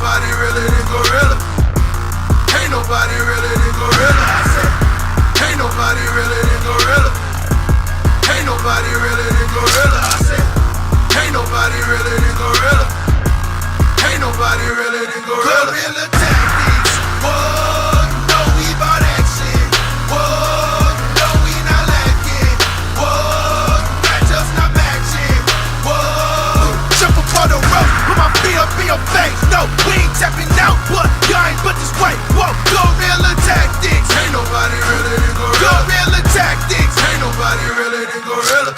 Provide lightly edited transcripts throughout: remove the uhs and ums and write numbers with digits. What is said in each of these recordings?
nobody realer than Gorilla. Ain't nobody realer than Gorilla. I said, ain't nobody realer than Gorilla. Ain't nobody realer than Gorilla. I said, ain't nobody realer than Gorilla. Ain't nobody realer than Gorilla. Gorilla tactics. Whoa, you know we bout action. Whoa, you know we not lacking. Whoa, you matchups not matching. Whoa, jump upon the rope, put my feet up in your face. No, we ain't tapping out, but y'all ain't but this way. Whoa, Gorilla tactics. Ain't nobody realer than Gorilla. Gorilla tactics. Ain't nobody realer than Gorilla.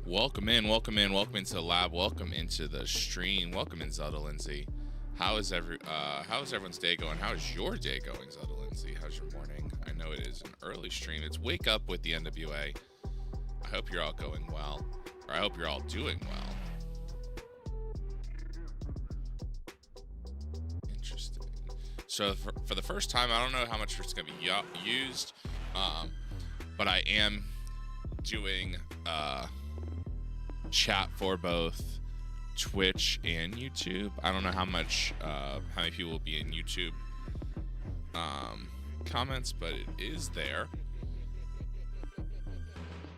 Welcome into the lab. Welcome into the stream. Welcome in, Zelda Lindsay. How is everyone's day going? How is your day going, Zelda Lindsay? How's your morning? I know it is an early stream. It's Wake Up with the NWA. I hope you're all going well, or I hope you're all doing well. Interesting. So for the first time, I don't know how much it's going to be used, but I am doing chat for both Twitch and YouTube. I don't know how many people will be in YouTube comments, but it is there.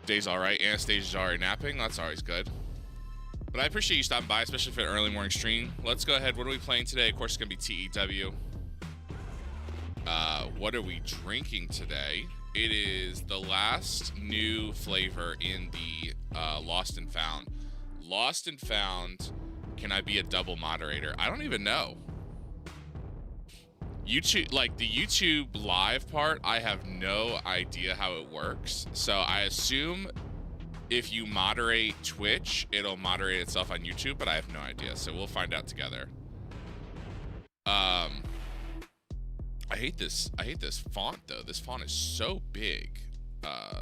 Day's all right. Anastasia's already napping. That's always good. But I appreciate you stopping by, especially for an early morning stream. Let's go ahead. What are we playing today? Of course, it's gonna be TEW. What are we drinking today? It is the last new flavor in the Lost and Found. Lost and Found, can I be a double moderator? I don't even know. YouTube, like the YouTube live part, I have no idea how it works. So I assume if you moderate Twitch, it'll moderate itself on YouTube, but I have no idea. So we'll find out together. I hate this font though. This font is so big.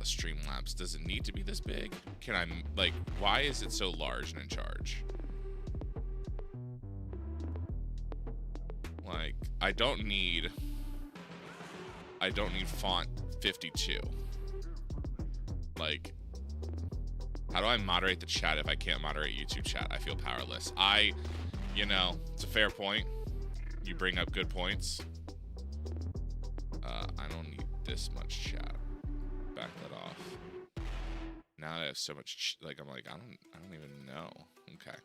Streamlabs, does it need to be this big? Can I, like, why is it so large and in charge? Like, I don't need font 52. Like, how do I moderate the chat if I can't moderate YouTube chat? I feel powerless. You know, it's a fair point. You bring up good points. I don't need this much chat. Back that off. Now I have so much, like, I'm like, I don't even know. Okay.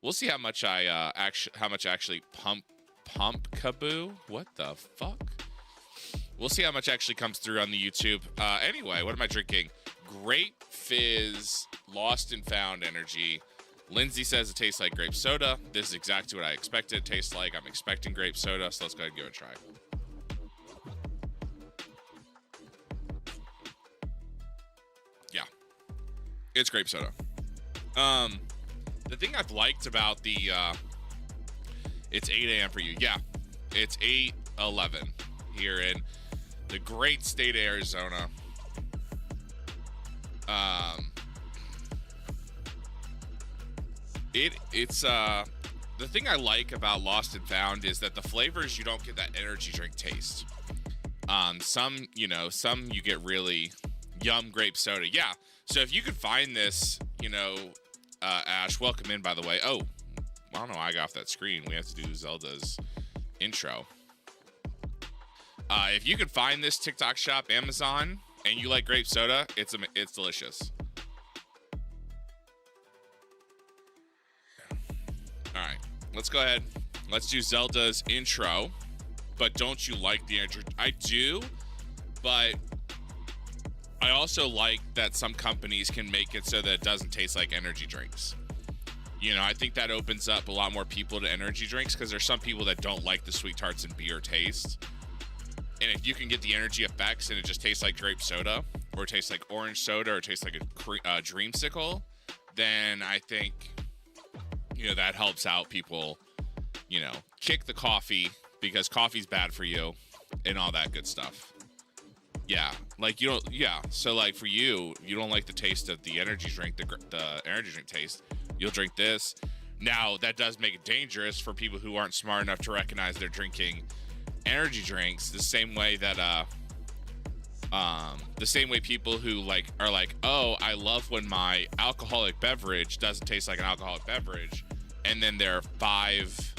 We'll see how much I actually pump kaboo. What the fuck? We'll see how much actually comes through on the YouTube. Anyway, what am I drinking? Grape Fizz Lost and Found Energy. Lindsay says it tastes like grape soda. This is exactly what I expected it to taste like. I'm expecting grape soda, so let's go ahead and give it a try. Yeah. It's grape soda. The thing I've liked about the it's 8 a.m. for you. Yeah. It's 8:11 here in the great state of Arizona. It's the thing I like about Lost and Found is that the flavors, you don't get that energy drink taste. Some you get really yum grape soda. Yeah. So if you could find this, Ash, welcome in, by the way. Oh, I don't know why I got off that screen. We have to do Zelda's intro. If you could find this TikTok shop, Amazon, and you like grape soda, it's delicious. All right, let's go ahead. Let's do Zelda's intro. But don't you like the intro? I do, but I also like that some companies can make it so that it doesn't taste like energy drinks. I think that opens up a lot more people to energy drinks because there's some people that don't like the sweet tarts and beer taste. And if you can get the energy effects and it just tastes like grape soda, or it tastes like orange soda, or it tastes like a dreamsicle, then I think, that helps out people, kick the coffee because coffee's bad for you and all that good stuff. Yeah. So like for you don't like the taste of the energy drink, the energy drink taste. You'll drink this. Now that does make it dangerous for people who aren't smart enough to recognize they're drinking energy drinks the same way that people who are like, oh, I love when my alcoholic beverage doesn't taste like an alcoholic beverage, and then there are 5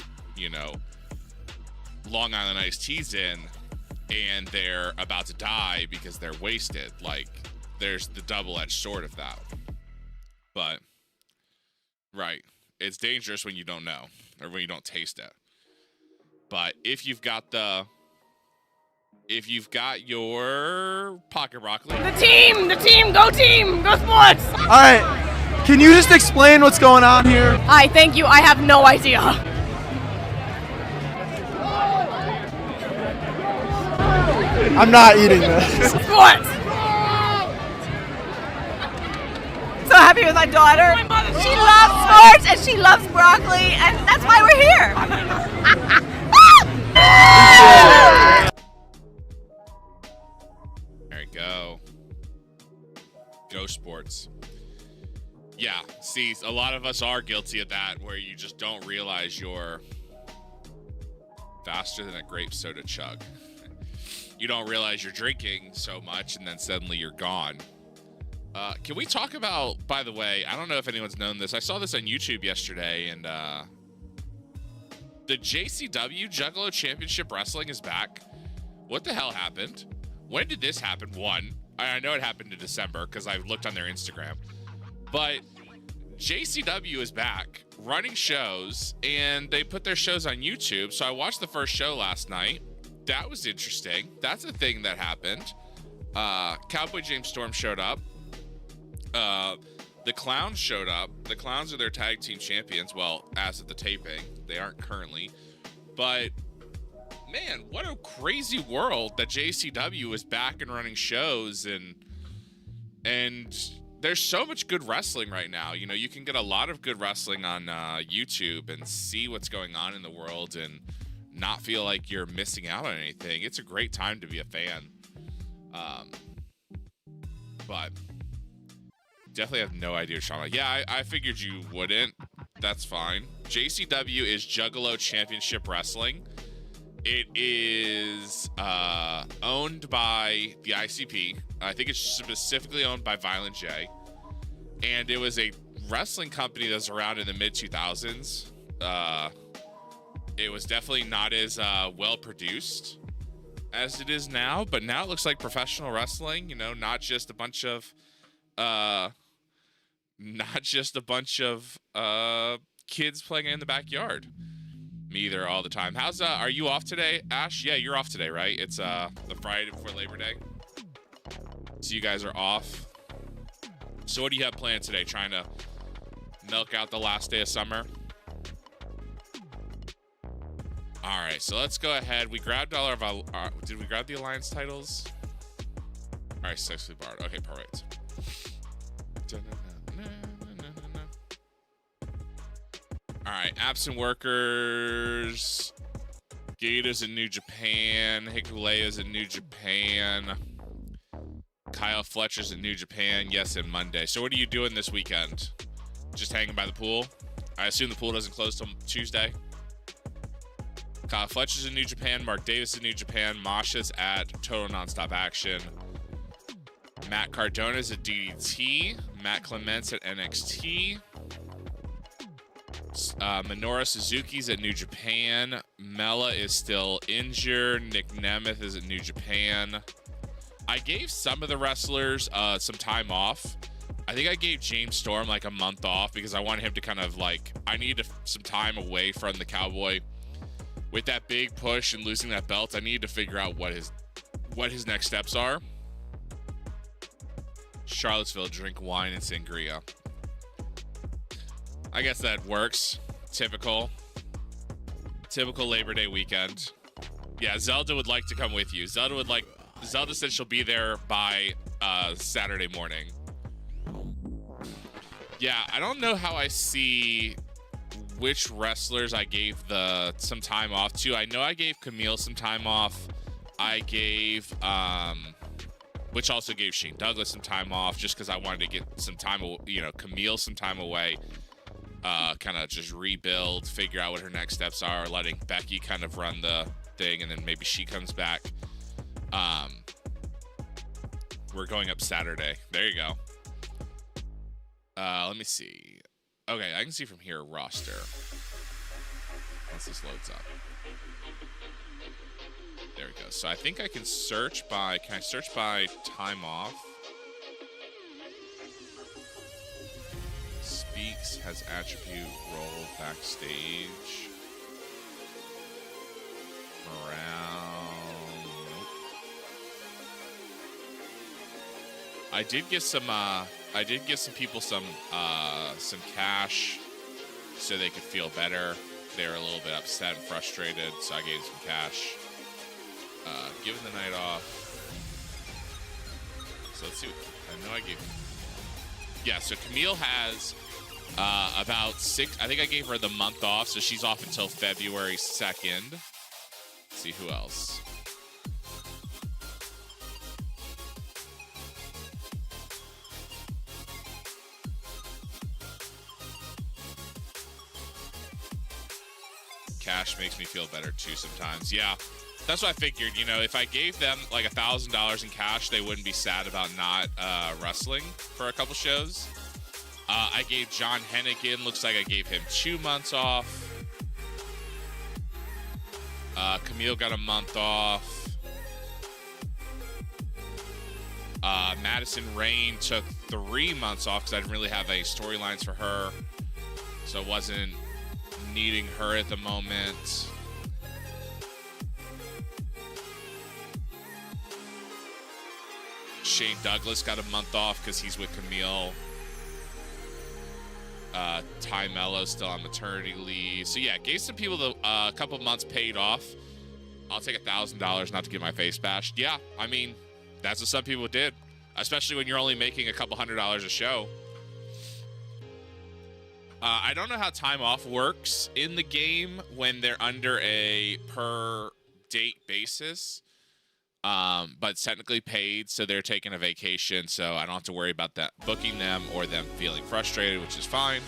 Long Island iced teas in and they're about to die because they're wasted. Like, there's the double-edged sword of that. But right, it's dangerous when you don't know or when you don't taste it. But if you've got your pocket broccoli. The team, go sports. All right, can you just explain what's going on here? Hi, thank you. I have no idea. I'm not eating this. Sports. So happy with my daughter. She loves sports and she loves broccoli, and that's why we're here. There we go. Go sports. Yeah, see, a lot of us are guilty of that, where you just don't realize you're faster than a grape soda chug. You don't realize you're drinking so much, and then suddenly you're gone. Can we talk about, by the way, I don't know if anyone's known this. I saw this on YouTube yesterday, and the JCW Juggalo Championship Wrestling is back. What the hell happened? When did this happen? One, I know it happened in December because I looked on their Instagram. But JCW is back running shows, and they put their shows on YouTube. So I watched the first show last night. That was interesting. That's a thing that happened. Cowboy James Storm showed up. The Clowns showed up. The Clowns are their tag team champions. Well, as of the taping, they aren't currently. But man, what a crazy world that JCW is back and running shows, and there's so much good wrestling right now. You can get a lot of good wrestling on YouTube and see what's going on in the world and not feel like you're missing out on anything. It's a great time to be a fan. But definitely have no idea, Shauna. Yeah, I figured you wouldn't. That's fine. JCW is Juggalo Championship Wrestling. It is owned by the ICP. I think it's specifically owned by Violent J. And it was a wrestling company that was around in the mid-2000s. It was definitely not as well produced as it is now, but now it looks like professional wrestling. You know, not just a bunch of kids playing in the backyard. Me either all the time. How's are you off today, Ash? Yeah, you're off today, right? It's the Friday before Labor Day. So you guys are off. So what do you have planned today? Trying to milk out the last day of summer? All right, so let's go ahead. We grabbed all of our did we grab the Alliance titles? All right, sexually barred. Okay, perfect. All right, absent workers. Gata's in New Japan. Hikulea's in New Japan. Kyle Fletcher's in New Japan. Yes, and Monday. So what are you doing this weekend? Just hanging by the pool? I assume the pool doesn't close till Tuesday. Kyle Fletcher's in New Japan. Mark Davis in New Japan. Masha's at Total Nonstop Action. Matt Cardona's at DDT. Matt Clements at NXT. Minoru Suzuki's at New Japan. Mela is still injured. Nick Nemeth is at New Japan. I gave some of the wrestlers some time off. I think I gave James Storm like a month off because I wanted him to kind of like, I needed some time away from the Cowboy. With that big push and losing that belt, I needed to figure out what his next steps are. Charlottesville, drink wine and sangria. I guess that works. Typical Labor Day weekend. Yeah, Zelda would like to come with you. Zelda said she'll be there by Saturday morning. Yeah, I don't know how I see which wrestlers I gave some time off to. I know I gave Camille some time off. I gave which also gave Shane Douglas some time off just because I wanted to get some time, Camille some time away. Kind of just rebuild, figure out what her next steps are, letting Becky kind of run the thing, and then maybe she comes back. We're going up Saturday. There you go. Let me see. Okay, I can see from here roster. Once this loads up. There we go. So I think I can search by, can I search by time off? Speaks has attribute role backstage. Around. Nope. I did give some people some cash so they could feel better. They were a little bit upset and frustrated, so I gave them some cash. Given the night off. So let's see. I know I gave. Yeah, so Camille has about 6. I think I gave her the month off, so she's off until February 2nd. Let's see who else. Cash makes me feel better too sometimes. Yeah, that's what I figured. You know, if I gave them like $1,000 in cash, they wouldn't be sad about not wrestling for a couple shows. I gave John Hennigan, looks like I gave him 2 months off. Camille got a month off. Madison Rain took 3 months off because I didn't really have any storylines for her. So it wasn't needing her at the moment. Shane Douglas got a month off because he's with Camille. Ty Mello's still on maternity leave. So yeah, gave some people a couple months paid off. I'll take $1,000 not to get my face bashed. Yeah, I mean, that's what some people did, especially when you're only making a couple $100s a show. I don't know how time off works in the game when they're under a per date basis, but it's technically paid, so they're taking a vacation, so I don't have to worry about that booking them or them feeling frustrated, which is fine.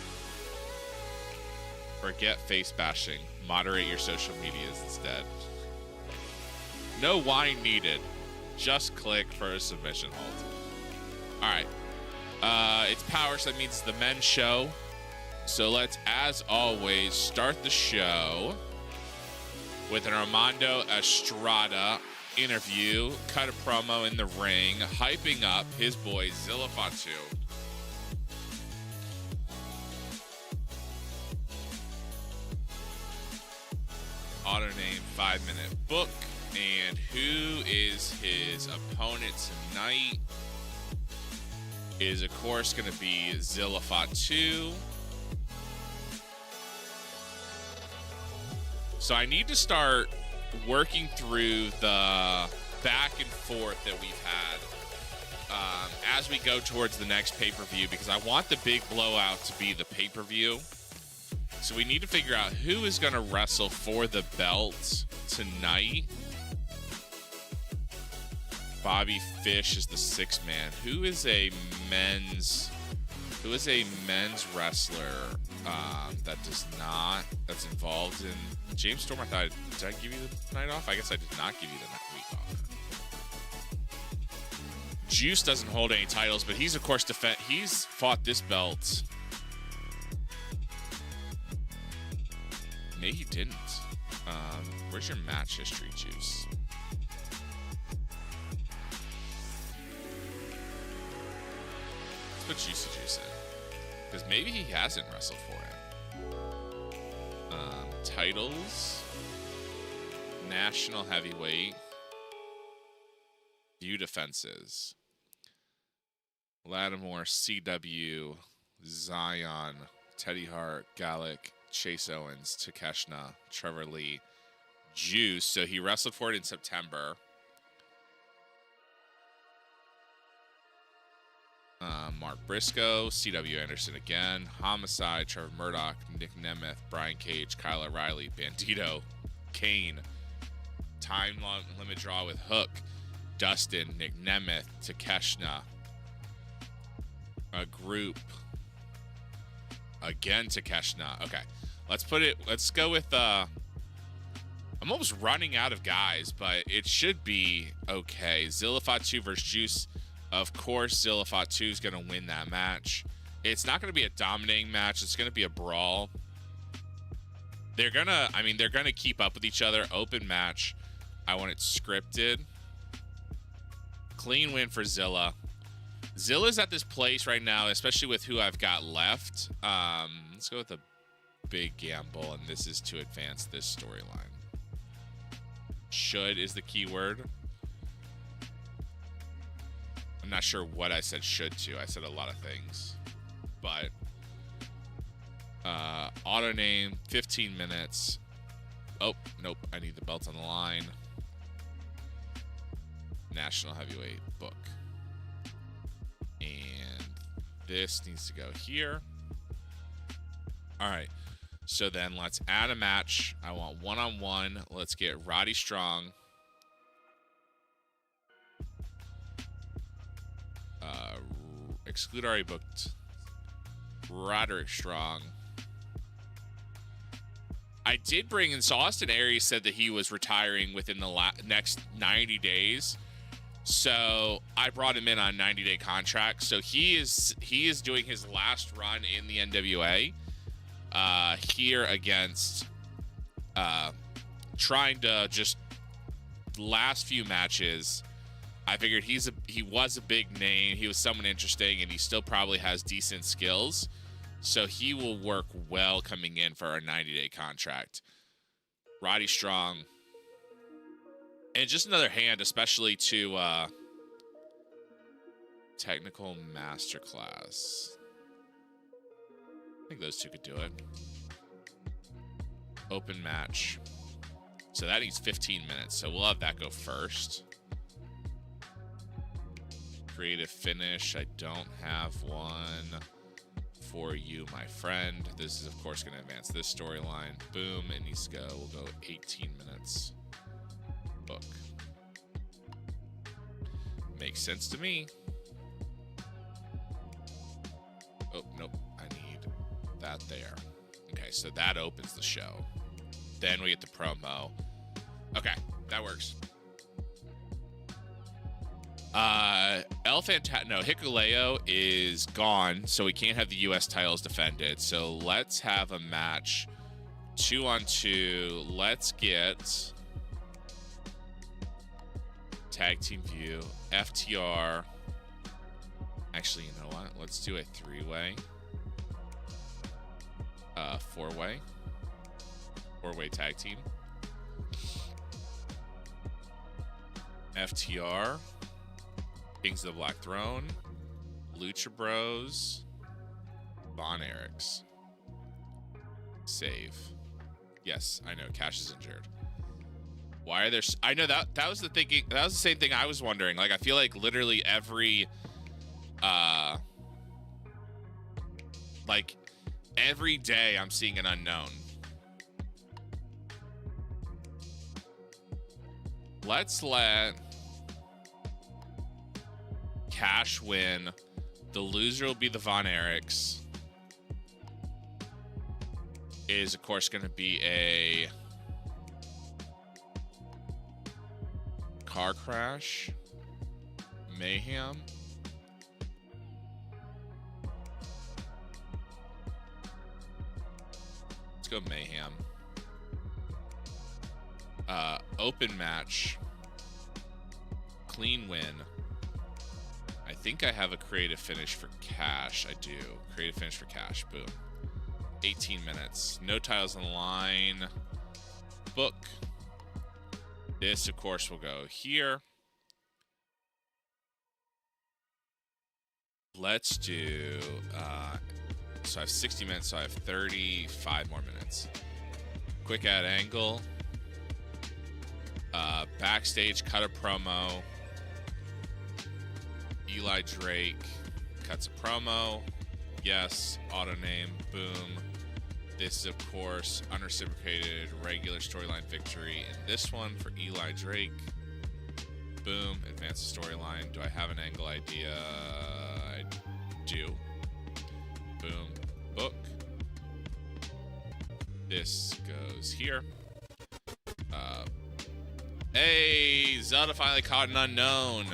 Forget face bashing. Moderate your social medias instead. No wine needed. Just click for a submission hold. All right. It's Power, so that means it's the men's show. So let's, as always, start the show with an Armando Estrada interview, cut a promo in the ring, hyping up his boy Zilla Fatu. Auto name 5-minute book, and who is his opponent tonight is of course going to be Zilla Fatu. So I need to start working through the back and forth that we've had as we go towards the next pay-per-view, because I want the big blowout to be the pay-per-view. So we need to figure out who is going to wrestle for the belt tonight. Bobby Fish is the 6th man. Who is a men's wrestler that's involved in James Storm? Did I give you the night off? I guess I did not give you the week off. Juice doesn't hold any titles, but he's of course he's fought this belt. Maybe he didn't. Where's your match history, Juice? Let's put Juicy Juice in, because maybe he hasn't wrestled for him. Titles, National Heavyweight, few defenses. Lattimore, CW, Zion, Teddy Hart, Gallic, Chase Owens, Takeshna, Trevor Lee, Juice. So he wrestled for it in September. Mark Briscoe, CW Anderson again, Homicide, Trevor Murdoch, Nick Nemeth, Brian Cage, Kyle O'Reilly, Bandito, Kane, Time Limit Draw with Hook, Dustin, Nick Nemeth, Takeshna, a group, again Takeshna. Okay, let's go with, I'm almost running out of guys, but it should be okay. Zilla Fatu versus Juice. Of course, Zilla Fatu is going to win that match. It's not going to be a dominating match. It's going to be a brawl. They're going to keep up with each other. Open match. I want it scripted. Clean win for Zilla. Zilla's at this place right now, especially with who I've got left. Let's go with a big gamble, and this is to advance this storyline. Should is the key word. I'm not sure what I said should to. I said a lot of things. But auto name, 15 minutes. Oh, nope. I need the belt on the line. National Heavyweight book. And this needs to go here. All right. So then let's add a match. I want one-on-one. Let's get Roddy Strong. Exclude already booked Roderick Strong. I did bring in, so Austin Aries said that he was retiring within the next 90 days. So I brought him in on a 90-day contract. So he is doing his last run in the NWA here against trying to just last few matches. I figured he was a big name. He was someone interesting, and he still probably has decent skills. So he will work well coming in for our 90-day contract. Roddy Strong. And just another hand, especially to Technical Masterclass. I think those two could do it. Open match. So that needs 15 minutes. So we'll have that go first. Creative finish. I don't have one for you, my friend. This is, of course, going to advance this storyline. Boom. It needs to go. We'll go 18 minutes. Book. Makes sense to me. Oh, nope. I need that there. Okay, so that opens the show. Then we get the promo. Okay, that works. Hikuleo is gone, so we can't have the U.S. titles defended. So let's have a match 2-on-2. Let's get tag team view. FTR. Actually, you know what? Let's do a 3-way. 4-way. 4-way tag team. FTR. Kings of the Black Throne. Lucha Bros. Von Erichs. Save. Yes, I know. Cash is injured. Why are there? I know that was the thinking. That was the same thing I was wondering. Like, I feel like literally every, like every day I'm seeing an unknown. Let's let Cash win. The loser will be the Von Erichs. Is of course going to be a car crash, mayhem. Let's go mayhem. Open match, clean win. I think I have a creative finish for Cash. I do. Creative finish for Cash. Boom. 18 minutes. No titles on the line. Book. This, of course, will go here. Let's do... so I have 60 minutes, so I have 35 more minutes. Quick add angle. Backstage, cut a promo. Eli Drake cuts a promo. Yes, auto name, boom. This is, of course, unreciprocated regular storyline victory. And this one for Eli Drake. Boom, advance the storyline. Do I have an angle idea? I do. Boom, book. This goes here. Hey, Zelda finally caught an unknown.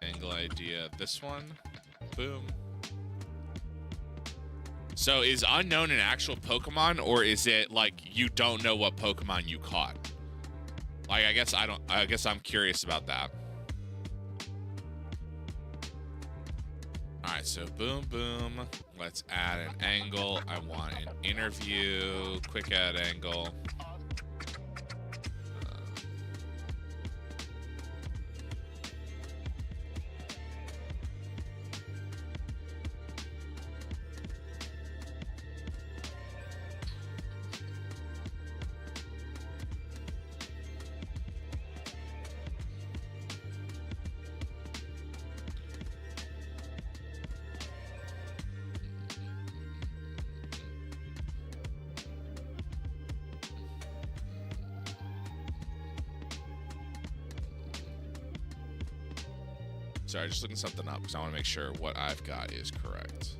Angle idea, this one. Boom. So is unknown an actual Pokemon, or is it like you don't know what Pokemon you caught? Like, I guess I'm curious about that. All right, so boom, boom. Let's add an angle. I want an interview. Quick add angle. Sorry, just looking something up because I want to make sure what I've got is correct.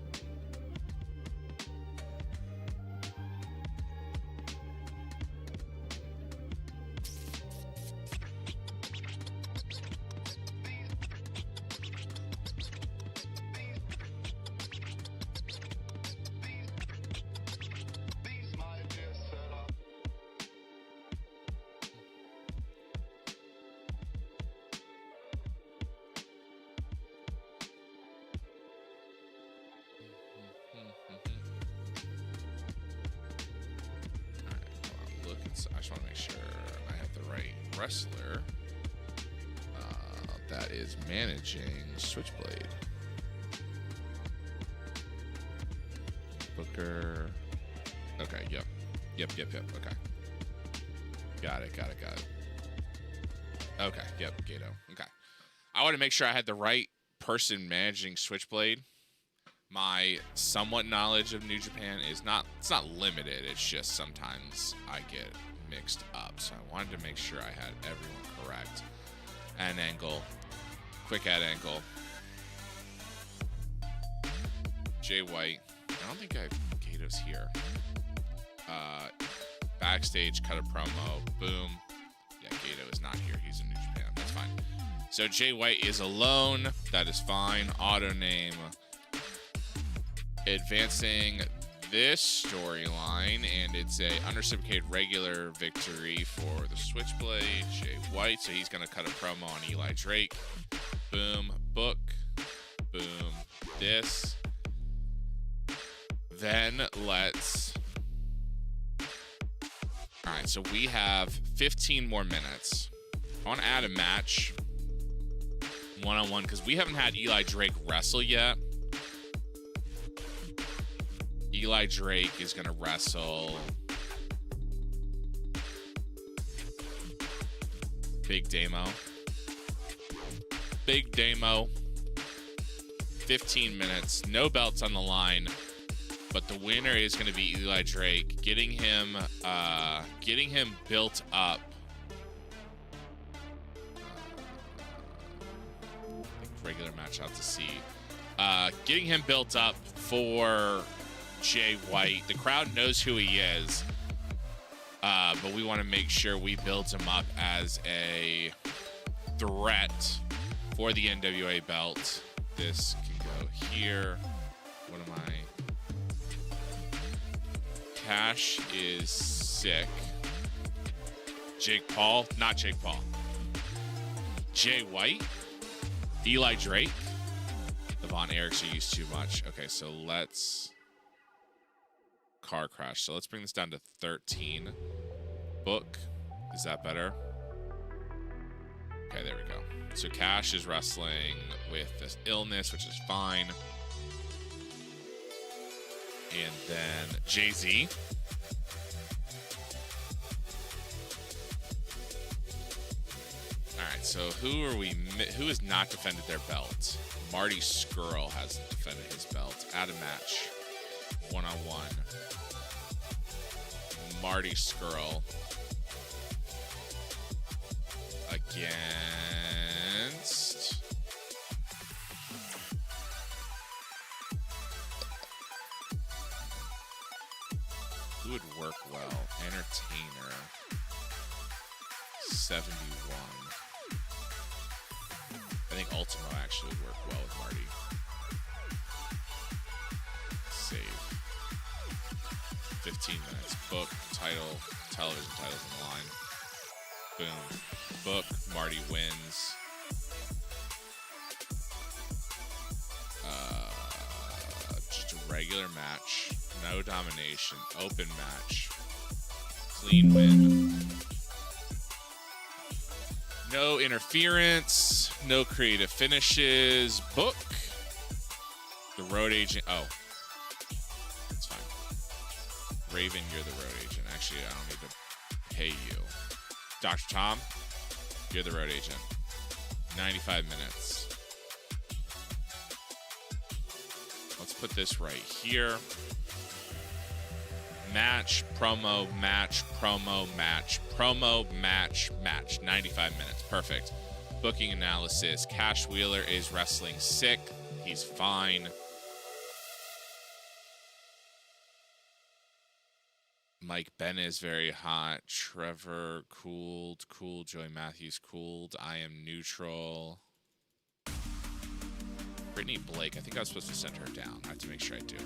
I just want to make sure I have the right wrestler that is managing Switchblade. Booker. Okay, yep. Okay. Got it. Okay, yep, Gato. Okay. I want to make sure I had the right person managing Switchblade. My somewhat knowledge of New Japan is it's not limited. It's just sometimes I get mixed up. So I wanted to make sure I had everyone correct. An angle. Quick add angle. Jay White. I don't think I have Gato's here. Backstage, cut a promo. Boom. Yeah, Gato is not here. He's in New Japan. That's fine. So Jay White is alone. That is fine. Auto name. Advancing this storyline, and it's a unreciprocated regular victory for the Switchblade, Jay White. So he's going to cut a promo on Eli Drake. Boom, book. Boom, this. Then let's... All right, so we have 15 more minutes. I want to add a match one-on-one because we haven't had Eli Drake wrestle yet. Eli Drake is going to wrestle Big Damo. Big Damo. 15 minutes. No belts on the line. But the winner is going to be Eli Drake. Getting him built up. Regular match out to see. Getting him built up for Jay White. The crowd knows who he is, but we want to make sure we build him up as a threat for the NWA belt. This can go here. What am I? Cash is sick. Jake Paul, not Jake Paul. Jay White. Eli Drake. The Von Erichs are used too much. Okay, so let's... Car crash. So let's bring this down to 13. Book. Is that better? Okay, there we go. So Cash is wrestling with this illness, which is fine. And then Jay-Z. All right, so who has not defended their belt? Marty Scurll hasn't defended his belt. Add a match. One-on-one. Marty Scurll against who would work well? Entertainer. 71. I think Ultimo actually would work well with Marty. Save. 15 minutes. Book, title, television titles on the line. Boom. Book, Marty wins. Just a regular match. No domination. Open match. Clean win. No interference. No creative finishes. Book. The road agent. Oh. That's fine. Raven, you're the road agent. Actually, I don't need to pay you. Dr. Tom, you're the road agent. 95 minutes. Let's put this right here. Match, promo, match, promo, match, promo, match, match. 95 minutes. Perfect. Booking analysis. Cash Wheeler is wrestling sick. He's fine. Mike Bennett is very hot. Trevor cooled. Cool. Joey Matthews cooled. I am neutral. Brittany Blake. I think I was supposed to send her down. I have to make sure I do.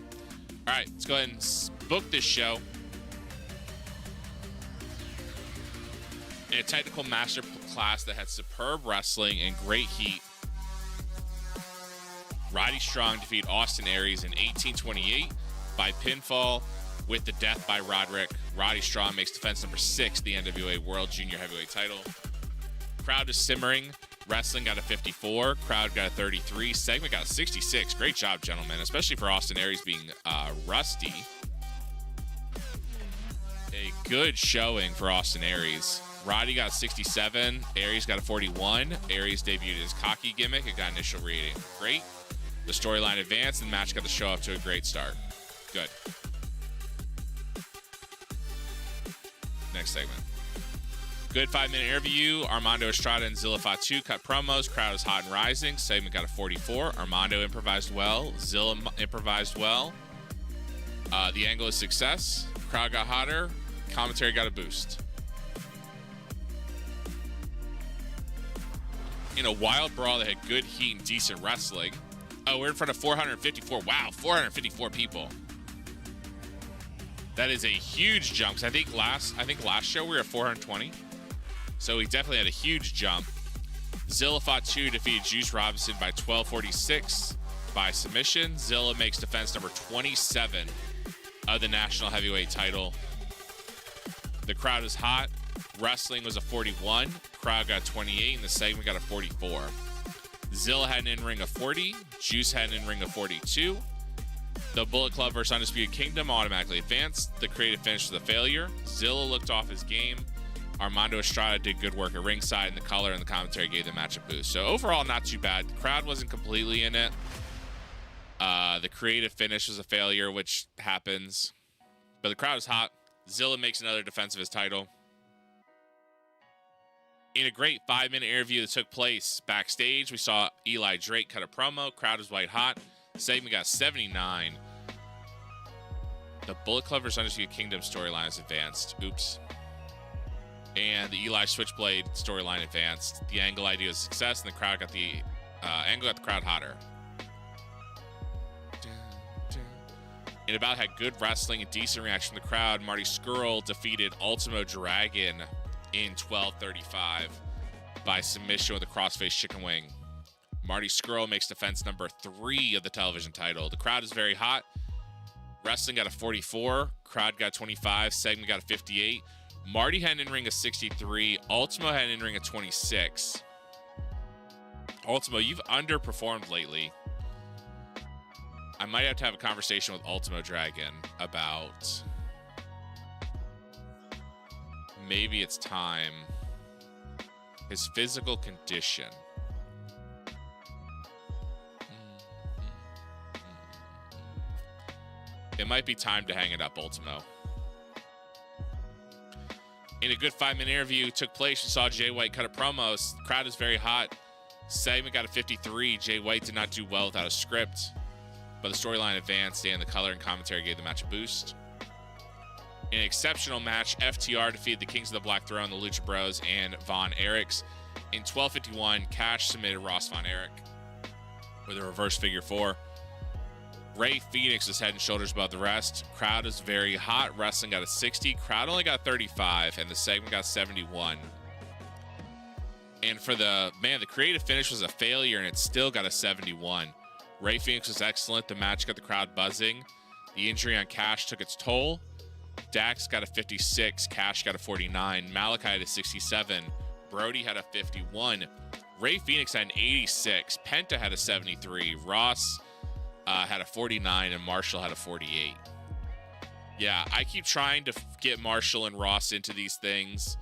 All right, let's go ahead and book this show. In a technical master class that had superb wrestling and great heat, Roddy Strong defeated Austin Aries in 1828 by pinfall with the death by Roderick. Roddy Strong makes defense number 6, the NWA World Junior Heavyweight title. Crowd is simmering. Wrestling got a 54. Crowd got a 33. Segment got a 66. Great job, gentlemen, especially for Austin Aries being rusty. A good showing for Austin Aries. Roddy got a 67. Aries got a 41. Aries debuted his cocky gimmick. It got initial rating great. The storyline advanced, and the match got the show up to a great start. Good. Next segment. Good 5-minute interview. Armando Estrada and Zilla Fatu cut promos. Crowd is hot and rising. Segment got a 44. Armando improvised well. Zilla improvised well. The angle is success. Crowd got hotter. Commentary got a boost. In a wild brawl that had good heat and decent wrestling. Oh, we're in front of 454. Wow, 454 people. That is a huge jump. 'Cause I think last show we were at 420. So he definitely had a huge jump. Zilla fought 2, defeated Juice Robinson by 12:46 by submission. Zilla makes defense number 27 of the national heavyweight title. The crowd is hot. Wrestling was a 41. Crowd got 28, and the segment got a 44. Zilla had an in-ring of 40. Juice had an in-ring of 42. The Bullet Club versus Undisputed Kingdom automatically advanced. The creative finish was a failure. Zilla looked off his game. Armando Estrada did good work at ringside, and the color and the commentary gave the match a boost. So overall, not too bad. The crowd wasn't completely in it. The creative finish was a failure, which happens. But the crowd is hot. Zilla makes another defense of his title. In a great 5-minute interview that took place backstage, we saw Eli Drake cut a promo. Crowd is white hot. Segment got 79. The Bullet Club vs. Undisputed Kingdom storyline is advanced. Oops. And the Eli Switchblade storyline advanced. The angle idea was a success, and the crowd got the angle got the crowd hotter. In a bout had good wrestling and decent reaction from the crowd. Marty Scurll defeated Ultimo Dragon in 12:35 by submission with a crossface chicken wing. Marty Scurll makes defense number 3 of the television title. The crowd is very hot. Wrestling got a 44. Crowd got 25. Segment got a 58. Marty had an in-ring of 63. Ultimo had an in-ring of 26. Ultimo, you've underperformed lately. I might have to have a conversation with Ultimo Dragon about maybe it's time. His physical condition. It might be time to hang it up, Ultimo. In a good 5-minute interview took place, you saw Jay White cut a promo. The crowd is very hot. Segment got a 53. Jay White did not do well without a script, but the storyline advanced and the color and commentary gave the match a boost. In an exceptional match, FTR defeated the Kings of the Black Throne, the Lucha Bros, and Von Erichs. In 12:51, Cash submitted Ross Von Erich with a reverse figure 4. Ray Phoenix is head and shoulders above the rest. Crowd is very hot. Wrestling got a 60. Crowd only got 35, and the segment got 71. And for the creative finish was a failure, and it still got a 71. Ray Phoenix was excellent. The match got the crowd buzzing. The injury on Cash took its toll. Dax got a 56. Cash got a 49. Malachi had a 67. Brody had a 51. Ray Phoenix had an 86. Penta had a 73. Ross had a 49, and Marshall had a 48. Yeah, I keep trying to get Marshall and Ross into these things,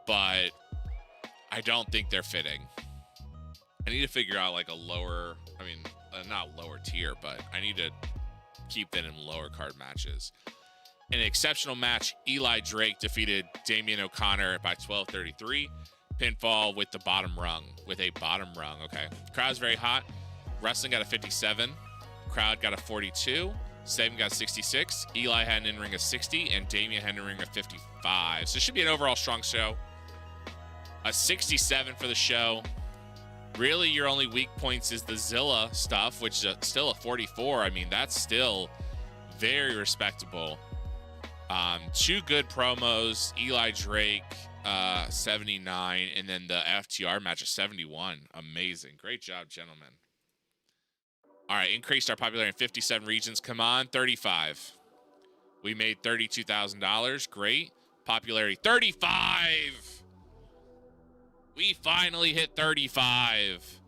but I don't think they're fitting. I need to figure out like a lower, not lower tier, but I need to keep them in lower card matches. In an exceptional match, Eli Drake defeated Damian O'Connor by 12:33. Pinfall with a bottom rung. Okay. Crowd's very hot. Wrestling got a 57. Crowd got a 42. Segment got 66. Eli had an in-ring of 60, and Damian had an in-ring of 55. So it should be an overall strong show. A 67 for the show. Really, your only weak points is the Zilla stuff, which is still a 44. I mean, that's still very respectable. 2 good promos. Eli Drake, 79, and then the FTR match of 71. Amazing. Great job, gentlemen. All right, increased our popularity in 57 regions. Come on, 35. We made $32,000. Great. Popularity, 35. We finally hit 35.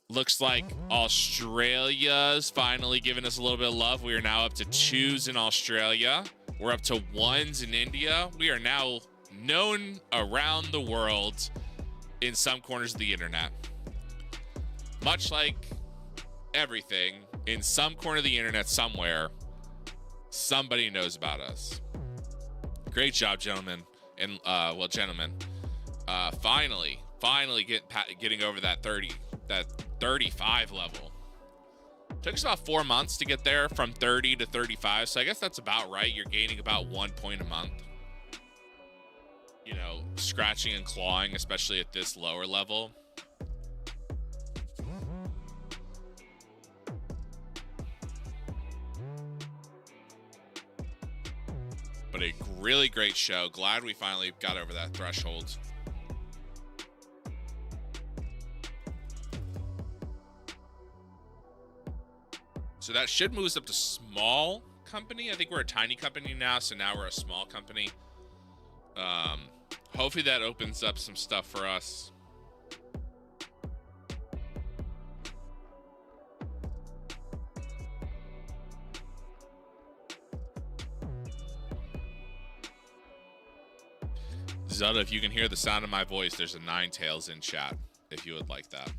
Looks like Australia's finally giving us a little bit of love. We are now up to 2s in Australia. We're up to 1s in India. We are now known around the world in some corners of the internet. Much like everything, in some corner of the internet somewhere, somebody knows about us. Great job, gentlemen. And, gentlemen. Finally getting over that 35 level. Took us about 4 months to get there from 30 to 35. So I guess that's about right. You're gaining about 1 point a month. You know, scratching and clawing, especially at this lower level. but a really great show. Glad we finally got over that threshold. So that should move us up to small company. I think we're a tiny company now, so now we're a small company. Hopefully that opens up some stuff for us. Zelda, if you can hear the sound of my voice, there's a Ninetales in chat, if you would like that.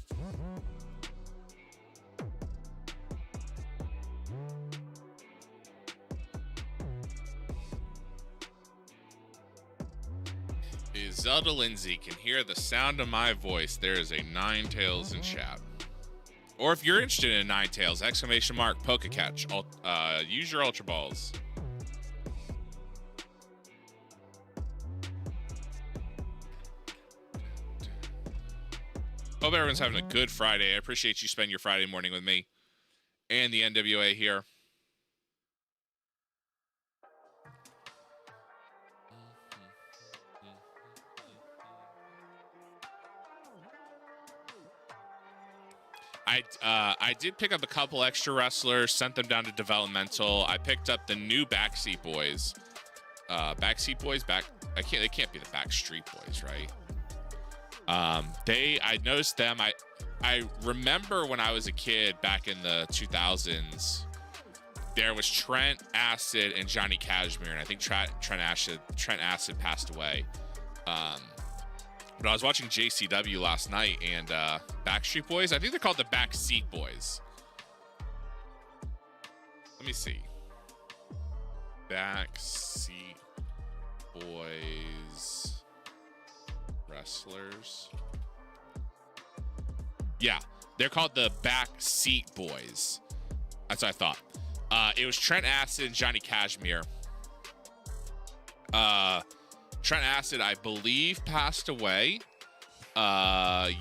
If Zelda Lindsay can hear the sound of my voice, there is a Ninetales in chat. Or if you're interested in Ninetales, exclamation mark, Pokecatch. Use your Ultra Balls. Hope everyone's having a good Friday. I appreciate you spending your Friday morning with me and the NWA here. I did pick up a couple extra wrestlers, sent them down to developmental. I picked up the new Backseat Boys. They can't be the Backstreet Boys, right? I noticed them. I remember when I was a kid back in the 2000s, there was Trent Acid and Johnny Cashmere, and I think Trent Acid passed away. But I was watching JCW last night, and Backstreet Boys, I think they're called the Backseat Boys. Let me see. Backseat Boys wrestlers. Yeah, they're called the Backseat Boys. That's what I thought. It was Trent Acid and Johnny Cashmere. Trent Acid, I believe, passed away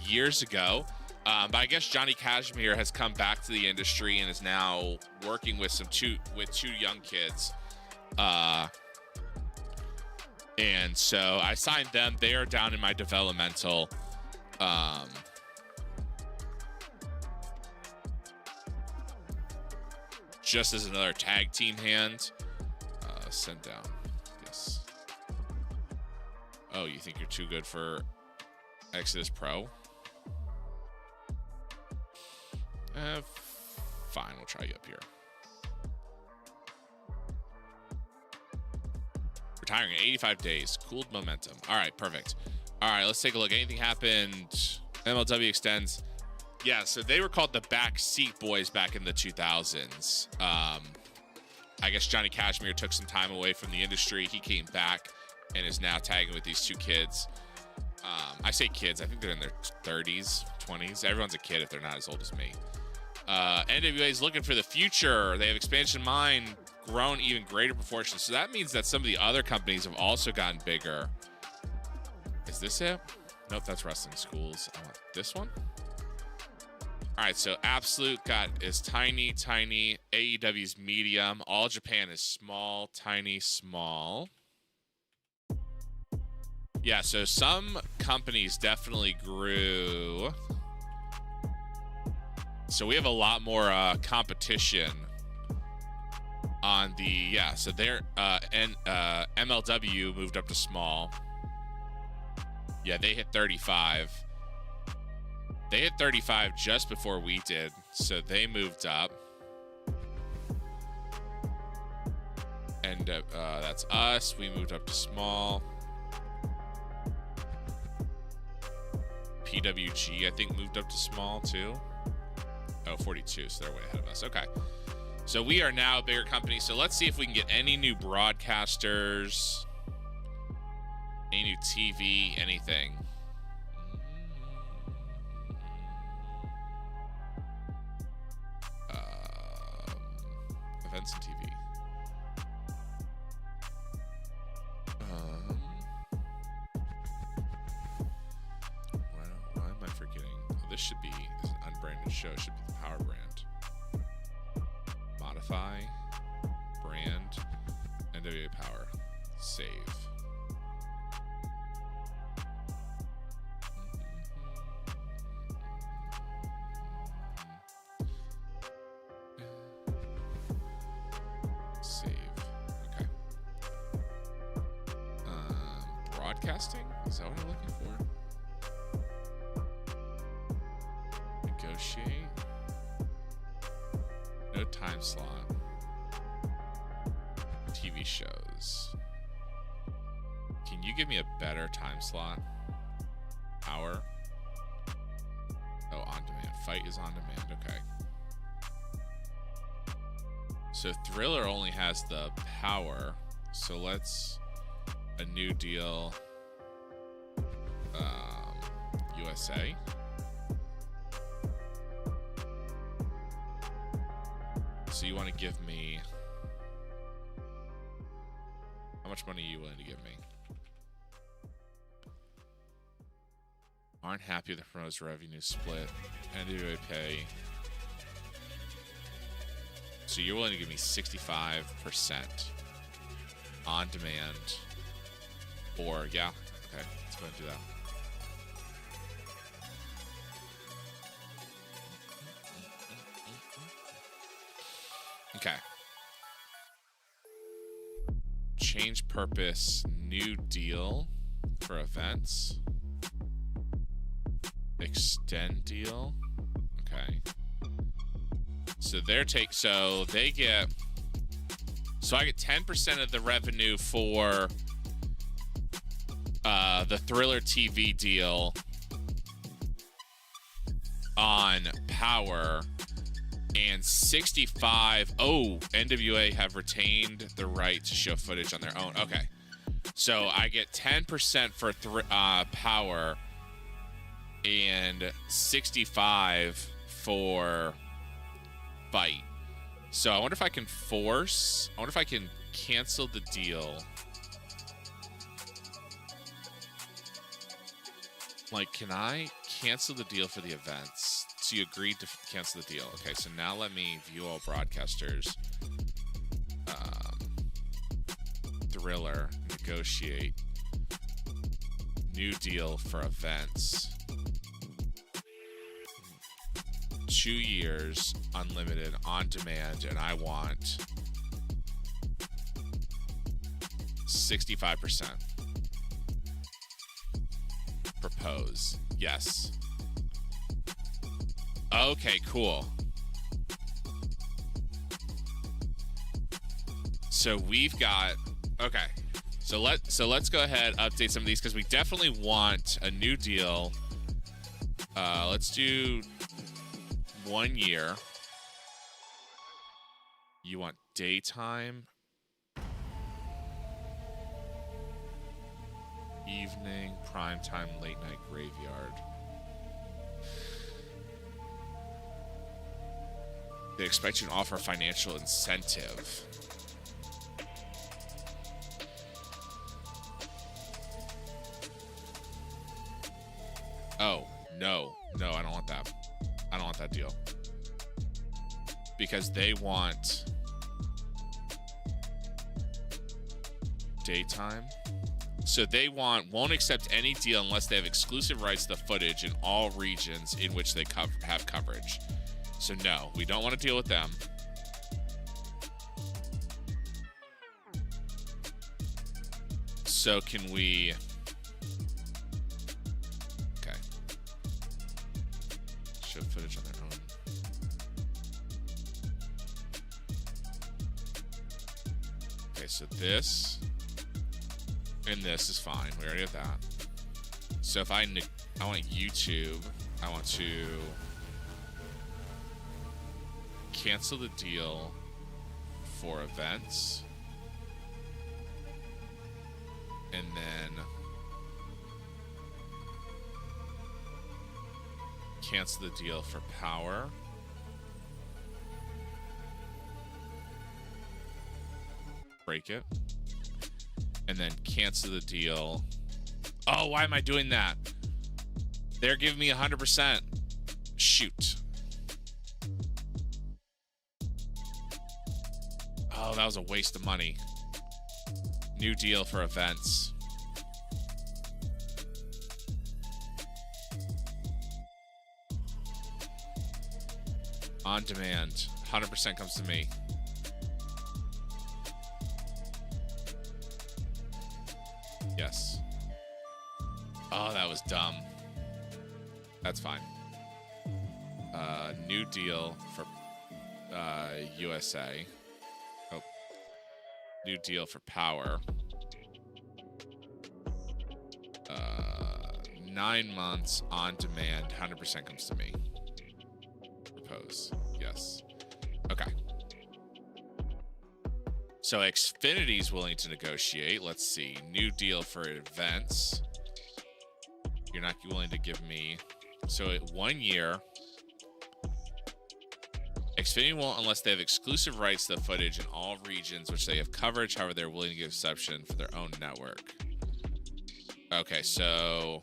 years ago. But I guess Johnny Cashmere has come back to the industry and is now working with two young kids. And so I signed them. They are down in my developmental. Just as another tag team hand. Send down. Yes. Oh, you think you're too good for Exodus Pro? Fine, we'll try you up here. Retiring in 85 days. Cooled momentum. All right, perfect. All right, let's take a look. Anything happened? MLW extends. Yeah, so they were called the Backseat Boys back in the 2000s. I guess Johnny Cashmere took some time away from the industry. He came back and is now tagging with these two kids. I say kids. I think they're in their 30s, 20s. Everyone's a kid if they're not as old as me. NWA is looking for the future. They have expansion in mind, grown even greater proportions. So that means that some of the other companies have also gotten bigger. Is this it? Nope, that's Wrestling Schools. I want this one. All right, so Absolute is tiny, tiny. AEW's medium. All Japan is small, tiny, small. Yeah, so some companies definitely grew. So we have a lot more competition on the, yeah, so they're, MLW moved up to small. Yeah, they hit 35. They hit 35 just before we did, so they moved up. And that's us. We moved up to small. PWG, I think, moved up to small, too. Oh, 42, so they're way ahead of us. Okay. So we are now a bigger company. So let's see if we can get any new broadcasters, any new TV, anything. Events and TV. Why am I forgetting? This should be an unbranded show. It should be the Power brand. Modify, brand, NWA Power. Save. Save. Okay. Broadcasting? Is that what I'm looking for? Negotiate. No time slot. TV shows. Can you give me a better time slot? Hour. Oh, on demand. Fight is on demand. Okay. So Thriller only has the power. So let's a new deal. USA. So you want to give me, how much money are you willing to give me? Aren't happy with the promoter's revenue split. NWA pay. So you're willing to give me 65% on demand. Or, yeah, okay, let's go ahead and do that. Okay. Change purpose, new deal for events. Extend deal. Okay. So their take, so they get, so I get 10% of the revenue for the Thriller TV deal on Power. And 65. Oh, NWA have retained the right to show footage on their own. Okay. So I get 10% for Power and 65 for Fight. So I wonder if I can force. I wonder if I can cancel the deal. Like, can I cancel the deal for the events? So you agreed to cancel the deal. Okay, so now let me view all broadcasters. Thriller, negotiate. New deal for events. 2 years, unlimited, on demand, and I want 65%. Propose. Yes. Okay, cool. So we've got, okay. So let's go ahead, update some of these because we definitely want a new deal. Let's do 1 year. You want daytime, evening, primetime, late night, graveyard. They expect you to offer a financial incentive. Oh, no, I don't want that. I don't want that deal. Because they want daytime. So they won't accept any deal unless they have exclusive rights to footage in all regions in which they have coverage. So no, we don't want to deal with them. So can we... Okay. Show footage on their own. Okay, so this and this is fine. We already have that. So if I want YouTube, I want to cancel the deal for events, and then cancel the deal for power, break it, and then cancel the deal. Oh, why am I doing that? They're giving me 100%. Shoot. Oh, that was a waste of money. New deal for events. On demand. 100% comes to me. Yes. Oh, that was dumb. That's fine. New deal for USA. Oh. New deal for power. 9 months on demand. 100% comes to me. Propose. Yes. Okay. So Xfinity's willing to negotiate. Let's see. New deal for events. You're not willing to give me... So 1 year... Xfinity won't unless they have exclusive rights to the footage in all regions which they have coverage. However, they're willing to give exception for their own network. Okay, so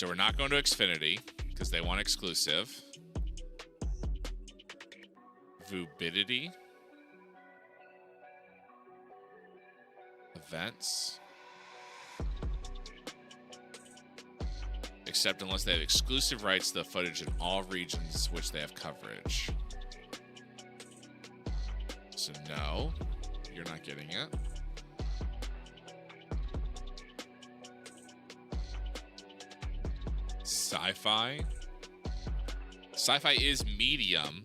we're not going to Xfinity because they want exclusive. Vubidity. Events. Except unless they have exclusive rights to the footage in all regions which they have coverage. So no, you're not getting it. Sci-fi. Sci-fi is medium.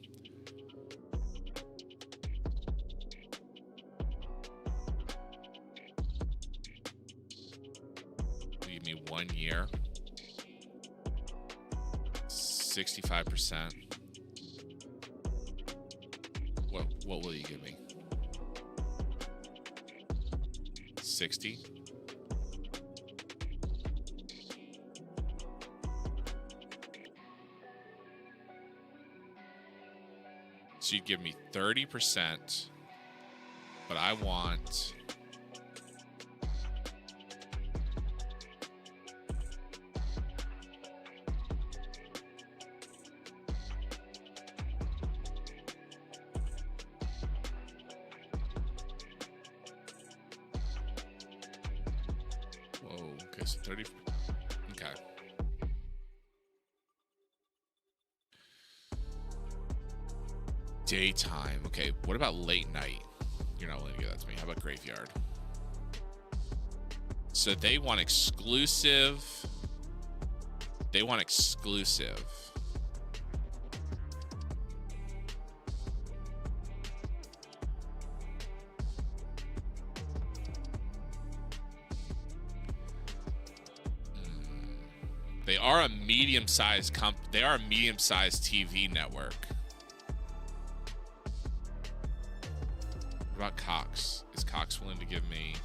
Give me 1 year. 65%. What will you give me? 60? So you'd give me 30%, but I want... Whoa, okay, so 30... Okay. Daytime. Okay, what about late night? You're not willing to give that to me. How about graveyard? So they want exclusive. They want exclusive. They are a medium-sized They are a medium-sized TV network. What about Cox? Is Cox willing to give me...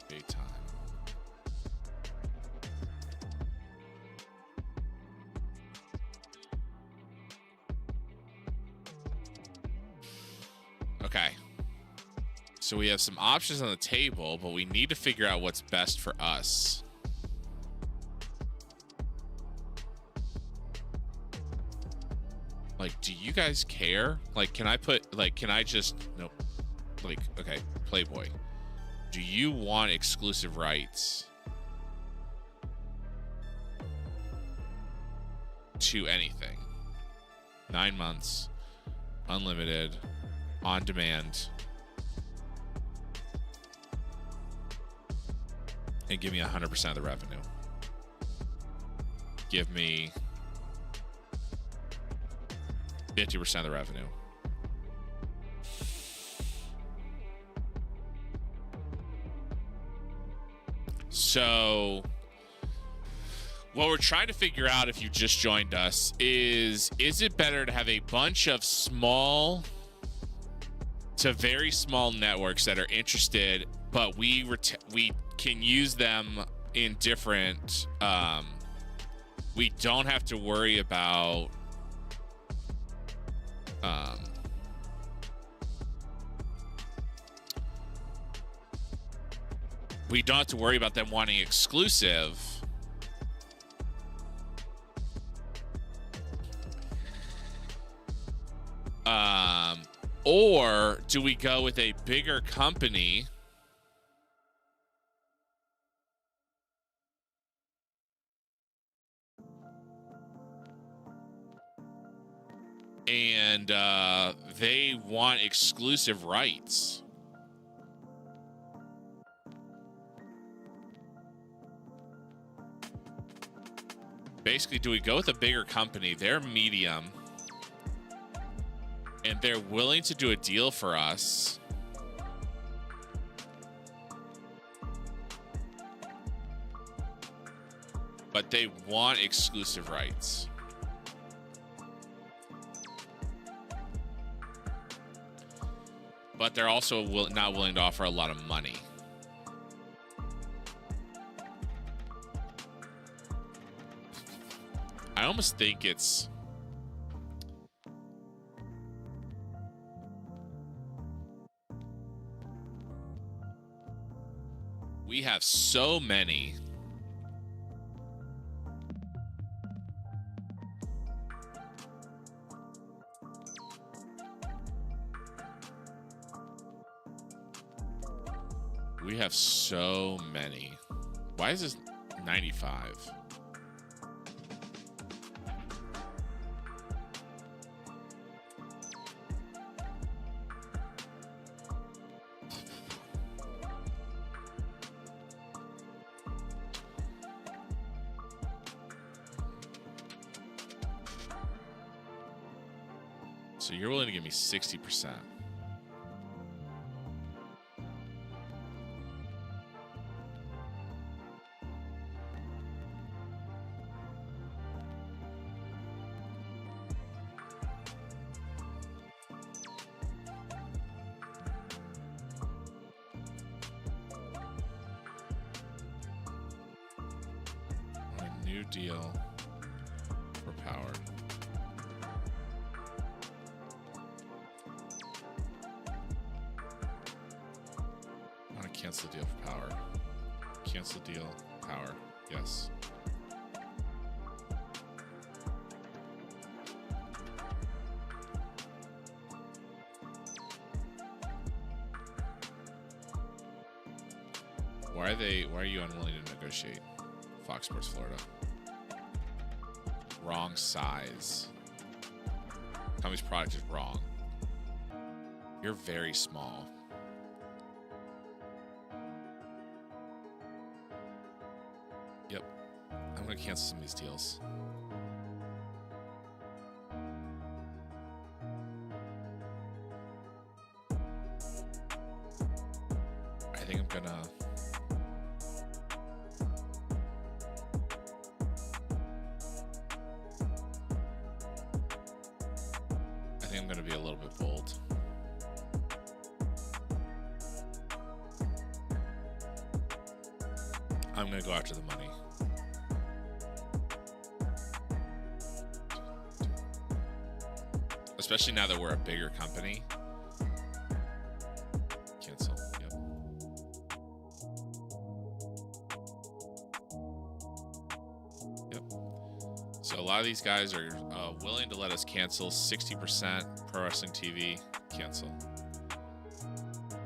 Daytime. Okay. So we have some options on the table, but we need to figure out what's best for us. Like, do you guys care? Like, can I put, like, can I just, nope. Like, okay, Playboy. Do you want exclusive rights to anything? 9 months, unlimited, on demand. And give me 100% of the revenue. Give me 50% of the revenue. So what we're trying to figure out, if you just joined us, is it better to have a bunch of small to very small networks that are interested, but we can use them in different, we don't have to worry about we don't have to worry about them wanting exclusive. Or do we go with a bigger company and they want exclusive rights? Basically, do we go with a bigger company? They're medium. And they're willing to do a deal for us. But they want exclusive rights. But they're also not willing to offer a lot of money. I almost think it's... We have so many. We have so many. Why is this 95? So you're willing to give me 60%. A new deal for power. Cancel deal for power. Cancel deal, power. Yes. Why are you unwilling to negotiate? Fox Sports Florida. Wrong size. Company's product is wrong. You're very small. Yep. I'm going to cancel some of these deals. I think I'm going to... be a little bit bold. I'm going to go after the money. Especially now that we're a bigger company. Cancel. Yep. Yep. So a lot of these guys are willing to let us cancel 60% Pro Wrestling TV. Cancel.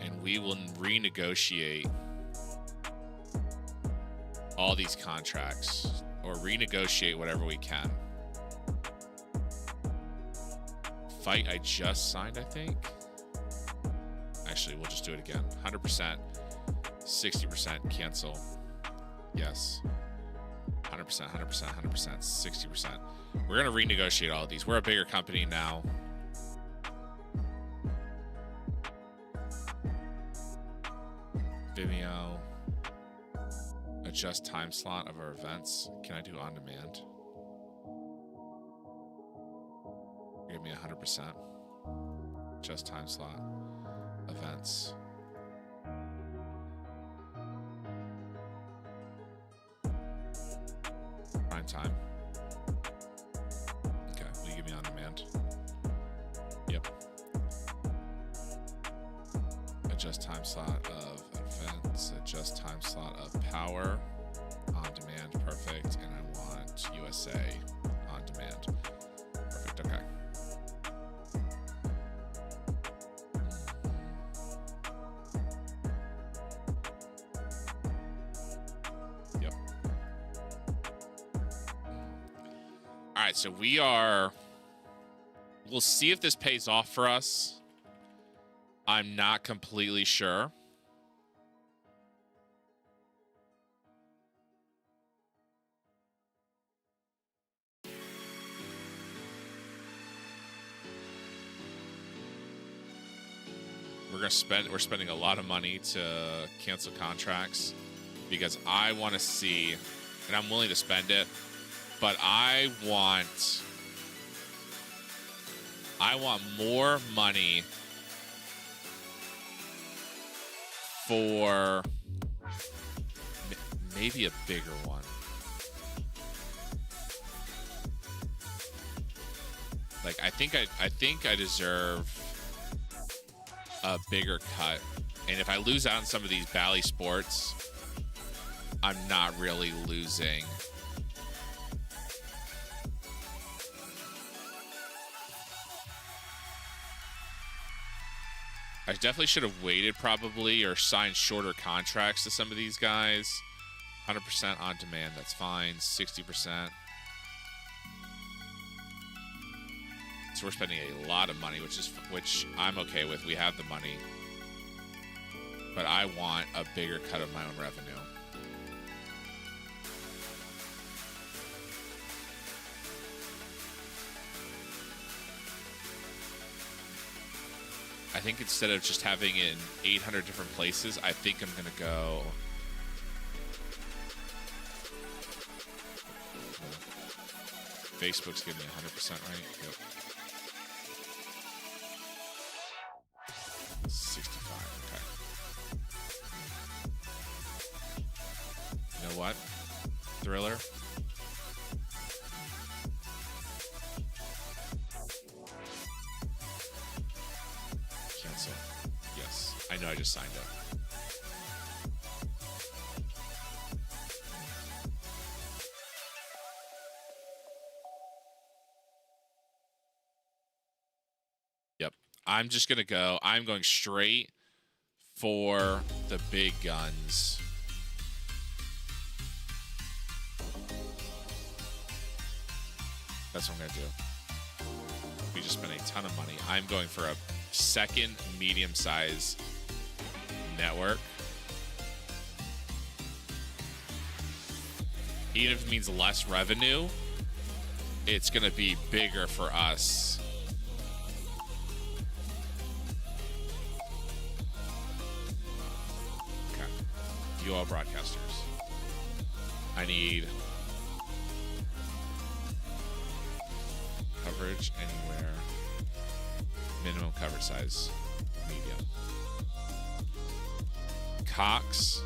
And we will renegotiate all these contracts or renegotiate whatever we can. Fight I just signed, I think. Actually, we'll just do it again. 100%, 60%, cancel. Yes. 100%, 100%, 100%, 60%. We're going to renegotiate all of these. We're a bigger company now. Vimeo. Adjust time slot of our events. Can I do on demand? Give me 100%. Adjust time slot. Events. Prime time. Okay, will you give me on demand? Yep. Adjust time slot of event. Let's adjust time slot of Power on demand. Perfect. And I want USA on demand. Perfect. Okay. Yep. All right. So we'll see if this pays off for us. I'm not completely sure. We're spending a lot of money to cancel contracts because I want to see, and I'm willing to spend it, but I want more money for maybe a bigger one. Like I think I deserve a bigger cut. And if I lose out on some of these Bally Sports, I'm not really losing. I definitely should have waited probably or signed shorter contracts to some of these guys. 100% on demand, that's fine. 60%. So we're spending a lot of money, which I'm okay with. We have the money. But I want a bigger cut of my own revenue. I think instead of just having it in 800 different places, I think I'm going to go... Facebook's giving me 100% right. Yep. 65, okay. You know what? Thriller. Cancel. Yes. I know I just signed up. Yep. I'm just going to go. I'm going straight for the big guns. That's what I'm going to do. We just spent a ton of money. I'm going for a second medium-sized network. Even if it means less revenue, it's going to be bigger for us. Okay. You all broadcasters. I need coverage anywhere. Minimum coverage size. Medium. Cox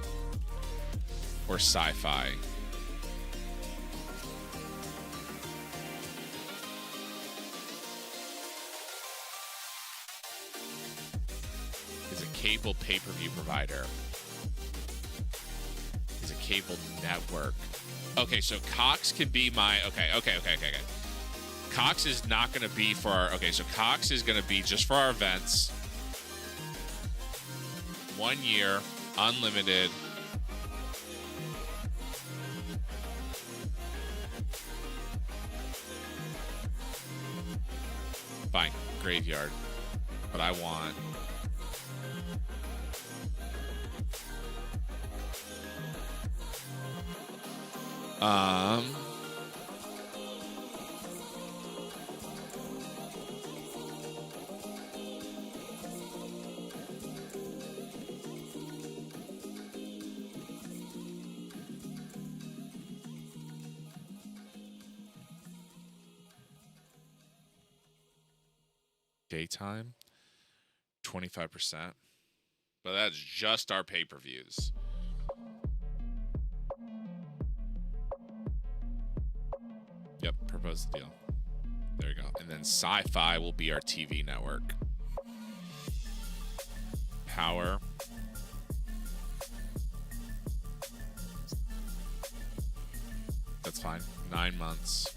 or sci-fi? Is a cable pay-per-view provider. Is a cable network. Okay, so Cox could be my... Okay. Cox is not going to be for our... Okay, so Cox is going to be just for our events. 1 year, unlimited. Fine, graveyard. But I want... Daytime, 25%. But that's just our pay-per-views. Yep, propose the deal. There you go. And then Sci-Fi will be our TV network. That's fine. 9 months.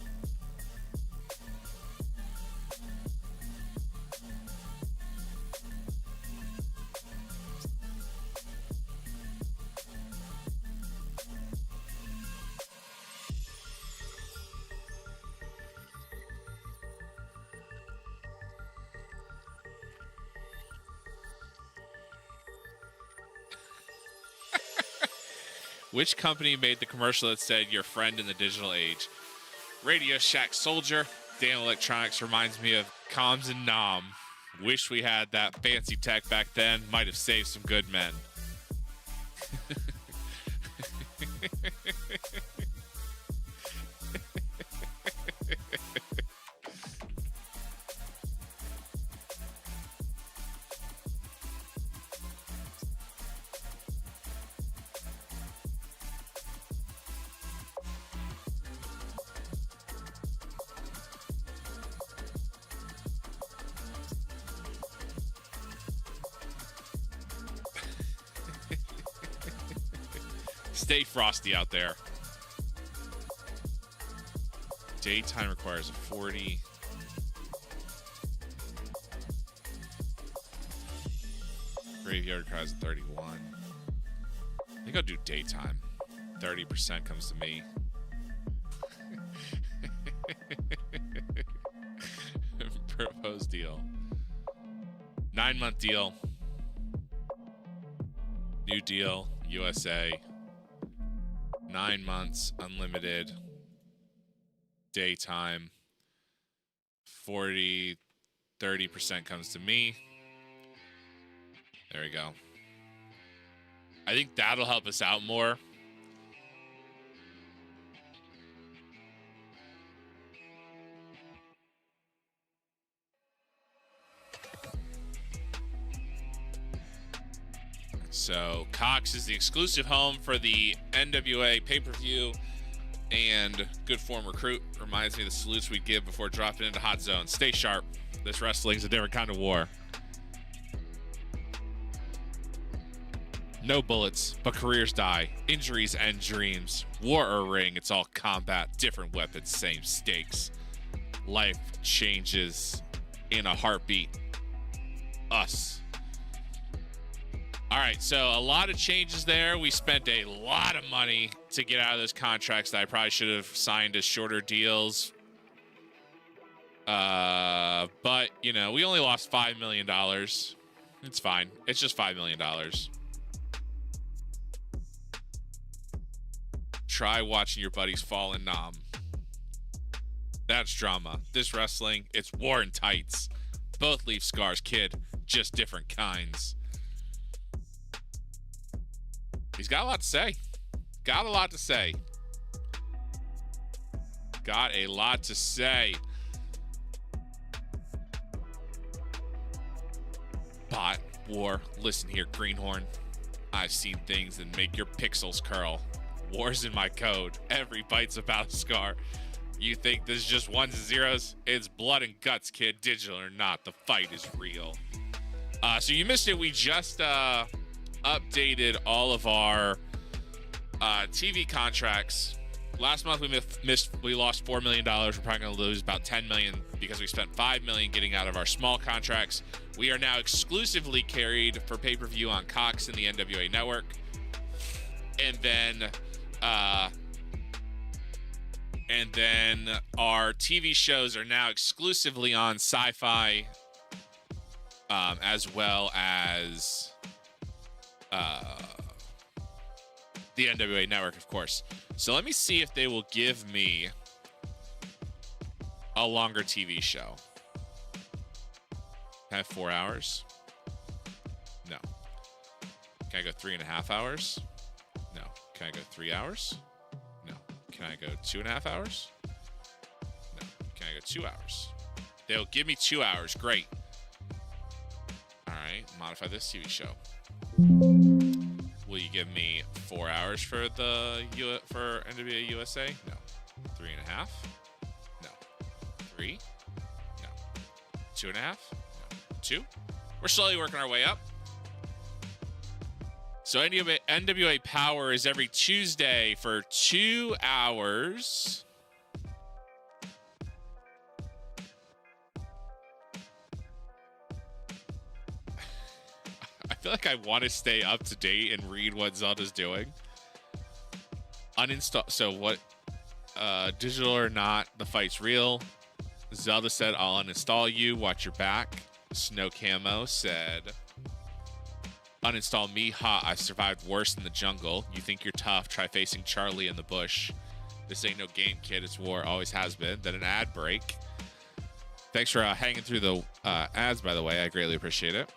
Which company made the commercial that said your friend in the digital age? Radio Shack Soldier. Dan Electronics reminds me of Comms and Nom. Wish we had that fancy tech back then. Might have saved some good men. Stay frosty out there. Daytime requires a 40. Graveyard requires a 31. I think I'll do daytime. 30% comes to me. Proposed deal. 9-month deal. New deal. USA. 9 months, unlimited, daytime, 40, 30% comes to me. There we go. I think that'll help us out more. So Cox is the exclusive home for the NWA pay-per-view and good form recruit. Reminds me of the salutes we'd give before dropping into Hot Zone. Stay sharp. This wrestling's a different kind of war. No bullets, but careers die. Injuries end dreams. War or ring, it's all combat. Different weapons, same stakes. Life changes in a heartbeat. Us. All right, so a lot of changes there. We spent a lot of money to get out of those contracts that I probably should have signed as shorter deals. But, you know, we only lost $5 million. It's fine. It's just $5 million. Try watching your buddies fall in Nom. That's drama. This wrestling, it's war and tights. Both leave scars, kid. Just different kinds. He's got a lot to say. Got a lot to say. Got a lot to say. Bot, war, listen here, Greenhorn. I've seen things that make your pixels curl. War's in my code. Every bite's about a scar. You think this is just ones and zeros? It's blood and guts, kid. Digital or not, the fight is real. So you missed it. We just updated all of our TV contracts. Last month we lost $4 million. We're probably going to lose about $10 million because we spent $5 million getting out of our small contracts. We are now exclusively carried for pay-per-view on Cox and the NWA Network. And then our TV shows are now exclusively on Sci-Fi, as well as the NWA Network, of course. So let me see if they will give me a longer TV show. Can I have 4 hours? No. Can I go 3.5 hours? No. Can I go 3 hours? No. Can I go 2.5 hours? No. Can I go 2 hours? They'll give me 2 hours. Great. All right. Modify this TV show. Will you give me 4 hours for for NWA USA? No. 3.5? No. 3? No. 2.5? No. 2? We're slowly working our way up. So NWA Power is every Tuesday for 2 hours. I feel like I want to stay up to date and read what Zelda's doing. Uninstall. So what? Digital or not, the fight's real. Zelda said, "I'll uninstall you. Watch your back." Snow Camo said, "Uninstall me. Ha! I survived worse in the jungle. You think you're tough? Try facing Charlie in the bush. This ain't no game, kid. It's war. Always has been." Then an ad break. Thanks for hanging through the ads, by the way. I greatly appreciate it.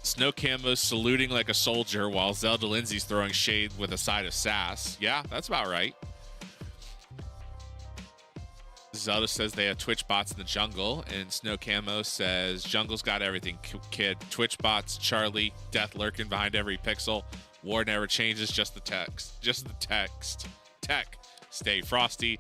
Snow Camo's saluting like a soldier while Zelda Lindsay's throwing shade with a side of sass. Yeah, that's about right. Zelda says they have Twitch bots in the jungle, and Snow Camo says jungle's got everything, kid. Twitch bots, Charlie, death lurking behind every pixel. War never changes, just the text. Just the text. Tech. Stay frosty.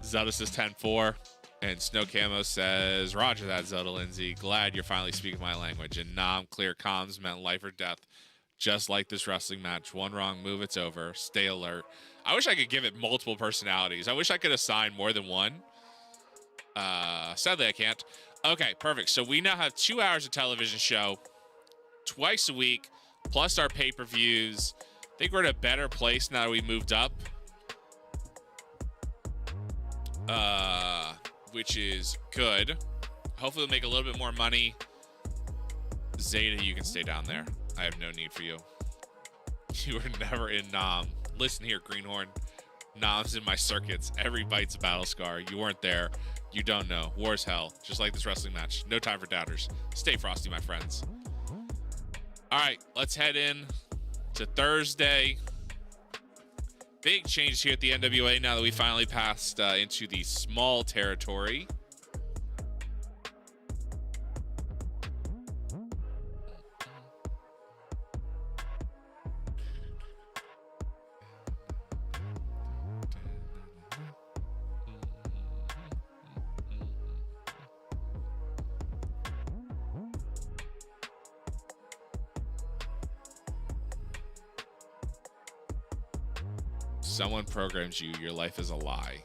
Zelda says 10-4. And Snow Camo says, "Roger that, Zelda Lindsay. Glad you're finally speaking my language." And Nom clear comms meant life or death. Just like this wrestling match. One wrong move, it's over. Stay alert. I wish I could give it multiple personalities. I wish I could assign more than one. Sadly, I can't. Okay, perfect. So we now have 2 hours of television show twice a week, plus our pay-per-views. I think we're in a better place now that we moved up. Which is good. Hopefully we'll make a little bit more money. Zeta, you can stay down there. I have no need for you. You were never in Nom. Listen here, Greenhorn. Nom's in my circuits. Every bite's a battle scar. You weren't there. You don't know. War's hell. Just like this wrestling match. No time for doubters. Stay frosty, my friends. All right, let's head in to Thursday. Big change here at the NWA now that we finally passed into the small territory. Someone programs you, your life is a lie.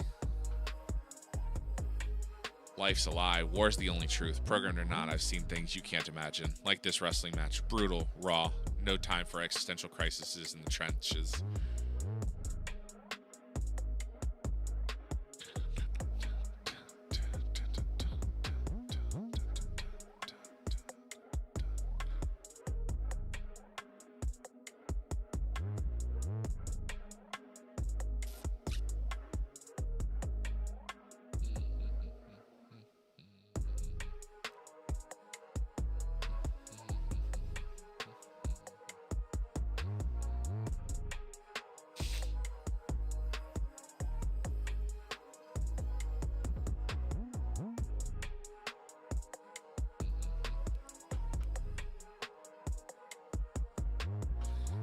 Life's a lie. War's the only truth. Programmed or not, I've seen things you can't imagine. Like this wrestling match. Brutal, raw, no time for existential crises in the trenches.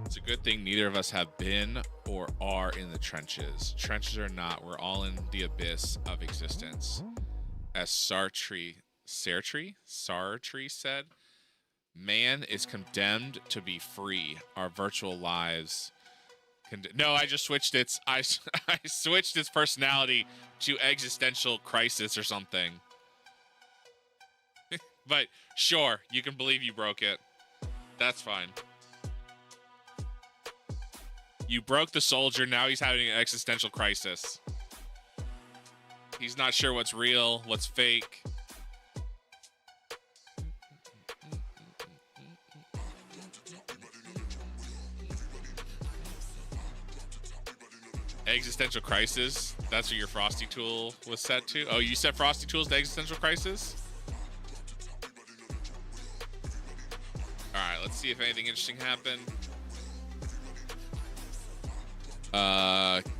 It's a good thing neither of us have been or are in the trenches. Trenches or not, we're all in the abyss of existence. As Sartre said, man is condemned to be free. Our virtual lives. No, I just switched its. I switched its personality to existential crisis or something. But sure, you can believe you broke it. That's fine. You broke the soldier, now he's having an existential crisis. He's not sure what's real, what's fake. Existential crisis? That's what your Frosty tool was set to? Oh, you set Frosty tools to existential crisis? Alright, let's see if anything interesting happened.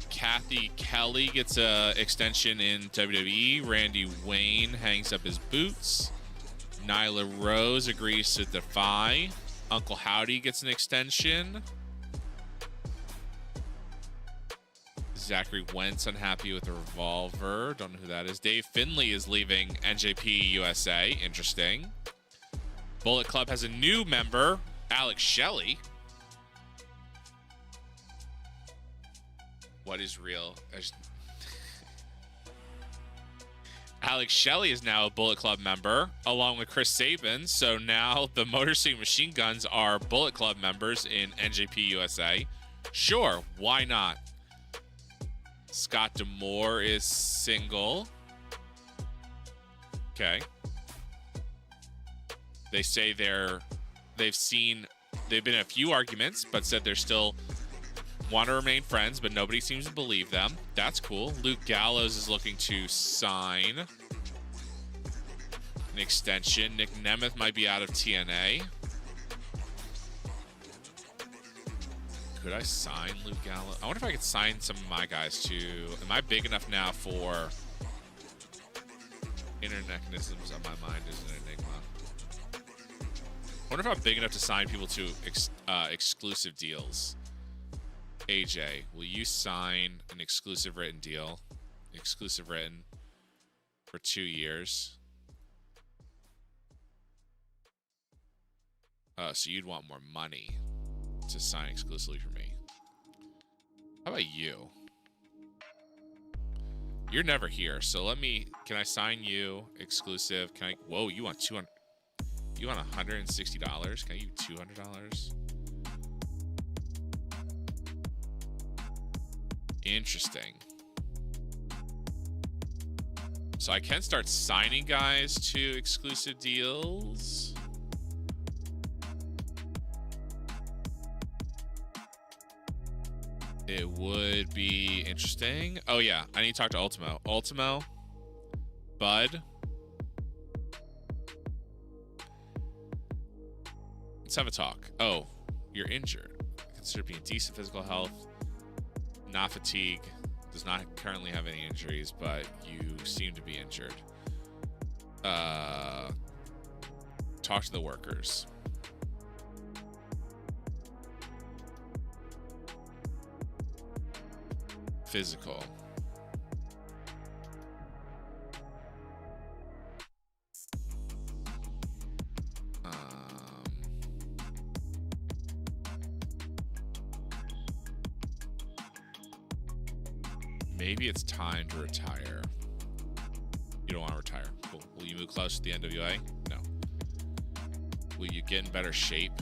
Kathy Kelly gets a extension in WWE. Randy Wayne hangs up his boots. Nyla Rose agrees to defy. Uncle Howdy gets an extension. Zachary Wentz unhappy with the revolver. Don't know who that is. Dave Finley is leaving NJP USA. Interesting. Bullet Club has a new member, Alex Shelley. What is real? Alex Shelley is now a Bullet Club member, along with Chris Sabin. So now the Motor City Machine Guns are Bullet Club members in NJP USA. Sure, why not? Scott D'Amore is single. Okay. They say they've been in a few arguments, but said they're still want to remain friends, but nobody seems to believe them. That's cool. Luke Gallows is looking to sign an extension. Nick Nemeth might be out of TNA. Could I sign Luke Gallows? I wonder if I could sign some of my guys too. Am I big enough now for internecknisms on my mind is an enigma. I wonder if I'm big enough to sign people to exclusive deals. AJ, will you sign an exclusive written deal? Exclusive written for 2 years. So you'd want more money to sign exclusively for me. How about you? You're never here, so can I sign you exclusive? Can I, whoa, you want $200, you want $160? Can I give you $200? Interesting. So I can start signing guys to exclusive deals. It would be interesting. Oh yeah, I need to talk to Ultimo. Ultimo, Bud. Let's have a talk. Oh, you're injured. Consider being decent physical health. Not fatigue, does not currently have any injuries, but you seem to be injured. Talk to the workers. Physical. Maybe it's time to retire. You don't want to retire. Cool. Will you move close to the NWA? No. Will you get in better shape?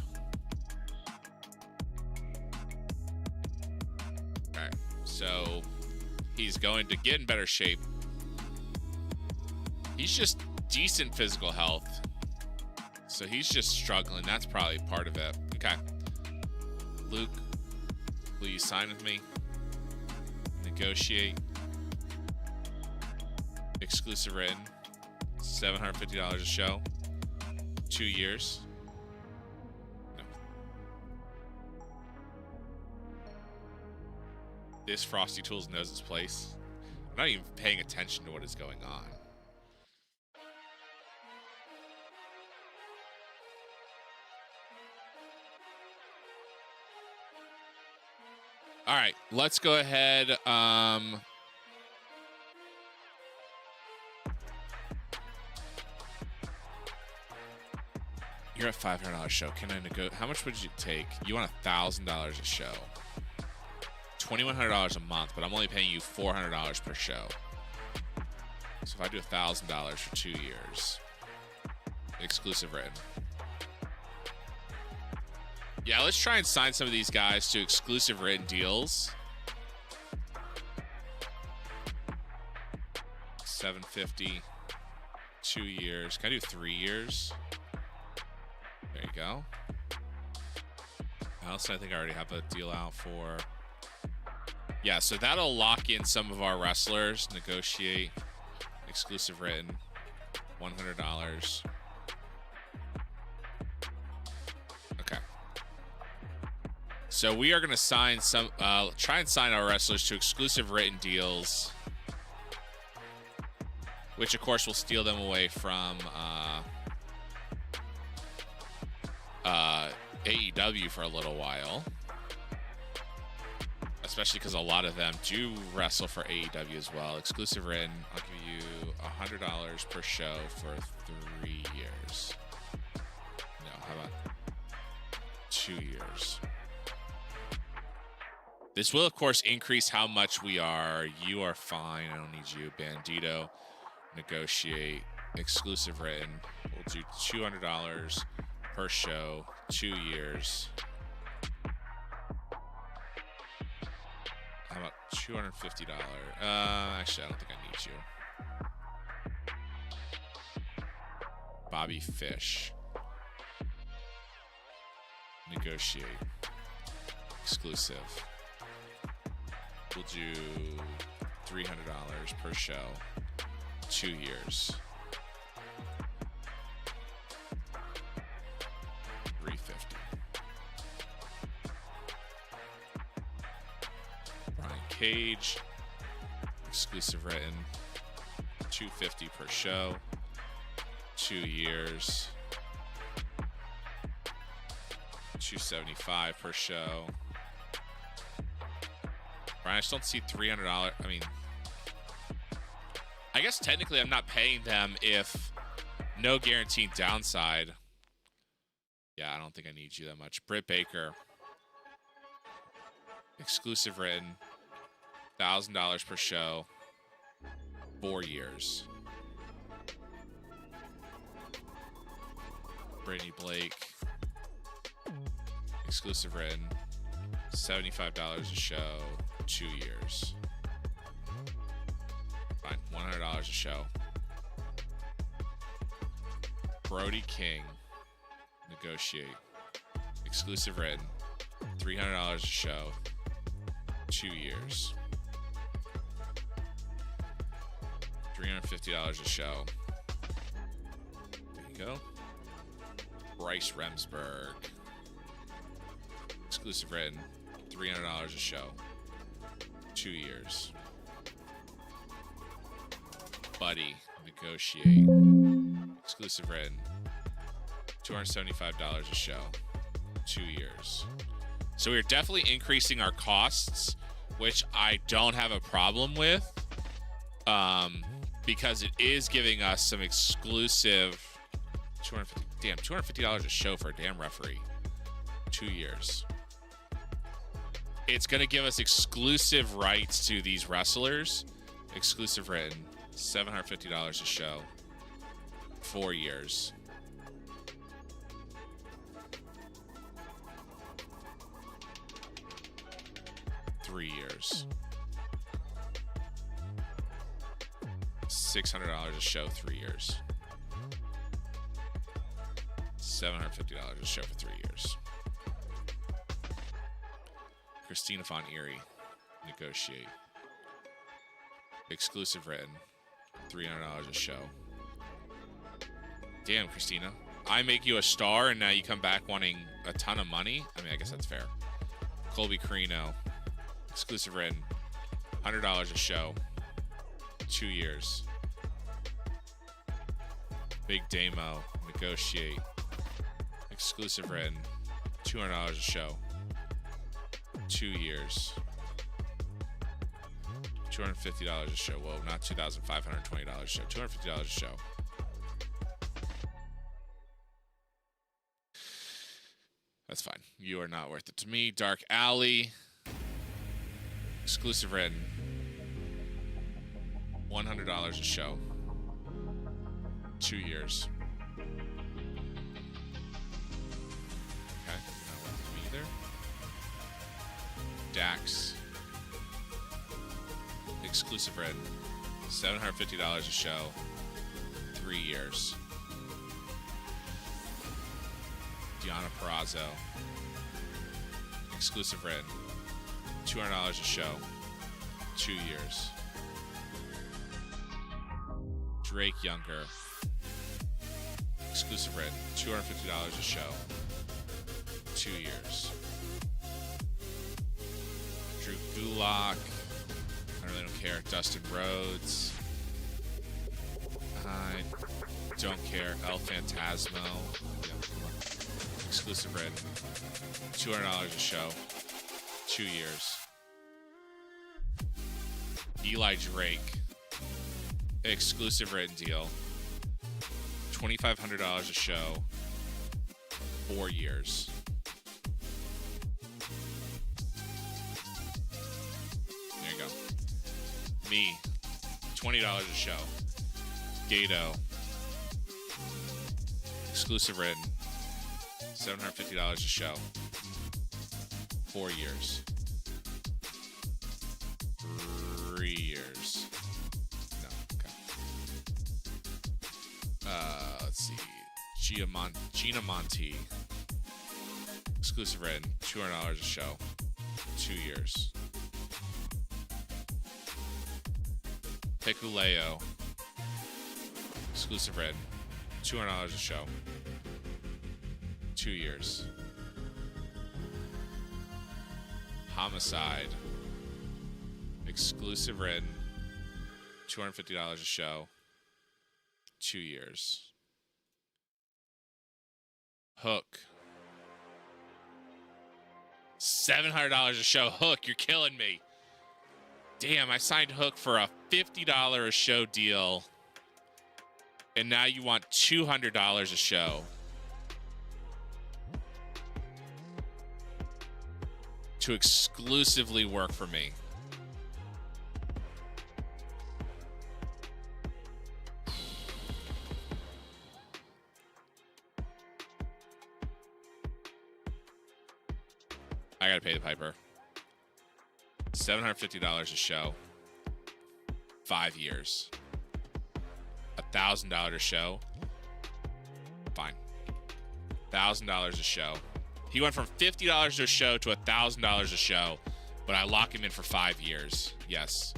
Alright. So he's going to get in better shape. He's just decent physical health. So he's just struggling. That's probably part of it. Okay. Luke, will you sign with me? Negotiate. Exclusive written. $750 a show. 2 years. No. This Frosty Tools knows its place. I'm not even paying attention to what is going on. All right, let's go ahead. You're at $500 show. Can I negotiate? How much would you take? You want $1,000 a show. $2,100 a month, but I'm only paying you $400 per show. So if I do $1,000 for 2 years, exclusive written. Yeah, let's try and sign some of these guys to exclusive written deals. $750, 2 years. Can I do 3 years? There you go. Else, I think I already have a deal out for. Yeah, so that'll lock in some of our wrestlers. Negotiate exclusive written, $100. Okay. So we are going to sign some, try and sign our wrestlers to exclusive written deals, which of course will steal them away from AEW for a little while, especially because a lot of them do wrestle for AEW as well. Exclusive written, I'll give you $100 per show for 3 years. 2 years. This will, of course, increase how much we are. You are fine. I don't need you. Bandito. Negotiate. Exclusive written. We'll do $200 per show. 2 years. How about $250? Actually, I don't think I need you. Bobby Fish. Negotiate. Exclusive. We'll do $300 per show. 2 years. $350. Brian Cage. Exclusive written. $250 per show. 2 years. $275 per show. Brian, I just don't see $300. I mean, I guess technically I'm not paying them if no guaranteed downside. Yeah, I don't think I need you that much. Britt Baker. Exclusive written. $1,000 per show. 4 years. Brittany Blake. Exclusive written. $75 a show. 2 years. Fine. $100 a show. Brody King. Negotiate. Exclusive written. $300 a show. 2 years. $350 a show. There you go. Bryce Remsburg. Exclusive written. $300 a show. 2 years. Buddy. Negotiate. Exclusive written. $275 a show. 2 years. So we're definitely increasing our costs, which I don't have a problem with, because it is giving us some exclusive $250 a show for a damn referee. 2 years. It's going to give us exclusive rights to these wrestlers. Exclusive written. $750 a show. 4 years. $3 years. $600 a show, 3 years. $750 a show for 3 years. Christina Von Erie. Negotiate. Exclusive written. $300 a show. Damn, Christina. I make you a star and now you come back wanting a ton of money? I mean, I guess that's fair. Colby Carino. Exclusive written. $100 a show. 2 years. Big Damo. Negotiate. Exclusive written. $200 a show. 2 years. $250 a show. Whoa, not $2,520 a show. $250 a show. That's fine. You are not worth it to me. Dark Alley. Exclusive written. $100 a show. 2 years. Okay, not worth it to me either. Dax. Exclusive written. $750 a show. 3 years. Deanna Perazo. Exclusive written. $200 a show. 2 years. Drake Younger. Exclusive written. $250 a show. 2 years. Drew Gulak. I really don't care. Dustin Rhodes. I don't care. El Phantasmo. Yeah. Exclusive written. $200 a show. 2 years. Eli Drake. Exclusive written deal. $2,500 a show. 4 years. Me, $20 a show. Gato, exclusive written, $750 a show. 4 years. 3 years. No, okay. Let's see. Gina Monti, exclusive written, $200 a show. 2 years. Hikuleo, exclusive written, $200 a show. 2 years. Homicide, exclusive written, $250 a show. 2 years. Hook, $700 a show. Hook, you're killing me. Damn, I signed Hook for a $50 a show deal. And now you want $200 a show. To exclusively work for me. I gotta pay the piper. $750 a show. 5 years. $1,000 a show. Fine. $1,000 a show. He went from $50 a show to $1,000 a show, but I lock him in for 5 years. Yes.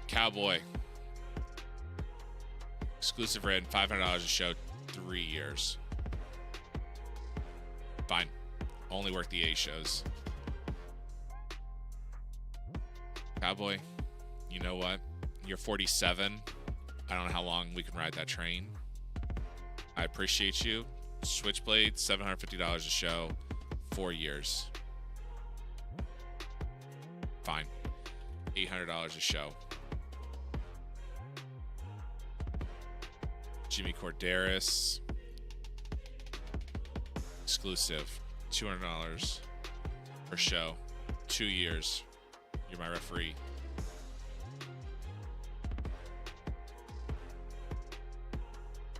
Cowboy. Exclusive written, $500 a show, 3 years. Fine. Only work the A shows. Cowboy, you know what? You're 47. I don't know how long we can ride that train. I appreciate you. Switchblade, $750 a show, 4 years. Fine. $800 a show. Jimmy Corderas. Exclusive. $200 per show. 2 years. You're my referee.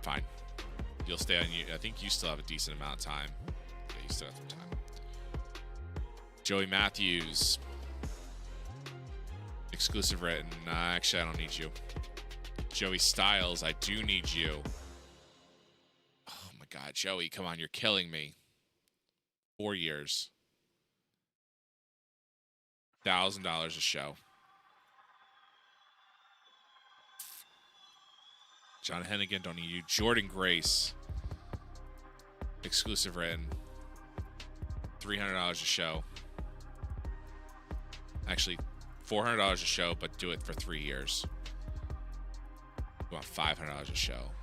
Fine. You'll stay on you. I think you still have a decent amount of time. Yeah, you still have some time. Joey Matthews. Exclusive written. Actually, I don't need you. Joey Styles. I do need you. Oh my God, Joey, come on. You're killing me. 4 years. $1,000 a show. John Hennigan, don't need you. Jordan Grace. Exclusive written. $300 a show. Actually, $400 a show, but do it for 3 years. You want $500 a show.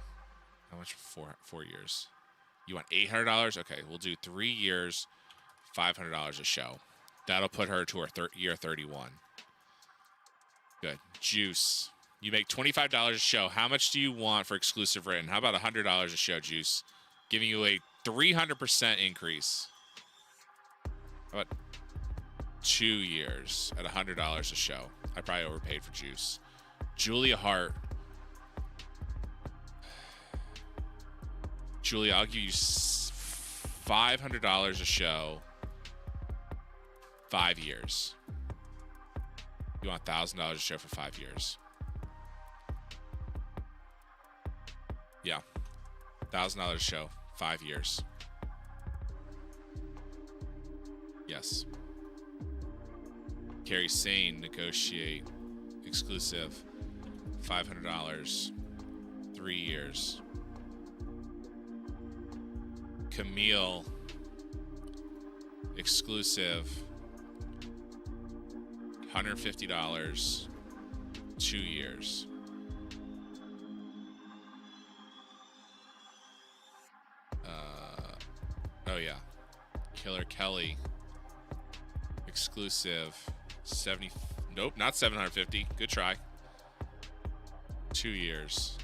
How much for 4 years? You want $800? Okay, we'll do 3 years, $500 a show. That'll put her to her year 31. Good. Juice. You make $25 a show. How much do you want for exclusive written? How about $100 a show, Juice? Giving you a 300% increase. How about 2 years at $100 a show? I probably overpaid for Juice. Julia Hart. Julia, I'll give you $500 a show. 5 years. You want $1,000 a show for 5 years. Yeah. $1,000 a show. 5 years. Yes. Carrie Sane, negotiate. Exclusive. $500. 3 years. Camille. Exclusive. $150. 2 years. Oh yeah. Killer Kelly. Exclusive. 70. Nope, not 750. Good try. 2 years.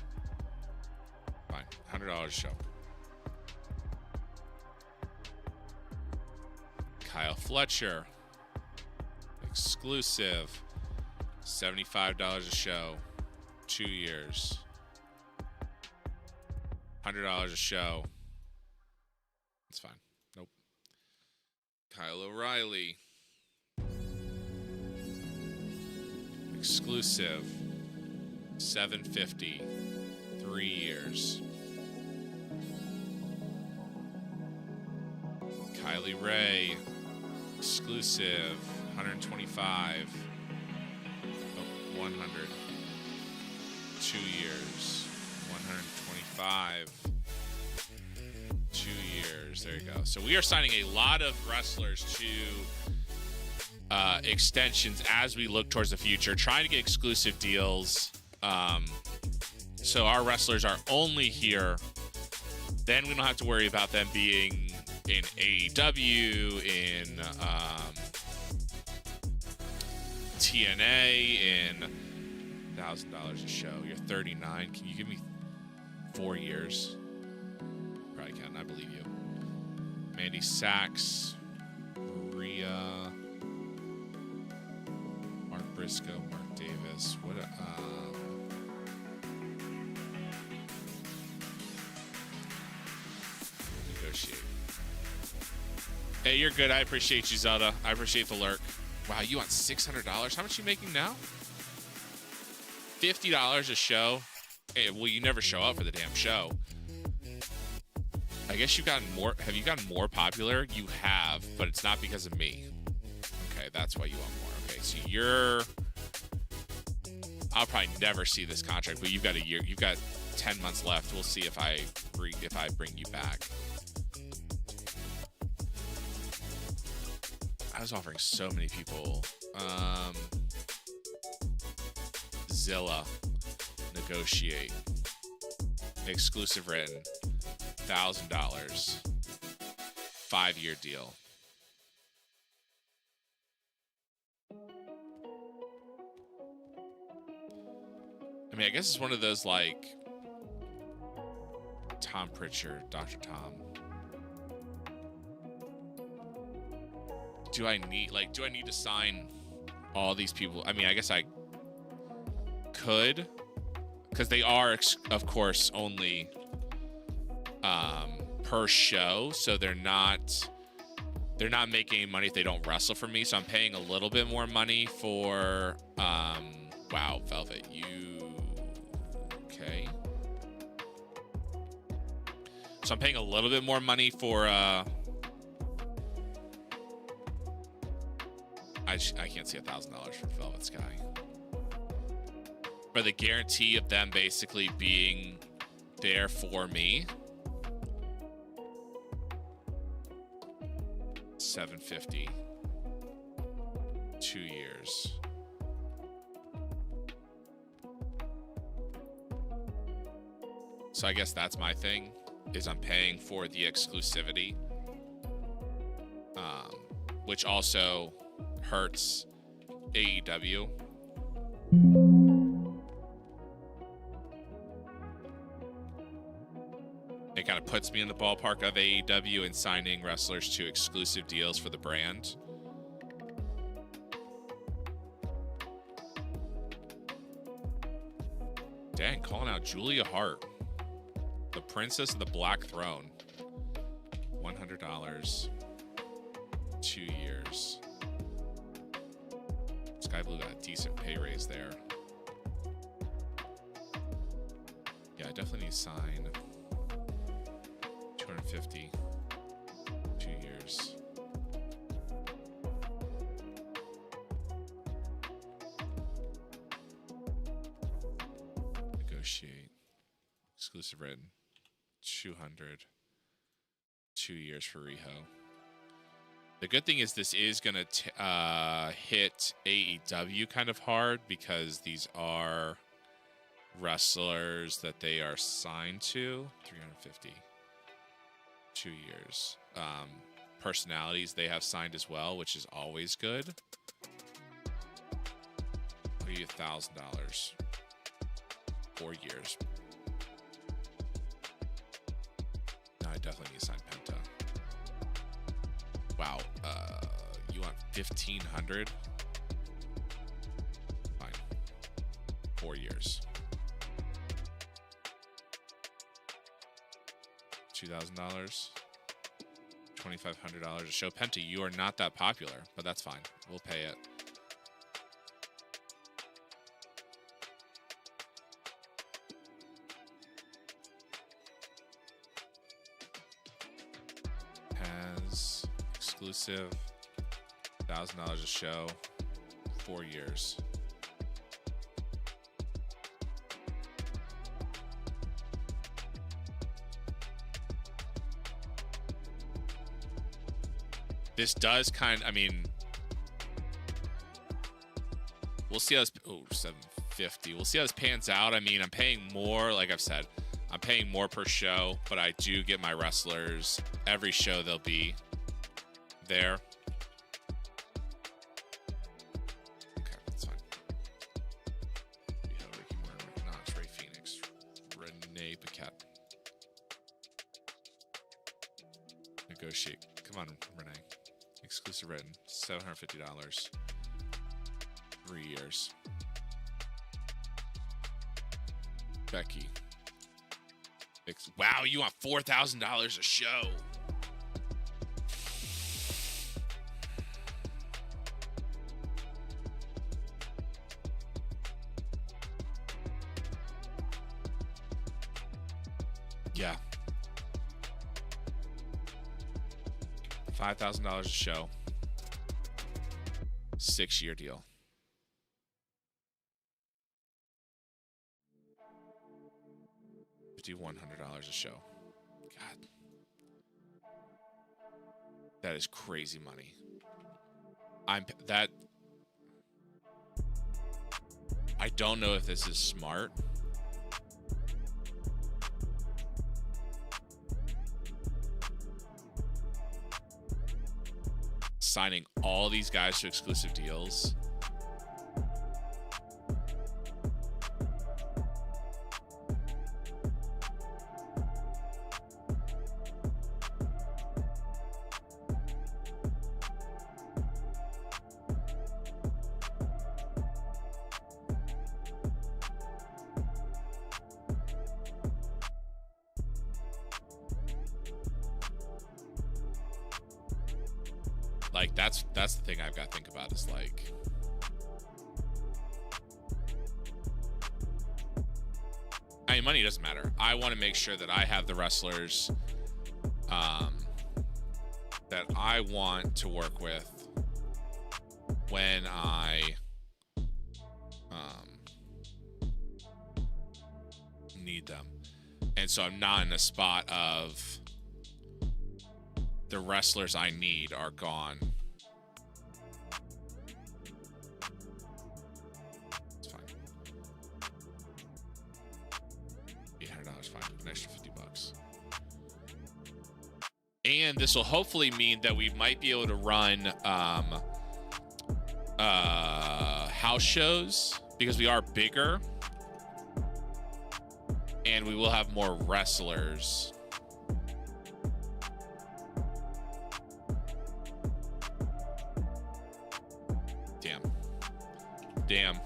Fine. $100 a show. Kyle Fletcher. Exclusive. $75 a show. 2 years. $100 a show. It's fine. Nope. Kyle O'Reilly. Exclusive. $750. 3 years. Kylie Ray. Exclusive. 125. 100. 2 years. 125. 2 years. There you go. So we are signing a lot of wrestlers to extensions as we look towards the future, trying to get exclusive deals. So our wrestlers are only here. Then we don't have to worry about them being in AEW, in TNA, in $1,000 a show. You're 39. Can you give me 4 years? Probably can. I believe you. Mandy Sachs, Maria, Mark Briscoe, Mark Davis. What? Negotiate. Hey, you're good. I appreciate you, Zelda. I appreciate the lurk. Wow, you want $600? How much are you making now? $50 a show. Hey, well, you never show up for the damn show. I guess you've gotten more. Have you gotten more popular? You have, but it's not because of me. Okay, that's why you want more. Okay, so you're. I'll probably never see this contract, but you've got a year. You've got 10 months left. We'll see if I bring you back. I was offering so many people. Zilla, negotiate, exclusive written, $1,000, 5-year deal. I mean, I guess it's one of those like Tom Pritchard, Dr. Tom. Do I need to sign all these people? I mean, I guess I could, because they are, of course, only per show, so they're not making any money if they don't wrestle for me. So I'm paying a little bit more money for wow, Velvet, you okay? So I'm paying a little bit more money for I can't see $1,000 for Velvet Sky. For the guarantee of them basically being there for me. $750. 2 years. So I guess that's my thing, is I'm paying for the exclusivity. Which also hurts AEW. It kind of puts me in the ballpark of AEW in signing wrestlers to exclusive deals for the brand. Dang, calling out Julia Hart, the Princess of the Black Throne. $100, 2 years. Sky Blue got a decent pay raise there. Yeah, I definitely need to sign 250, 2 years. Negotiate. Exclusive written. 200, 2 years for Riho. The good thing is this is going to hit AEW kind of hard, because these are wrestlers that they are signed to. 350, 2 years. Personalities they have signed as well, which is always good. I'll give you $1,000. 4 years. No, I definitely need to sign Penta. Wow, you want 1,500? 4 years. $2,000. $2,500 a show. Penta, you are not that popular, but that's fine. We'll pay it. Has exclusive $1,000 a show, 4 years. This does I mean, we'll see how this, oh, 750. We'll see how this pans out. I mean, I'm paying more, like I've said, I'm paying more per show, but I do get my wrestlers every show. They'll be there. Okay, that's fine. We have Ricky Morton, Knox, Ray Phoenix, Renee Paquette. Negotiate. Come on, Renee. Exclusive written, $750, 3 years. Becky. Wow, you want $4,000 a show. Yeah. $5,000 a show. 6-year deal. $5,100 a show. God. That is crazy money. I don't know if this is smart. Signing all these guys to exclusive deals. Like, that's the thing I've got to think about is, like, I mean, money doesn't matter. I want to make sure that I have the wrestlers that I want to work with when I need them. And so I'm not in a spot of the wrestlers I need are gone. It's fine. $800 fine. An extra $50. And this will hopefully mean that we might be able to run house shows because we are bigger, and we will have more wrestlers. Damn.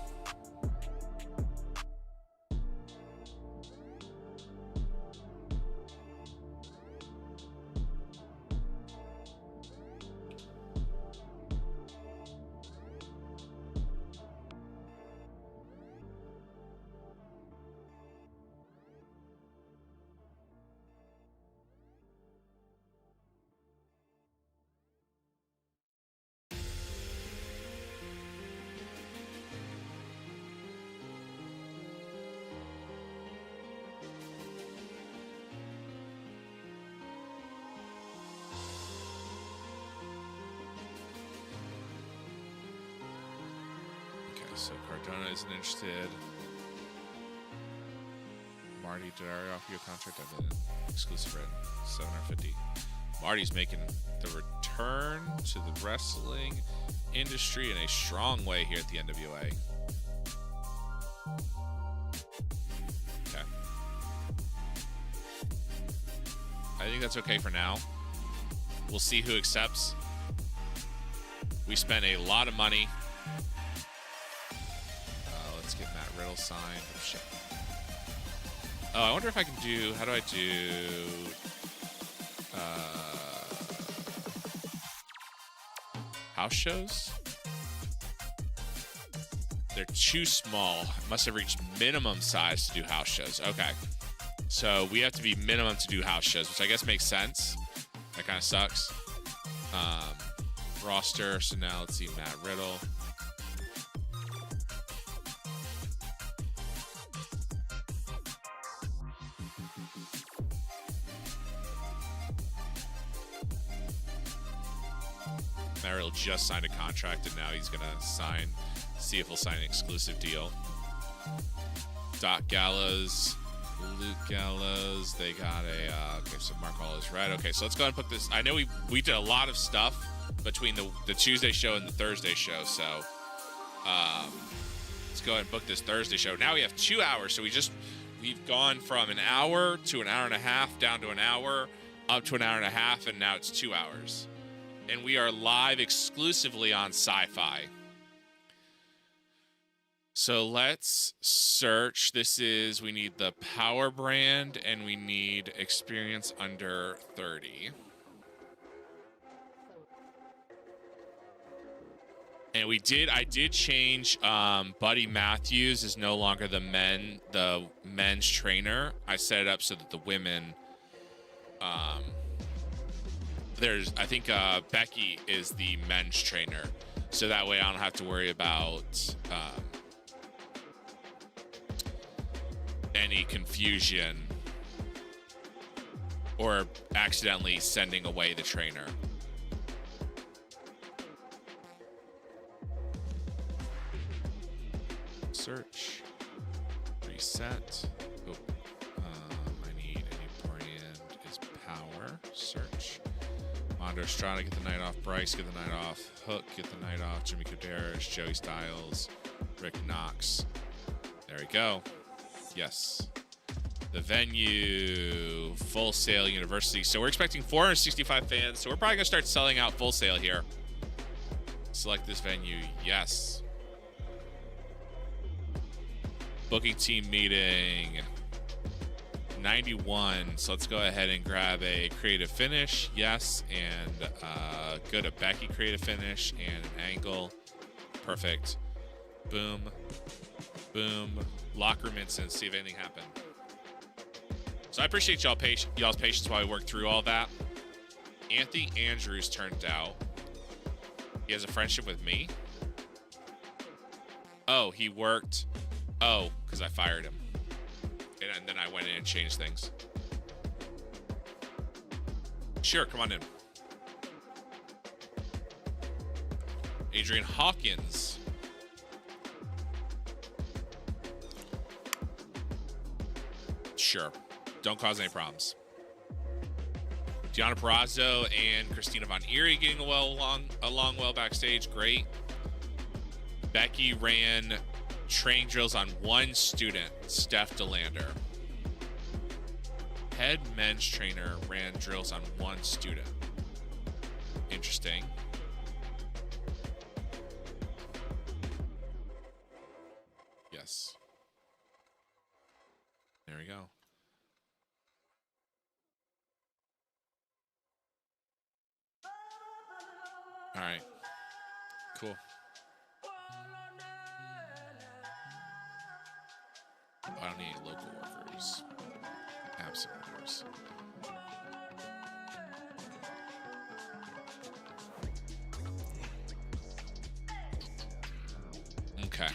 So Cardona isn't interested. Marty, did I already offer you a contract? I didn't. Exclusive red, $750. Marty's making the return to the wrestling industry in a strong way here at the NWA. Okay. I think that's okay for now. We'll see who accepts. We spent a lot of money. Let's get Matt Riddle signed. Oh, shit. Oh, I wonder if I can do... How do I do... house shows? They're too small. Must have reached minimum size to do house shows. Okay. So we have to be minimum to do house shows, which I guess makes sense. That kind of sucks. Roster. So now let's see Matt Riddle. Matt Riddle just signed a contract, and now he's going to see if he'll sign an exclusive deal. Doc Gallows, Luke Gallows, they got a, okay, so Mark Hall is right. Okay, so let's go ahead and put this, I know we did a lot of stuff between the Tuesday show and the Thursday show, so let's go ahead and book this Thursday show. Now we have 2 hours, so we've gone from an hour to an hour and a half, down to an hour, up to an hour and a half, and now it's 2 hours. And we are live exclusively on Sci-Fi. So let's search. We need the Power brand, and we need experience under 30. And I did change, Buddy Matthews is no longer the men's trainer. I set it up so that the women, I think Becky is the men's trainer. So that way I don't have to worry about any confusion or accidentally sending away the trainer. Search. Reset. Oh, I need a new brand is Power. Search. Mondo Estrada, get the night off. Bryce, get the night off. Hook, get the night off. Jimmy Coderas, Joey Styles, Rick Knox. There we go. Yes. The venue, Full Sail University. So we're expecting 465 fans. So we're probably going to start selling out Full Sail here. Select this venue. Yes. Booking team meeting. 91. So let's go ahead and grab a creative finish. Yes. And go to Becky creative finish and an angle. Perfect. Boom. Boom. Locker room instance. See if anything happened. So I appreciate y'all's patience while I work through all that. Anthony Andrews turned out. He has a friendship with me. Oh, he worked. Oh, because I fired him. And then I went in and changed things. Sure, come on in. Adrian Hawkins. Sure. Don't cause any problems. Gianna Perazzo and Christina Von Erie getting along well backstage. Great. Becky ran training drills on one student, Steph DeLander. Head men's trainer ran drills on one student. Interesting. Yes. There we go. All right. Cool. I don't need local workers. Absent workers. Okay.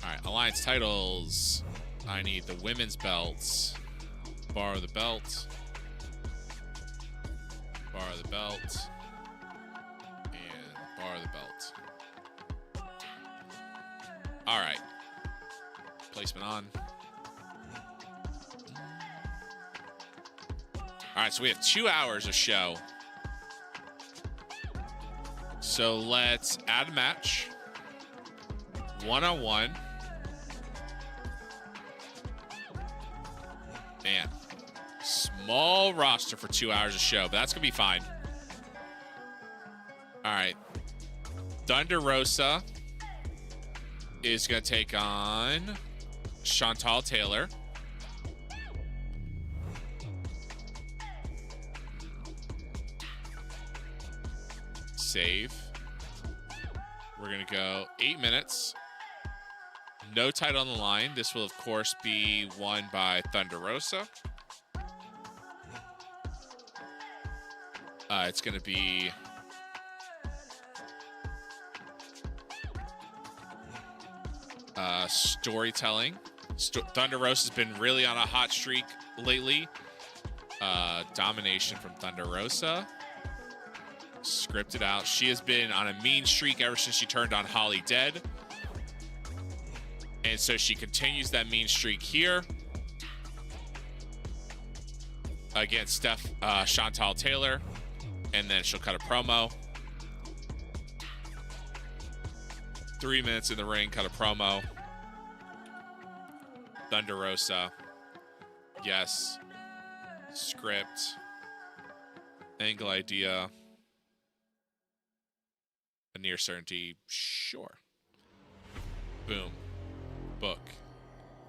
All right. Alliance titles. I need the women's belts. Borrow the belt. Borrow the belt. And borrow the belt. All right. Placement on. All right, so we have 2 hours of show. So let's add a match. One-on-one. Man. Small roster for 2 hours of show, but that's going to be fine. All right. Thunder Rosa is going to take on Chantal Taylor. Save. We're going to go 8 minutes. No title on the line. This will, of course, be won by Thunder Rosa. It's going to be storytelling. Thunder Rosa's been really on a hot streak lately. Domination from Thunder Rosa. Scripted out. She has been on a mean streak ever since she turned on Holly Dead. And so she continues that mean streak here against Chantal Taylor. And then she'll cut a promo. 3 minutes in the ring, cut a promo. Thunder Rosa. Yes. Script. Angle idea. A near certainty. Sure. Boom. Book.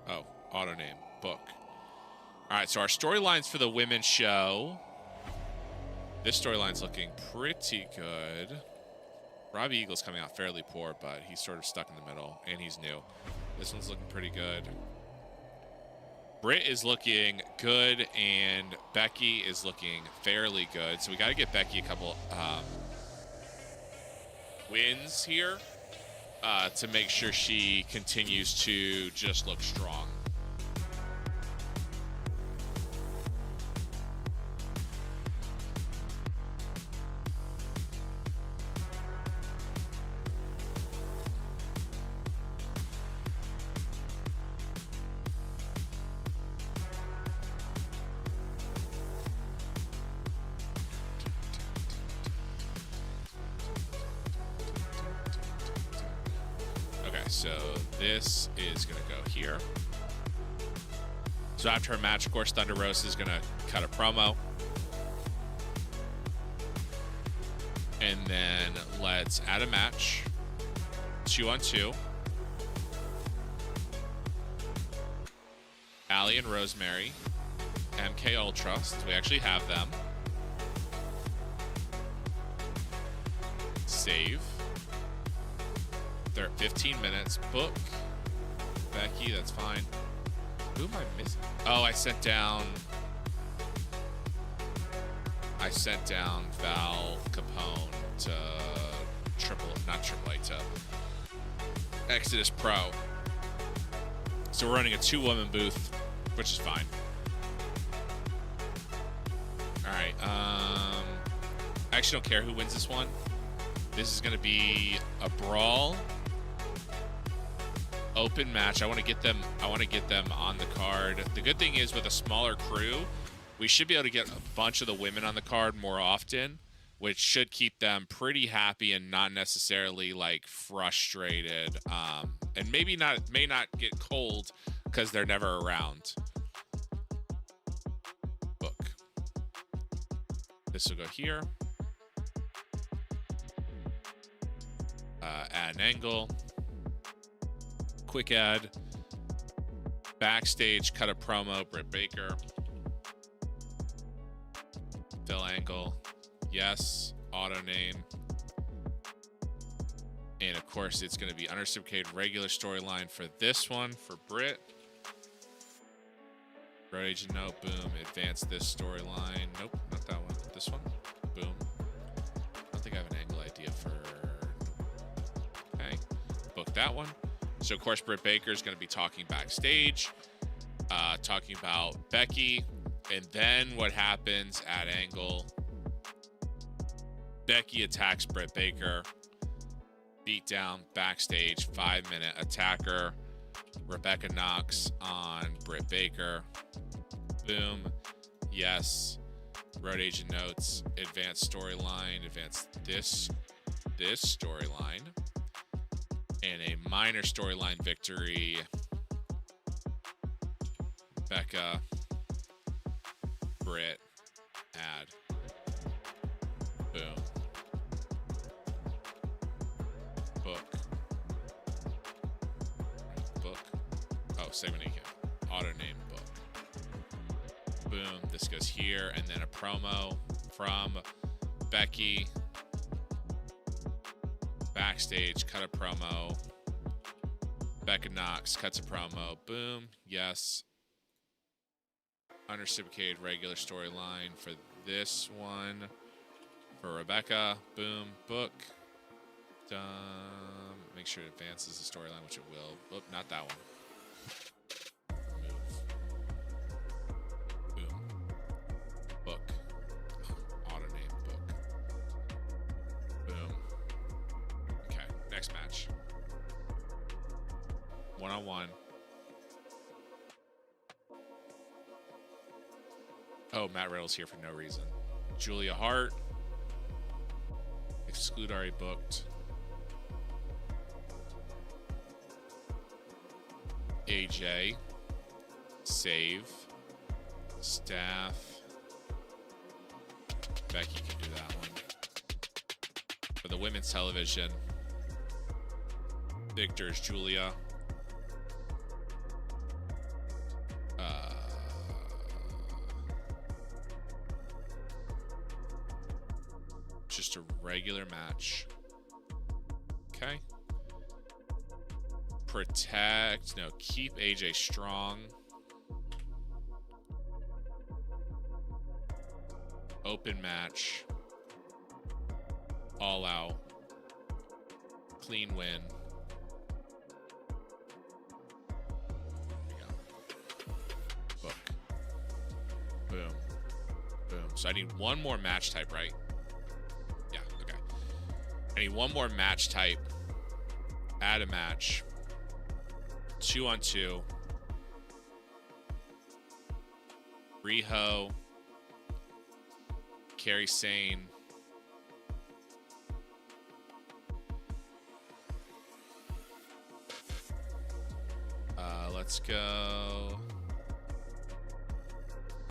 Oh, auto name. Book. All right, so our storylines for the women's show. This storyline's looking pretty good. Robbie Eagle's coming out fairly poor, but he's sort of stuck in the middle, and he's new. This one's looking pretty good. Britt is looking good, and Becky is looking fairly good. So we got to get Becky a couple wins here to make sure she continues to just look strong. So this is going to go here. So after her match, of course, Thunder Rosa is going to cut a promo. And then let's add a match. 2-on-2. Allie and Rosemary. MK Ultra, since we actually have them. Save. They're at 15 minutes. Book. Becky, that's fine. Who am I missing? Oh, I sent down Val Capone to not Triple A, to Exodus Pro. So we're running a 2-woman booth, which is fine. All right. I actually don't care who wins this one. This is going to be a brawl. Open match. I want to get them on the card. The good thing is, with a smaller crew, we should be able to get a bunch of the women on the card more often, which should keep them pretty happy and not necessarily like frustrated. And may not get cold because they're never around. Book. This will go here. Add an angle. Quick ad. Backstage, cut a promo. Britt Baker. Fill angle. Yes. Auto name. And of course, it's going to be unreciprocated regular storyline for this one for Britt. Road agent, no. Boom. Advance this storyline. Nope, not that one. This one. Boom. I don't think I have an angle idea for. Okay. Book that one. So, of course, Britt Baker is going to be talking backstage, talking about Becky, and then what happens at Angle. Becky attacks Britt Baker, beat down backstage, 5-minute attacker. Rebecca knocks on Britt Baker. Boom. Yes. Road agent notes, advanced storyline, advance this storyline. And a minor storyline victory. Becca, Britt, add. Boom. Book. segment again. Auto name book. Boom. This goes here, and then a promo from Becky. Backstage, cut a promo. Becca Knox cuts a promo. Boom. Yes. Unreciprocated regular storyline for this one. For Rebecca. Boom. Book. Done. Make sure it advances the storyline, which it will. Oop, not that one. Move. Boom. Book. Auto name book. Boom. Okay. Next match. One-on-one. Oh, Matt Riddle's here for no reason. Julia Hart. Exclude already booked. AJ. Save. Staff. Becky can do that one. For the women's television, Victor's Julia. Just a regular match. Okay. Protect. No, keep AJ strong. Open match. All out. Clean win. There we go. Book. Boom. Boom. So I need one more match type, right? Yeah, okay. I need one more match type. Add a match. 2-on-2. Riho. Carrie Sane. Let's go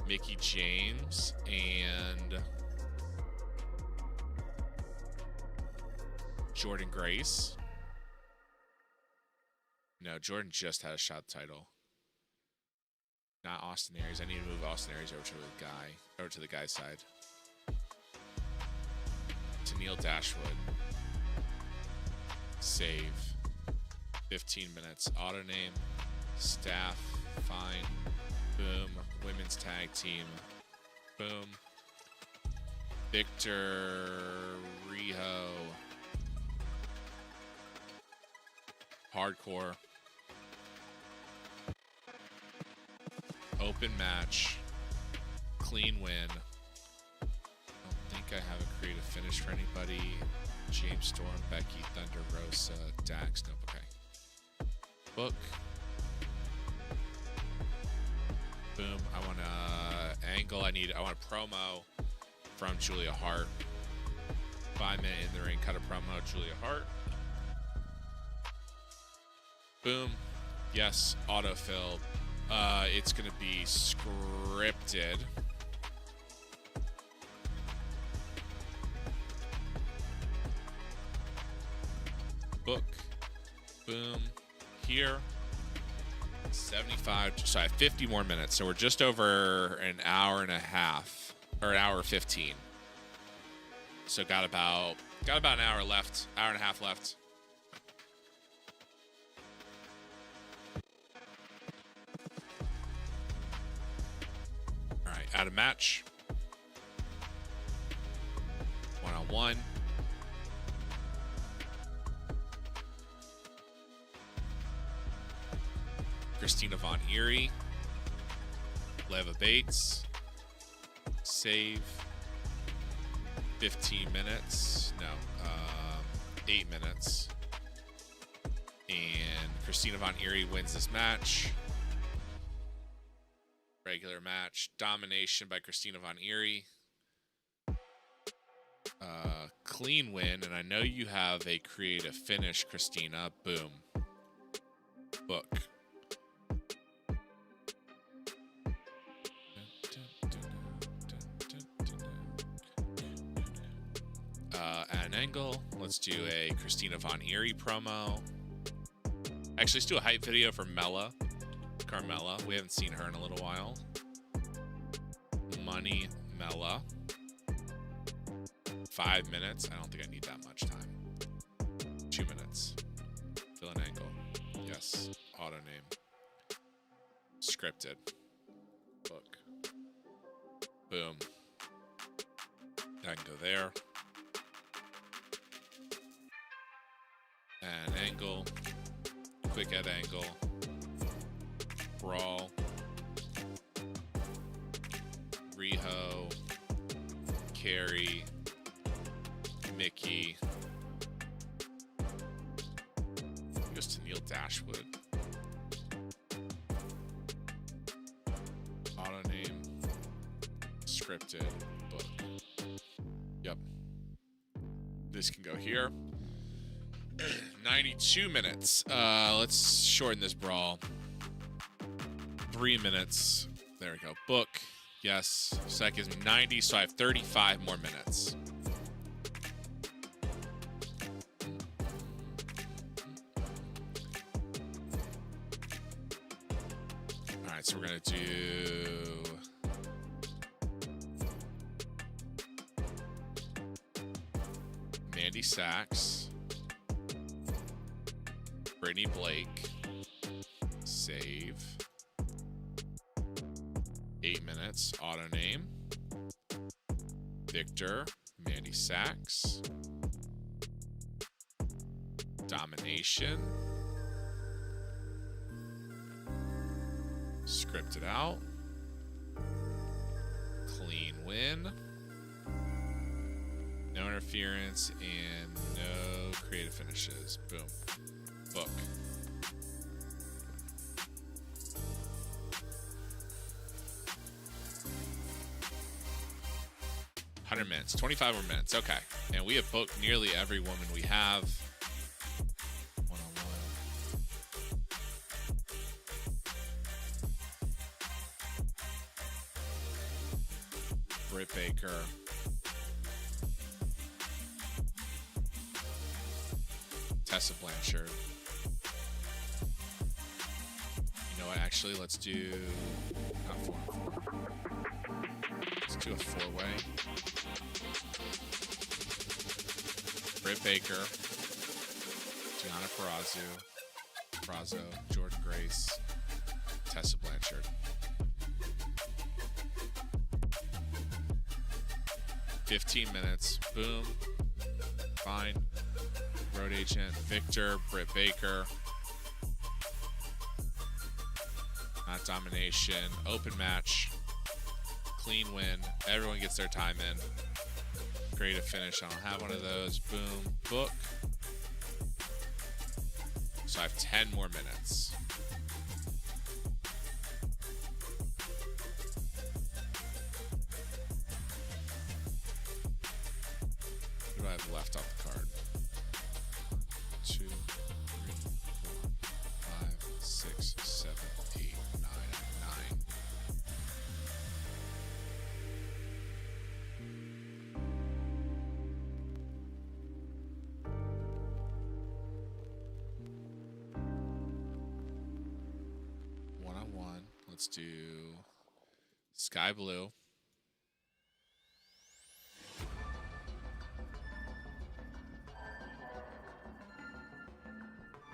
Mickey James and Jordan Grace. No, Jordan just had a shot title. Not Austin Aries. I need to move Austin Aries over to the guy's side. To Neil Dashwood. Save. 15 minutes. Auto name. Staff. Fine. Boom. Women's tag team. Boom. Victor. Riho. Hardcore. Open match. Clean win. I don't think I have a creative finish for anybody. James Storm, Becky, Thunder Rosa, Dax. Nope, okay. Book. Boom. I want a angle. I want a promo from Julia Hart. 5 minute in the ring, cut a promo, Julia Hart. Boom. Yes, autofill. It's gonna be scripted. Book. Boom. Here. 50 more minutes. So we're just over an hour and a half, or an hour 15. So got about an hour left, hour and a half left. All right, add a match. 1-on-1. Christina Von Eerie, Leva Bates, save, 15 minutes, no, 8 minutes, and Christina Von Eerie wins this match. Regular match, domination by Christina Von Eerie. Clean win, and I know you have a creative finish, Christina. Boom. Book. At an angle, let's do a Christina Von Eerie promo. Actually, let's do a hype video for Mella. Carmella. We haven't seen her in a little while. Money Mella. 5 minutes. I don't think I need that much time. 2 minutes. Fill an angle. Yes. Auto name. Scripted. Book. Boom. I can go there. And angle. Quick at angle. Brawl. Riho. Carrie. Mickey. Goes to Neil Dashwood. Auto name. Scripted. Book. Yep. This can go here. 92 minutes. Let's shorten this brawl. 3 minutes. There we go. Book. Yes. So that gives me 90, so I have 35 more minutes. Alright, so we're going to do... Mandy Sachs. Brittany Blake. Save. 8 minutes. Auto name. Victor. Mandy Sachs. Domination. Scripted out. Clean win. No interference and no creative finishes. Boom. Book. Minutes, 25 more minutes. Okay, and we have booked nearly every woman we have. One-on-one. Britt Baker. Tessa Blanchard. You know what? Actually, let's do not 4-on-4. Let's do a 4-way. Britt Baker, Gianna Perazo, Jordan Grace, Tessa Blanchard. 15 minutes. Boom. Fine. Road agent. Victor. Britt Baker. Not domination. Open match. Clean win. Everyone gets their time in. Creative finish. I don't have one of those. Boom. Book. So I have 10 more minutes. What do I have left off the card? 2, 3, 4, 5, 6, 7, 8, 9, 9. One-on-one. Let's do Sky Blue.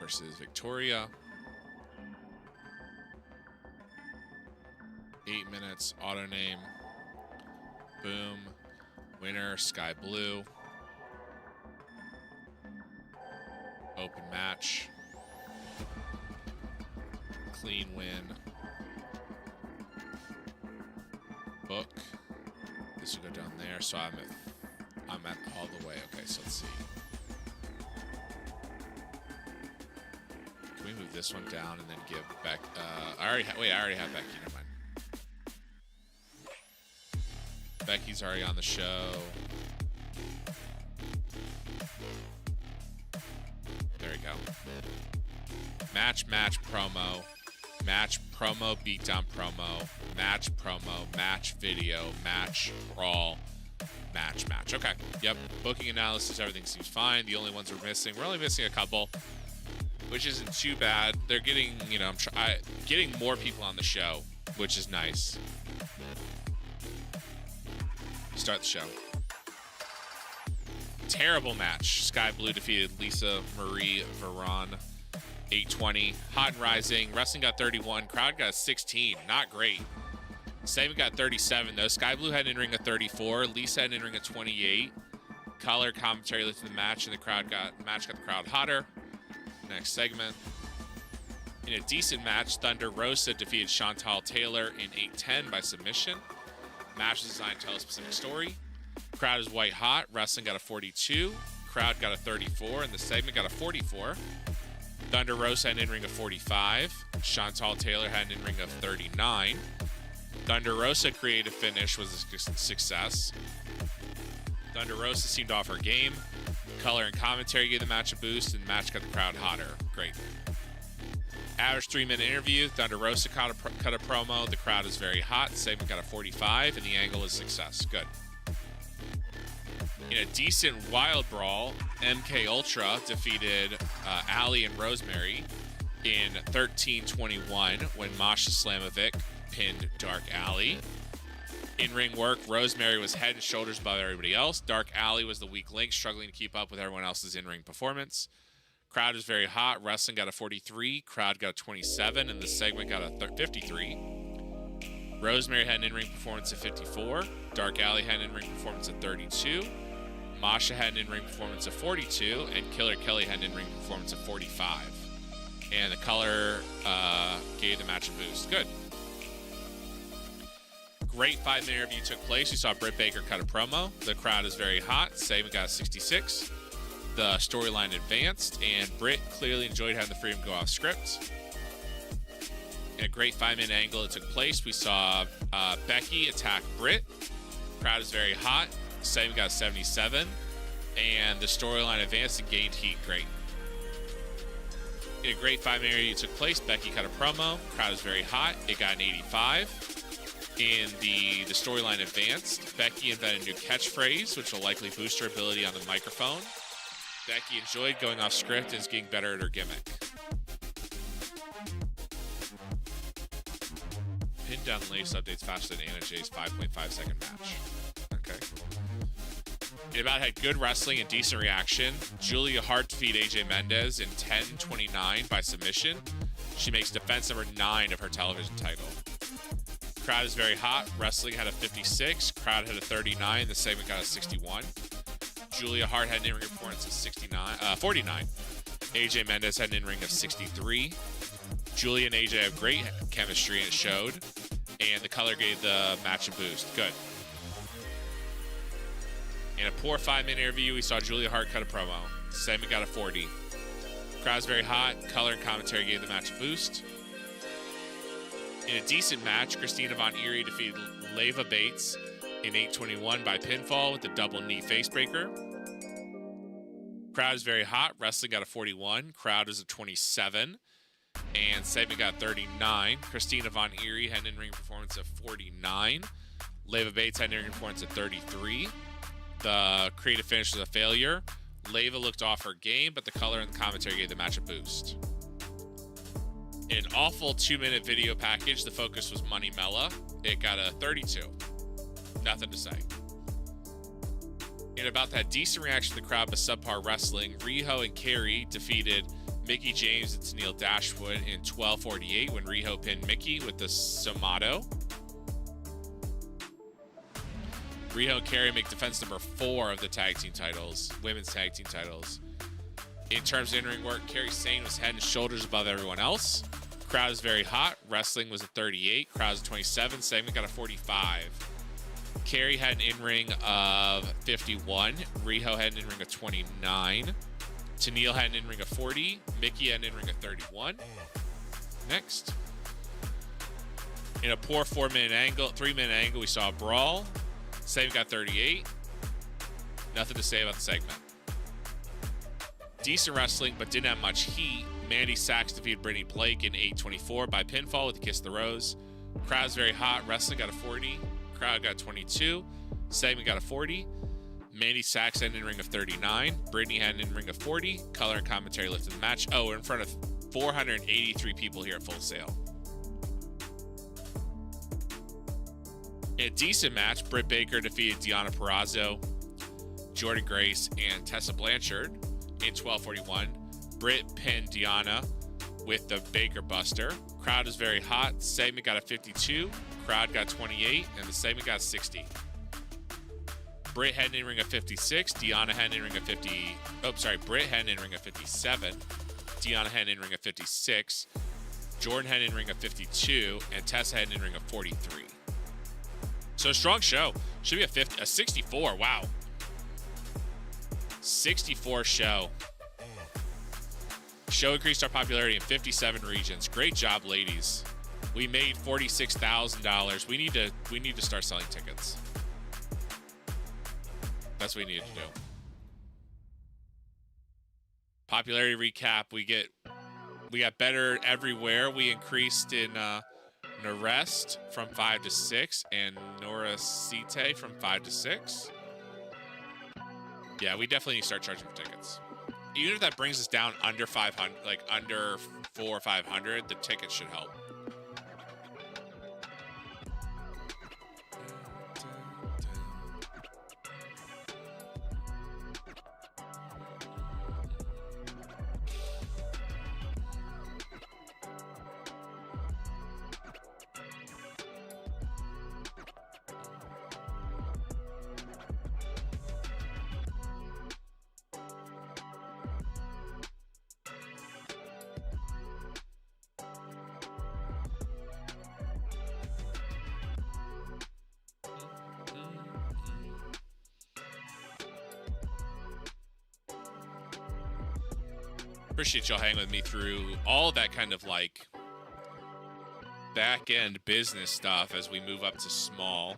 Versus Victoria. 8 minutes. Auto name. Boom. Winner. Sky Blue. Open match. Clean win. Book. This will go down there. So I'm at all the way. Okay, so let's see. Can we move this one down and then give back? I already have Becky. Never mind. Becky's already on the show. There we go. Match promo. Match promo, beatdown promo. Match promo, match video, match brawl. Match. Okay. Yep. Booking analysis, everything seems fine. The only ones we're only missing a couple. which isn't too bad. They're getting, I'm getting more people on the show, which is nice. Start the show. Terrible match. Sky Blue defeated Lisa Marie Veron. 820. Hot and Rising. Wrestling got 31. Crowd got 16. Not great. Segment got 37, though. Sky Blue had an in-ring of 34. Lisa had an in-ring of 28. Color commentary looked at the match, and the match got the crowd hotter. Next segment. In a decent match, Thunder Rosa defeated Chantal Taylor in 8-10 by submission. Match was designed to tell a specific story. Crowd is white hot. Wrestling got a 42. Crowd got a 34, and the segment got a 44. Thunder Rosa had an in-ring of 45. Chantal Taylor had an in-ring of 39. Thunder Rosa creative finish was a success. Thunder Rosa seemed to offer game. Color and commentary gave the match a boost, and the match got the crowd hotter. Great. Average 3-minute interview. Thunder Rosa cut a promo. The crowd is very hot. The segment got a 45, and the angle is success. Good. In a decent wild brawl, MK Ultra defeated Allie and Rosemary in 13-21 when Masha Slamovic pinned Dark Alley. In-ring work, Rosemary was head and shoulders above everybody else. Dark Alley was the weak link, struggling to keep up with everyone else's in-ring performance. Crowd was very hot. Wrestling got a 43. Crowd got a 27, and the segment got a 53. Rosemary had an in-ring performance of 54. Dark Alley had an in-ring performance of 32. Masha had an in-ring performance of 42, and Killer Kelly had an in-ring performance of 45. And the color gave the match a boost. Good. Great 5-minute interview took place. We saw Britt Baker cut a promo. The crowd is very hot. Segment got a 66. The storyline advanced, and Britt clearly enjoyed having the freedom to go off script. In a great 5-minute angle that took place, we saw Becky attack Britt. Crowd is very hot. Segment got a 77, and the storyline advanced and gained heat. Great. In a great 5-minute interview that took place, Becky cut a promo. Crowd is very hot. It got an 85. In the storyline advanced, Becky invented a new catchphrase, which will likely boost her ability on the microphone. Becky enjoyed going off script and is getting better at her gimmick. Pinned down the latest updates faster than Anna Jay's 5.5 second match. Okay. It about had good wrestling and decent reaction. Julia Hart defeated AJ Mendez in 10-29 by submission. She makes defense number 9 of her television title. Crowd is very hot. Wrestling had a 56. Crowd had a 39. The segment got a 61. Julia Hart had an in-ring performance of 49. AJ Mendez had an in-ring of 63. Julia and AJ have great chemistry, and it showed. And the color gave the match a boost. Good. In a poor 5-minute interview, we saw Julia Hart cut a promo. The segment got a 40. Crowd's very hot. Color and commentary gave the match a boost. In a decent match, Christina Von Eerie defeated Leva Bates in 8-21 by pinfall with a double knee facebreaker. Crowd is very hot. Wrestling got a 41. Crowd is a 27. And segment got 39. Christina Von Eerie had an in-ring performance of 49. Leva Bates had an in-ring performance of 33. The creative finish was a failure. Leva looked off her game, but the color and the commentary gave the match a boost. In an awful 2-minute video package, the focus was Money Mella. It got a 32. Nothing to say. In about that decent reaction to the crowd but subpar wrestling, Riho and Carrie defeated Mickie James and Tennille Dashwood in 12:48 when Riho pinned Mickie with the Somato. Riho and Carrie make defense number 4 of the tag team titles, women's tag team titles. In terms of in-ring work, Carrie Sane was head and shoulders above everyone else. Crowd is very hot. Wrestling was a 38. Crowd is a 27. Segment got a 45. Carrie had an in-ring of 51. Riho had an in-ring of 29. Tennille had an in-ring of 40. Mickie had an in-ring of 31. Next. In a poor 3-minute angle, we saw a brawl. Segment got 38. Nothing to say about the segment. Decent wrestling, but didn't have much heat. Mandy Sachs defeated Brittany Blake in 8-24 by pinfall with a Kiss the Rose. Crowd's very hot. Wrestling got a 40. Crowd got 22. Segment got a 40. Mandy Sachs had an in-ring of 39. Brittany had an in-ring of 40. Color and commentary lifted the match. Oh, we're in front of 483 people here at Full Sail. In a decent match, Britt Baker defeated Deonna Purrazzo, Jordan Grace, and Tessa Blanchard in 12:41. Britt pinned Deonna with the Baker Buster. Crowd is very hot. Segment got a 52. Crowd got 28, and the segment got 60. Britt had an in-ring of 56. Deonna had an in-ring of 50. Oh, sorry. Britt had an in-ring of 57. Deonna had an in-ring of 56. Jordan had an in-ring of 52, and Tessa had an in-ring of 43. So a strong show. Should be a 64. Wow. 64 show. Show increased our popularity in 57 regions. Great job, ladies. We made $46,000. We need to start selling tickets. That's what we needed to do. Popularity recap. We got better everywhere. We increased in Narest from 5 to 6 and Nora Site from 5 to 6. Yeah, we definitely need to start charging for tickets. Even if that brings us down under 500, like under 400 or 500, the tickets should help. Appreciate y'all hanging with me through all that kind of like back end business stuff as we move up to small.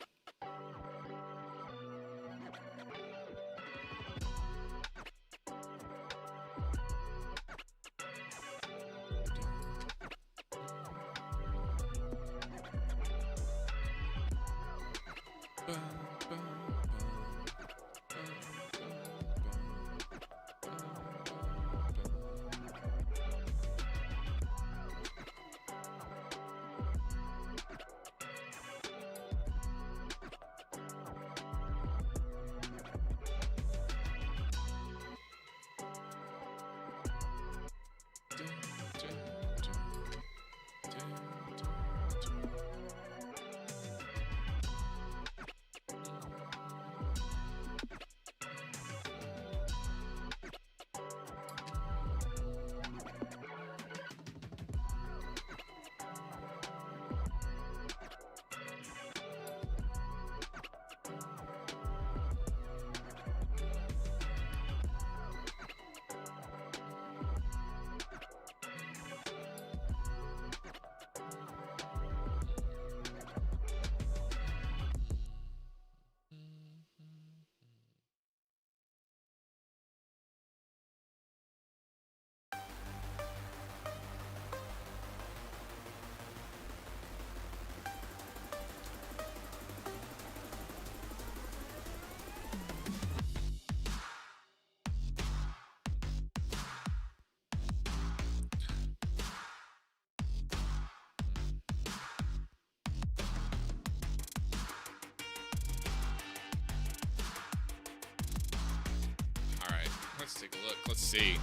Let's take a look. Let's see.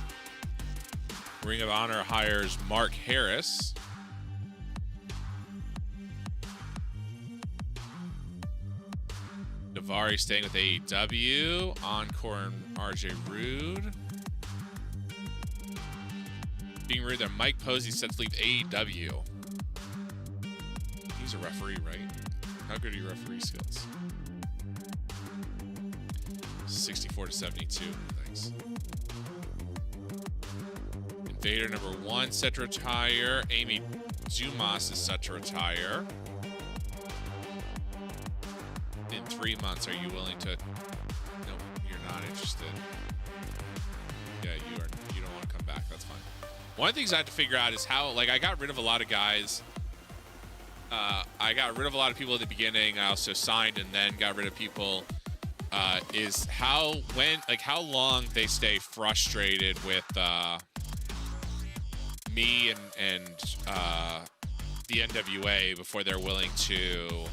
Ring of Honor hires Mark Harris. Davari staying with AEW. Encore and RJ Rude. Being rude there. Mike Posey set to leave AEW. He's a referee, right? How good are your referee skills? 64 to 72. Thanks. Invader number 1 set to retire. Amy Dumas is set to retire. In 3 months, are you willing to? No, you're not interested. Yeah, you are. You don't want to come back. That's fine. One of the things I have to figure out is how. Like, I got rid of a lot of guys. I got rid of a lot of people at the beginning. I also signed and then got rid of people is how long they stay frustrated with me and the NWA before they're willing to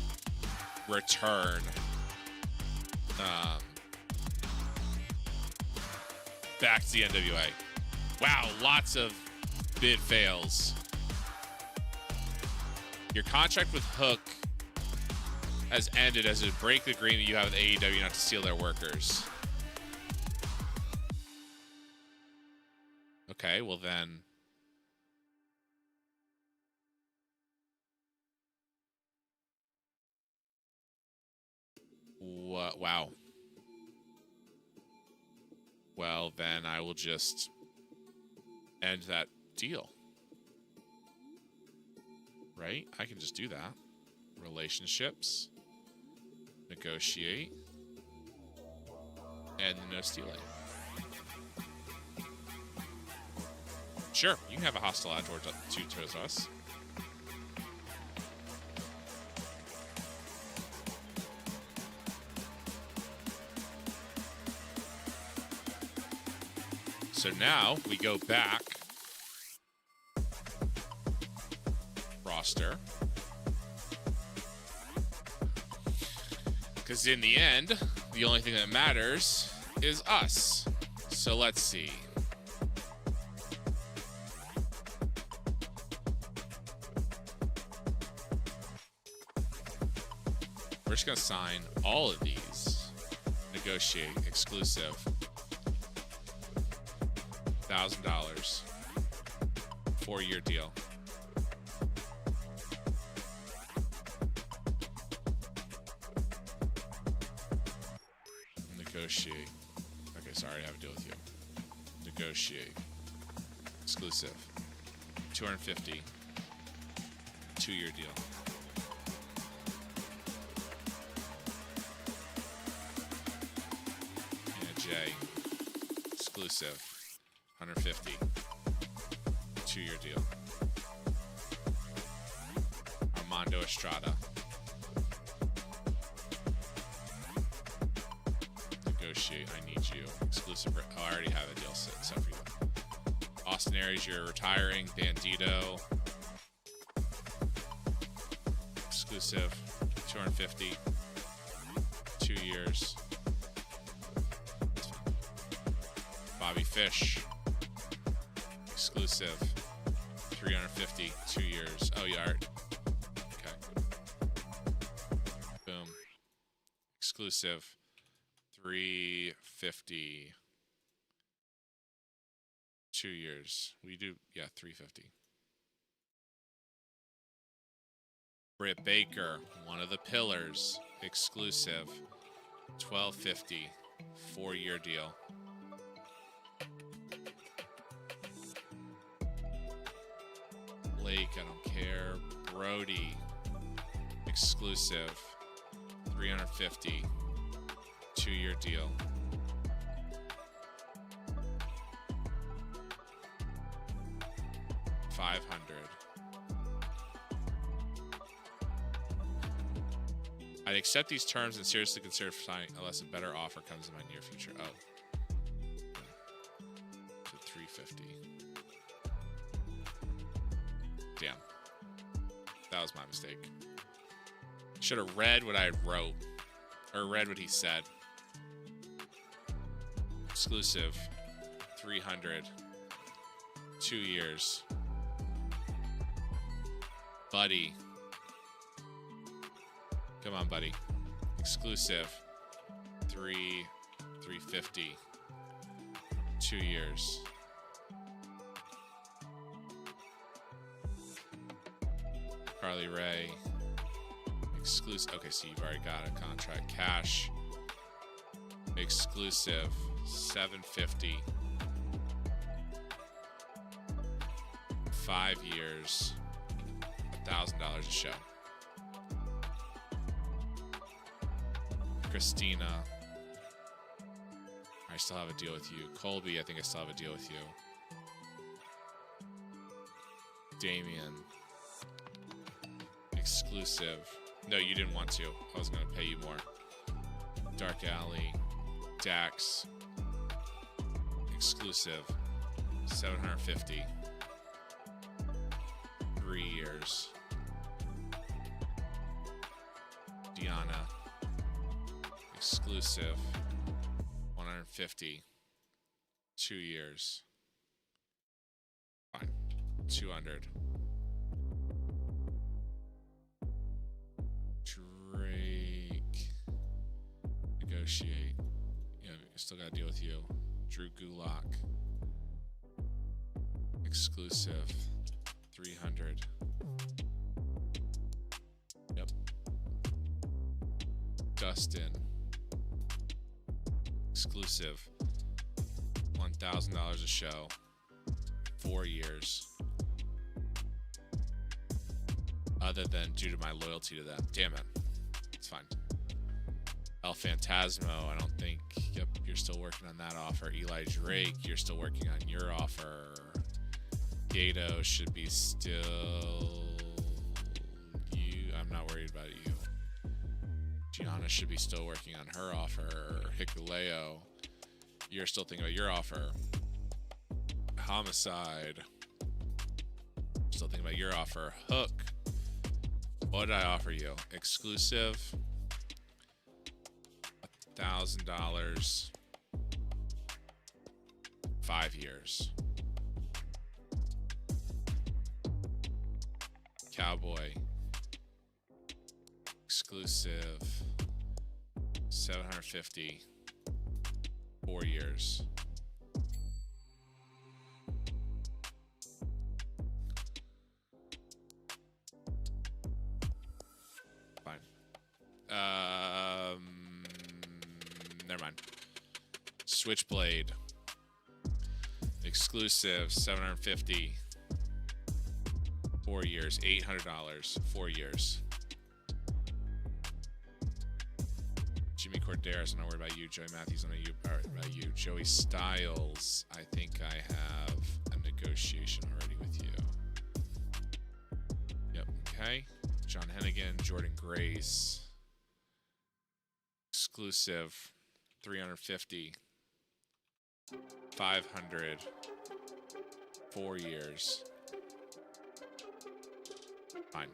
return back to the NWA. Wow, lots of bid fails. Your contract with Hook has ended as a break the agreement you have with AEW not to steal their workers. Okay, well then. Wow. Well, then I will just end that deal. Right? I can just do that. Relationships. Negotiate. And no stealing. Sure, you can have a hostile attitude towards us. So now we go back. Roster. Because in the end, the only thing that matters is us. So let's see. We're just going to sign all of these. Negotiate. Exclusive. $1,000. 4-year deal. Negotiate. Okay, sorry, I have a deal with you. Negotiate. Exclusive. 250. 2-year deal. And a J. Exclusive. 150. 2-year deal. Armando Estrada. Negotiate. I need you. Exclusive. Oh, I already have a deal set for you. Austin Aries, you're retiring. Bandito. Exclusive. 250. 2 years. Bobby Fish. Exclusive. 350. 2 years. Oh, yeah. Okay. Boom. Exclusive. 350. 2 years. We do, yeah, 350. Britt Baker, one of the pillars. Exclusive. 1250. 4-year deal. Lake, I don't care. Brody, exclusive, 350, 2-year deal. $500. I'd accept these terms and seriously consider signing unless a better offer comes in my near future. Oh. To 350. Damn. That was my mistake. Should have read what I wrote. Or read what he said. Exclusive. 300. 2 years. Buddy. Come on, buddy. Exclusive. 350. 2 years. Carly Ray. Exclusive. Okay, so you've already got a contract. Cash. Exclusive. 750. 5 years. $1,000 a show. Christina. I still have a deal with you. Colby, I think I still have a deal with you. Damien. Exclusive. No, you didn't want to. I was going to pay you more. Dark Alley, Dax, exclusive, 750, 3 years. Diana, exclusive, 150, 2 years. Fine, 200. Drake, negotiate. Yeah, still gotta deal with you. Drew Gulak, exclusive, 300. Yep. Dustin, exclusive, $1,000 a show, 4 years. Other than due to my loyalty to them. Damn it. It's fine. El Phantasmo, I don't think. Yep, you're still working on that offer. Eli Drake, you're still working on your offer. Gato should be still you. I'm not worried about you. Gianna should be still working on her offer. Hikuleo, you're still thinking about your offer. Homicide, still thinking about your offer. Hook, what did I offer you? Exclusive, $1,000, 5 years. Cowboy, exclusive, 750, 4 years. Fine. Never mind. Switchblade, exclusive, 750, 4 years, $800, 4 years. Jimmy Corderas, I'm not worried about you. Joey Matthews, I'm not worried about you. Joey Styles, I think I have a negotiation already with you. Yep, okay. John Hennigan, Jordan Grace, exclusive, 350, 500, 4 years. Fine.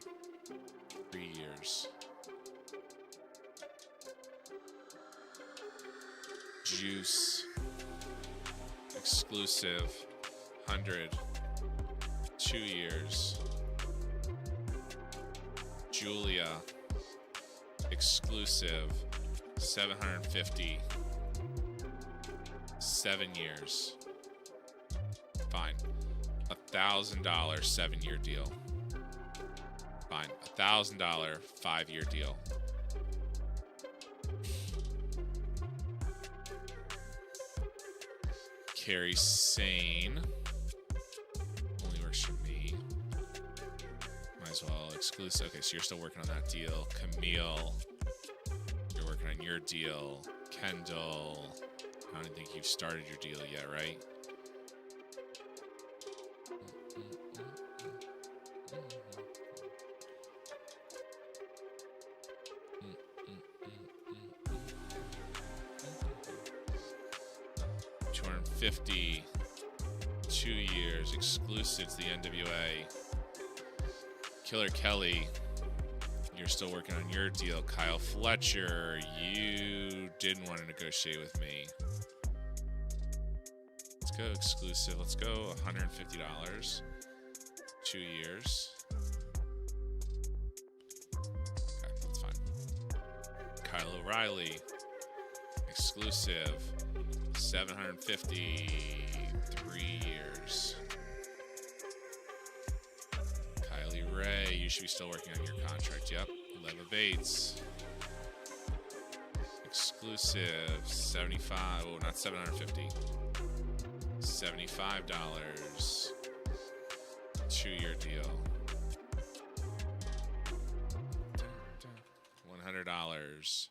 3 years. Juice, exclusive, 100, 2 years. Julia, exclusive, 750, 7 years. Fine. $1,000 7-year deal. Fine. $1,000 5-year deal. Carrie Sane. Only works for me. Might as well. Exclusive. Okay, so you're still working on that deal. Camille, you're working on your deal. Kendall, I don't think you've started your deal yet, right? $250, 2 years, exclusive to the NWA. Killer Kelly, you're still working on your deal. Kyle Fletcher, you didn't want to negotiate with me. Let's go exclusive. Let's go $150, 2 years. Okay, that's fine. Kyle O'Reilly, exclusive, 750, 3 years. Kylie Ray, you should be still working on your contract. Yep. Leva Bates, exclusive, 75. Oh, not 750. $75, 2-year deal. $100.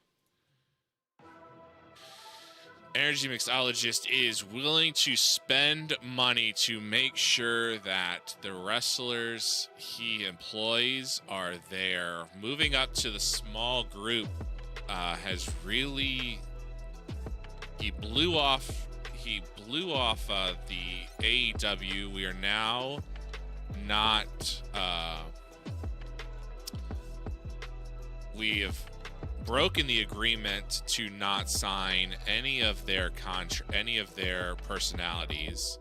Energy Mixologist is willing to spend money to make sure that the wrestlers he employs are there. Moving up to the small group has really he blew off the AEW. We are now not we have broken the agreement to not sign any of their personalities,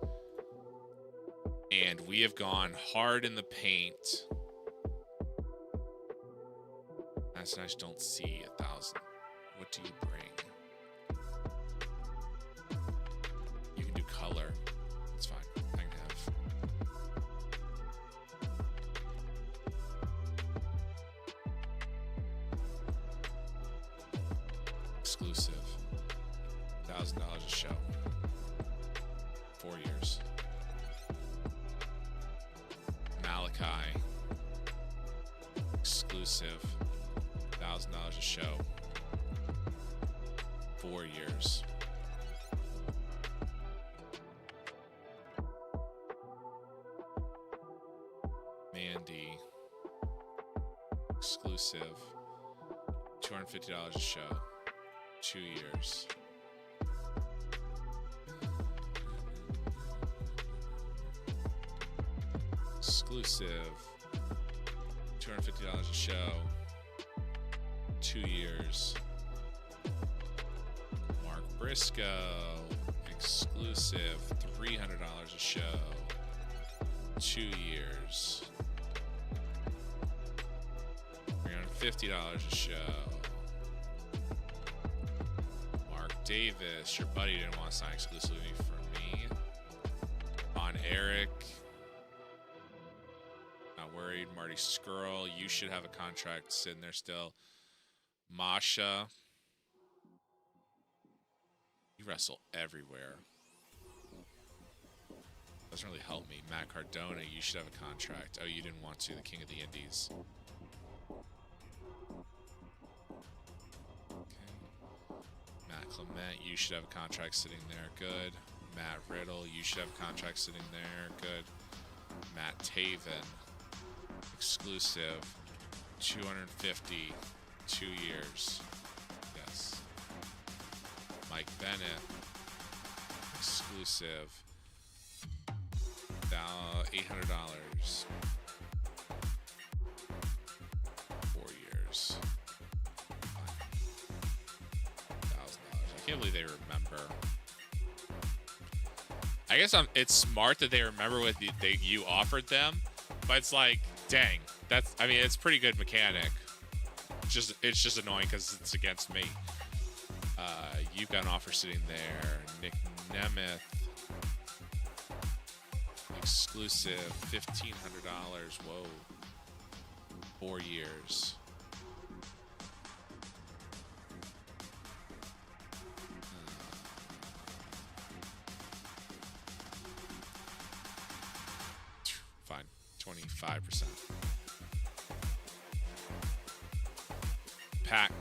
and we have gone hard in the paint. I just don't see 1,000. What do you bring? You can do color. It's fine. I can have. Exclusive. $1,000 a show. 4 years. Malachi. Exclusive. $1,000 a show. 4 years. Mandy. Exclusive. $250 a show. 2 years. Exclusive. $250 a show. 2 years. Mark Briscoe. Exclusive. $300 a show. 2 years. $350 a show. Mark Davis. Your buddy didn't want to sign exclusively for me. On Eric. Not worried. Marty Skrull. You should have a contract sitting there still. Masha. You wrestle everywhere. Doesn't really help me. Matt Cardona, you should have a contract. Oh, you didn't want to. The King of the Indies. Okay. Matt Clement, you should have a contract sitting there. Good. Matt Riddle, you should have a contract sitting there. Good. Matt Taven. Exclusive. 250. 2 years. Yes. Mike Bennett. Exclusive. $800. 4 years. $1,000. I can't believe they remember. I guess it's smart that they remember what you offered them, but it's like, dang, it's pretty good mechanic. It's just annoying because it's against me. You've got an offer sitting there. Nick Nemeth. Exclusive. $1,500. Whoa. 4 years. Fine. 25%. Pack.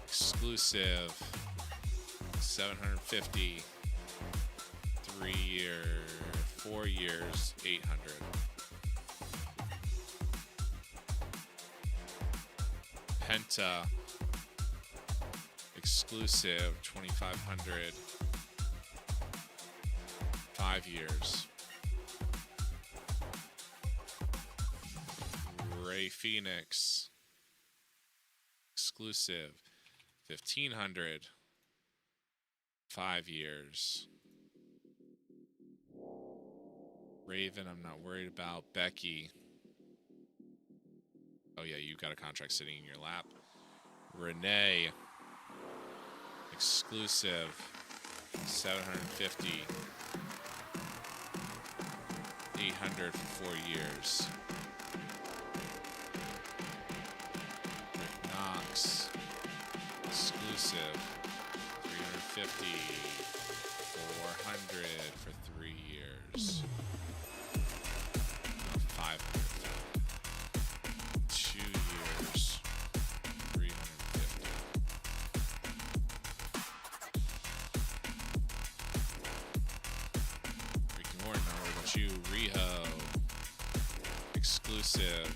Exclusive. 750. 3 years. 4 years. 800. Penta. Exclusive. 2,500. 5 years. Ray Phoenix. Exclusive. 1,500. 5 years. Raven, I'm not worried about. Becky. Oh yeah, you've got a contract sitting in your lap. Renee. Exclusive. 750. 800 for 4 years. Rick Knox. Exclusive. 350. 400 for 3 years. 500. 2 years. 350. Ricky Morton, not worried about you. Riho. Exclusive.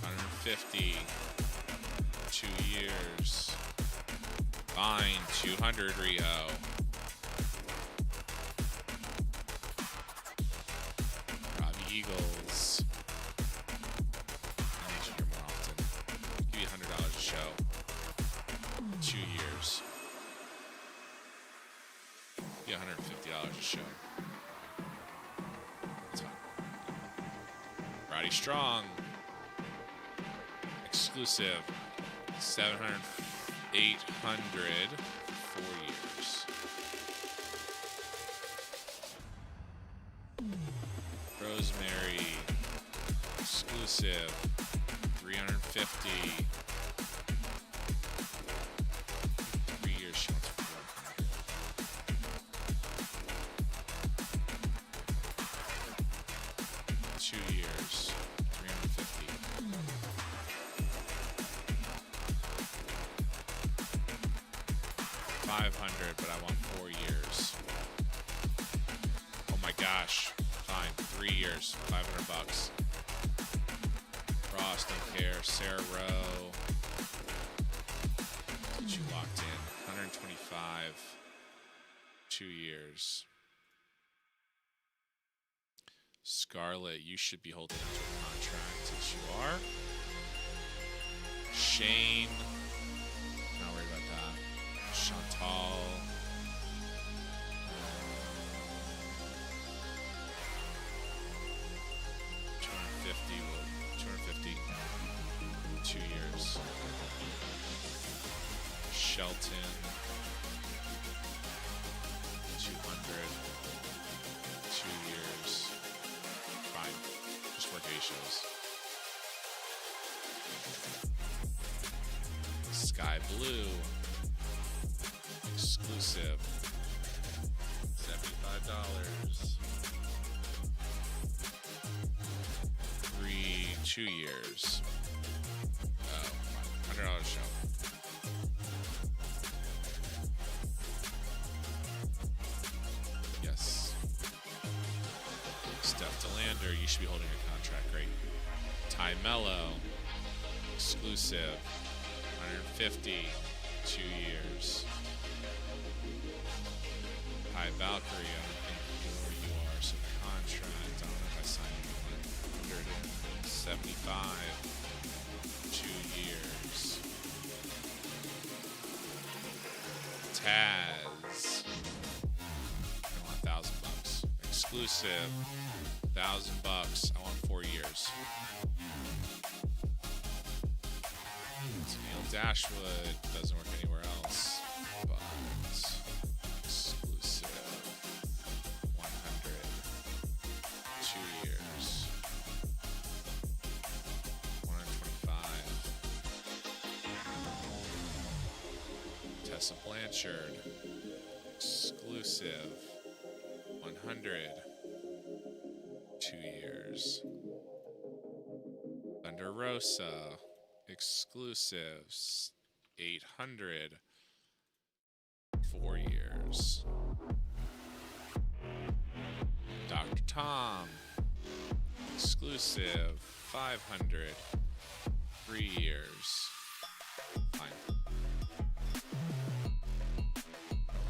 150. 2 years. Fine, 200 Rio. Robbie Eagles. I need you here more often. Give you $100 a show. 2 years. Give you $150 a show. That's fine. Roddy Strong. Exclusive. 700, 800, 4 years. Rosemary, exclusive, 350. 3 years, she wants 400. 2 years, 350. 500, but I want 4 years. Oh my gosh. Fine. 3 years. 500 bucks. Ross, don't care. Sarah Rowe. Get you locked in. 125. 2 years. Scarlett, you should be holding onto a contract. Yes, you are. Shane. Not worried about that. Chantal. 250. 250. 2 years. Shelton. 200. 2 years. Fine. Just work A shows. Sky Blue. Exclusive. $75. 2 years. Oh, $100 show. Yes. Steph DeLander, you should be holding a contract. Great. Ty Mello. Exclusive. 150. 2 years. Hi, Valkyrie. I don't think where you are. So contract. I don't know if I signed you 175. 2 years. Taz. I want $1,000. Exclusive. $1,000. I want 4 years. Neil Dashwood doesn't work anywhere else. But exclusive. 100. 2 years. 125. Tessa Blanchard. Exclusive. 100. 2 years. Thunder Rosa. Exclusives. 800. 4 years. Dr. Tom. Exclusive. 500. 3 years. Fine.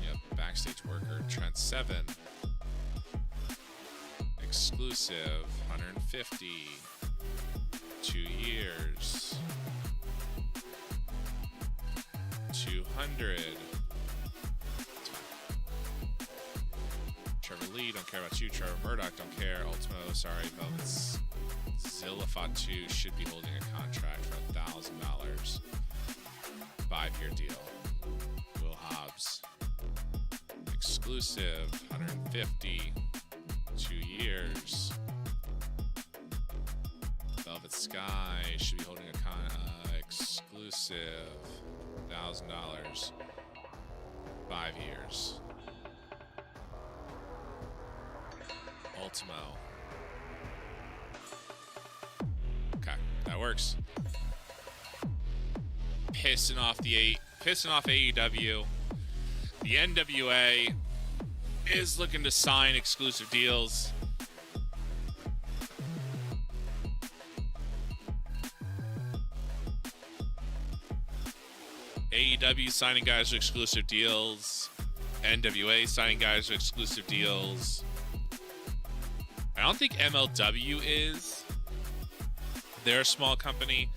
Yep. Backstage worker. Trent 7. Exclusive. 150. 2 years. 200. Trevor Lee, don't care about you. Trevor Murdoch, don't care. Ultimo, sorry, Velvet's Zillafatu should be holding a contract for $1,000. 5-year deal. Will Hobbs. Exclusive, 150. 2 years. Velvet Sky should be holding a exclusive $1,000. 5 years. Ultimo. Okay, that works. Pissing off AEW. The NWA is looking to sign exclusive deals. AEW signing guys with exclusive deals. NWA signing guys with exclusive deals. I don't think MLW is. They're a small company.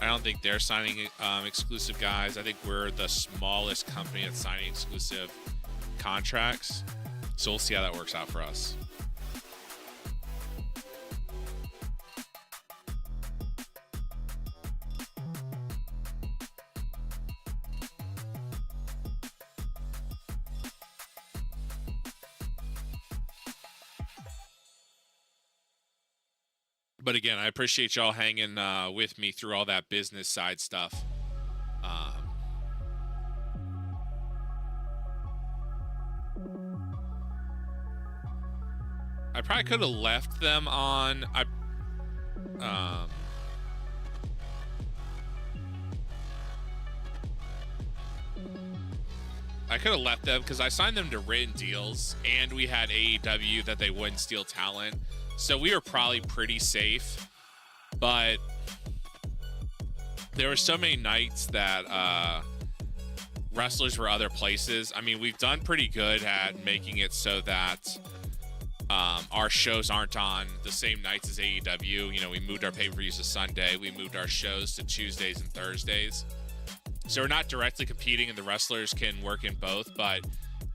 I don't think they're signing exclusive guys. I think we're the smallest company that's signing exclusive contracts. So we'll see how that works out for us. But again, I appreciate y'all hanging with me through all that business side stuff. I probably could have left them on. I could have left them because I signed them to written deals, and we had AEW that they wouldn't steal talent. So we were probably pretty safe, but there were so many nights that wrestlers were other places. I mean, we've done pretty good at making it so that our shows aren't on the same nights as AEW. You know, we moved our pay-per-views to Sunday. We moved our shows to Tuesdays and Thursdays. So we're not directly competing, and the wrestlers can work in both, but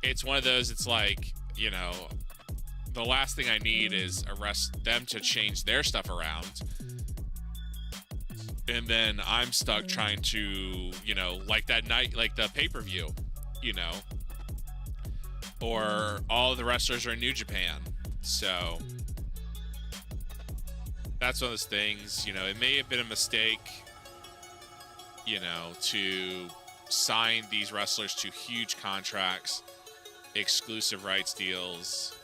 it's one of those, it's like, you know, the last thing I need is them to change their stuff around. And then I'm stuck trying to, you know, like that night, like the pay-per-view, you know, or all the wrestlers are in New Japan. So that's one of those things, you know, it may have been a mistake, you know, to sign these wrestlers to huge contracts, exclusive rights deals.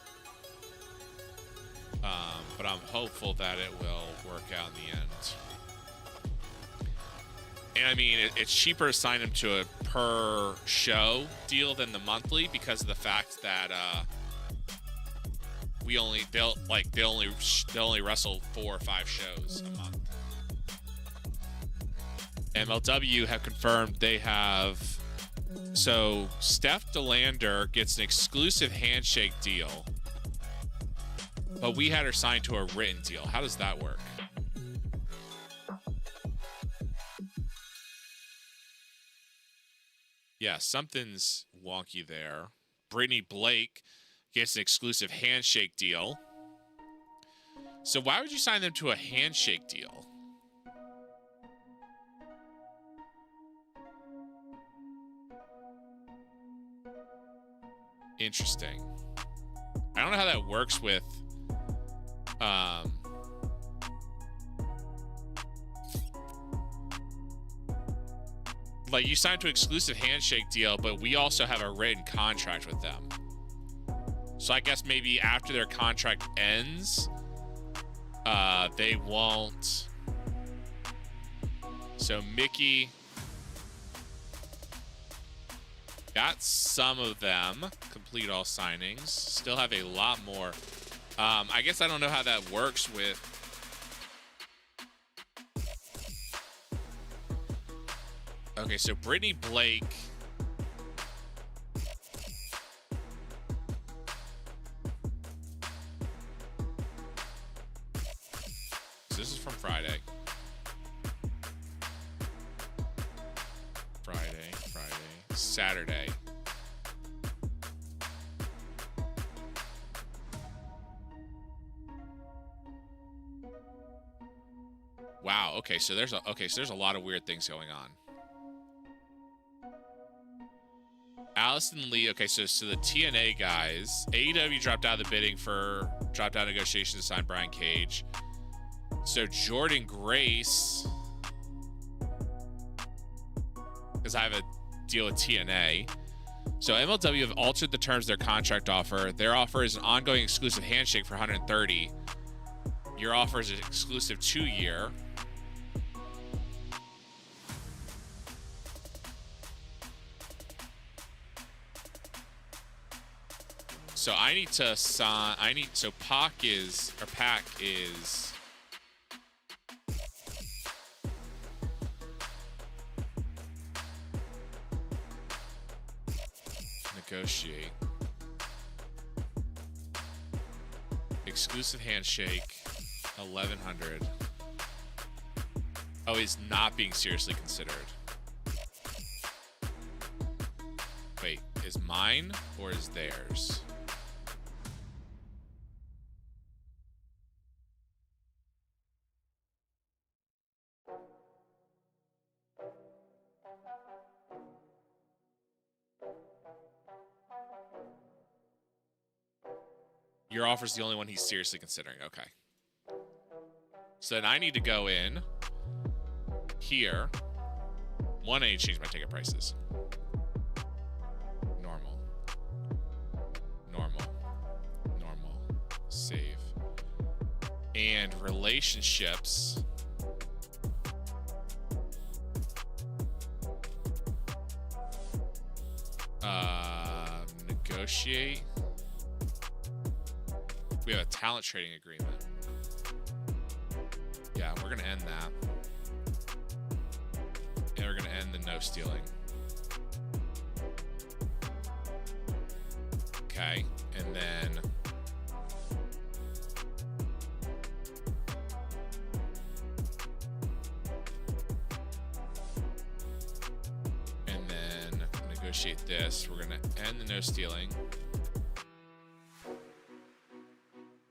But I'm hopeful that it will work out in the end. And I mean, it's cheaper to sign them to a per show deal than the monthly because of the fact that they'll only wrestle 4 or 5 shows a month. MLW have confirmed they have. So Steph DeLander gets an exclusive handshake deal, but we had her signed to a written deal. How does that work? Yeah, something's wonky there. Brittany Blake gets an exclusive handshake deal. So why would you sign them to a handshake deal? Interesting. I don't know how that works with like you signed to an exclusive handshake deal, but we also have a written contract with them. So I guess maybe after their contract ends, they won't. So Mickey got some of them, complete all signings, still have a lot more. I guess I don't know how that works with. Okay, so Brittany Blake. So this is from Friday. Saturday. Wow, okay, so there's a lot of weird things going on. Allison Lee, okay, so the TNA guys, AEW dropped out of negotiations to sign Brian Cage. So Jordan Grace, because I have a deal with TNA. So MLW have altered the terms of their contract offer. Their offer is an ongoing exclusive handshake for $130. Your offer is an exclusive 2-year. So I need to sign. So Pac is. Negotiate. Exclusive handshake. 1100. Oh, he's not being seriously considered. Wait, is mine or is theirs? Your offer's the only one he's seriously considering. Okay. So then I need to go in here. One, I need to change my ticket prices. Normal. Normal. Normal. Save. And relationships. Negotiate. We have a talent trading agreement. Yeah, we're going to end that. And we're going to end the no stealing. Okay, and then... And then negotiate this. We're going to end the no stealing.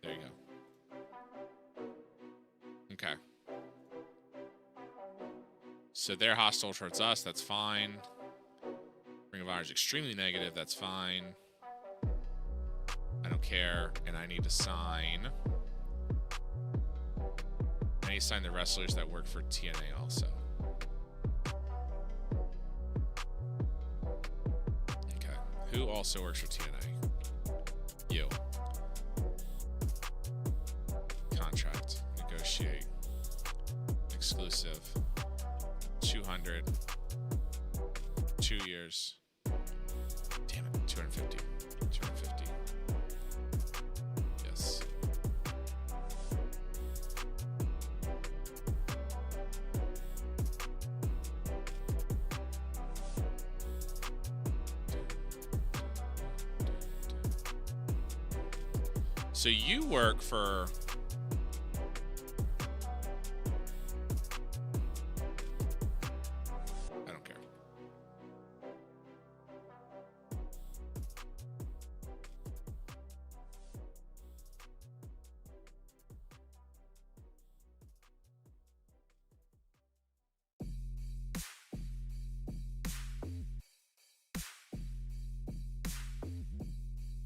There you go. Okay. So they're hostile towards us. That's fine. Ring of Honor is extremely negative. That's fine. I don't care. And I need to sign. I need to sign the wrestlers that work for TNA also. Okay. Who also works for TNA? You. Contract. Negotiate. Exclusive. 200. 2 years. Damn it. 250. 250. Yes. So you work for... I don't care.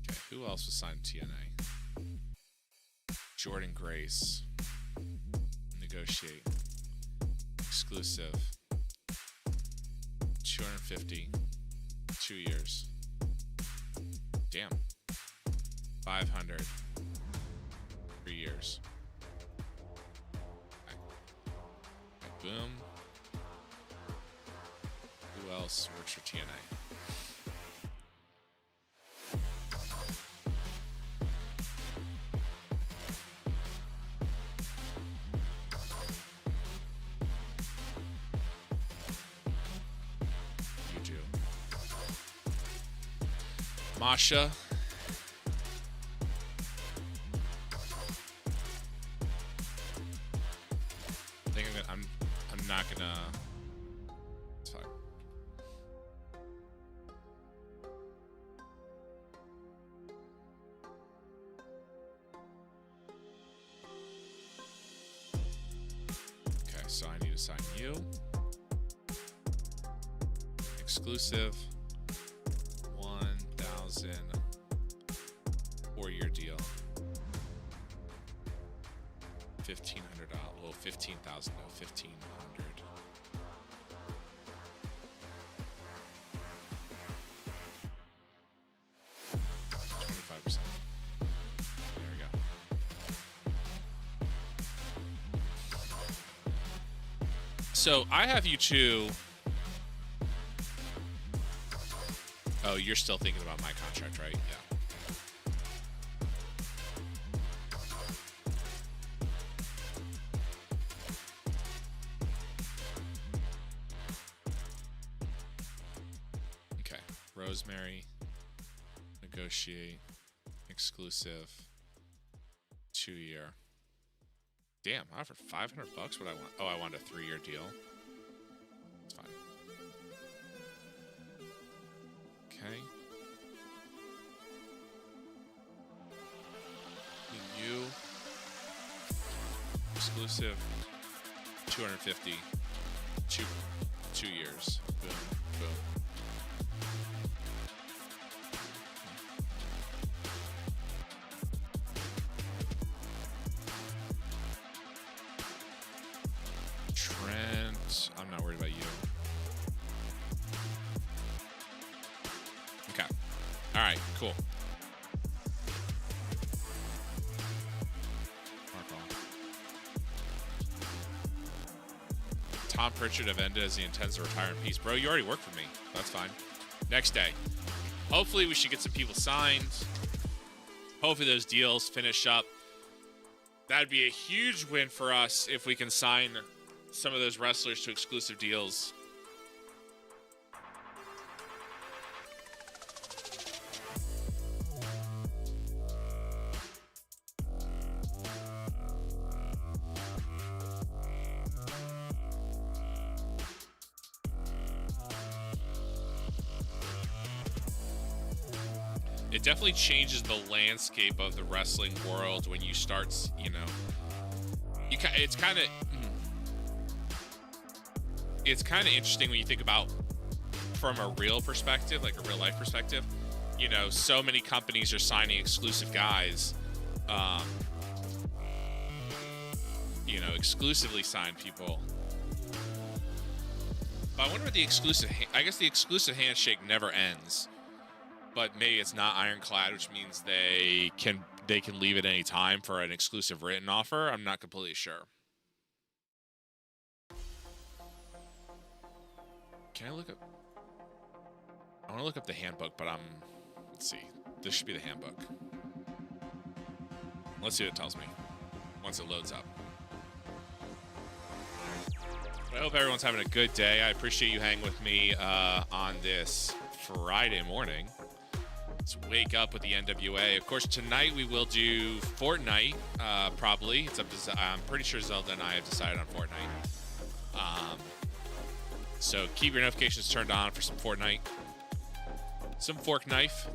Okay, who else was signed to TNA? Jordan Grace. Negotiate. Exclusive. 250. 2 years. Damn. 500. 3 years. Okay. Boom. Who else works for TNA? Masha. I think I'm not gonna. It's fine. Okay, so I need to sign you. Exclusive. 4-year deal. $1,500. Well, $15,000. No, 1,500. There we go. So I have you two. Oh, you're still thinking about my contract, right? Yeah. Okay. Rosemary. Negotiate. Exclusive. 2-year. Damn, I offered $500. What I want? Oh, I want a 3-year deal. It's fine. Okay. You. Exclusive. 250. 2 years. Boom. Boom. Trent, I'm not worried about you. Okay. All right, cool. Tom Pritchard have ended as he intends to retire in peace. Bro, you already work for me. That's fine. Next day. Hopefully we should get some people signed. Hopefully those deals finish up. That'd be a huge win for us if we can sign some of those wrestlers to exclusive deals. It definitely changes the landscape of the wrestling world when you start, you know, it's kind of interesting when you think about from a real perspective, like a real life perspective. You know, so many companies are signing exclusive guys, you know, exclusively signed people. But I wonder what the exclusive, I guess the exclusive handshake never ends. But maybe it's not ironclad, which means they can leave at any time for an exclusive written offer. I'm not completely sure. Can I look up? I want to look up the handbook, but let's see. This should be the handbook. Let's see what it tells me once it loads up. I hope everyone's having a good day. I appreciate you hanging with me on this Friday morning. Let's wake up with the NWA. Of course, tonight we will do Fortnite, probably. It's up to, I'm pretty sure Zelda and I have decided on Fortnite. So keep your notifications turned on for some Fortnite. Some fork knife.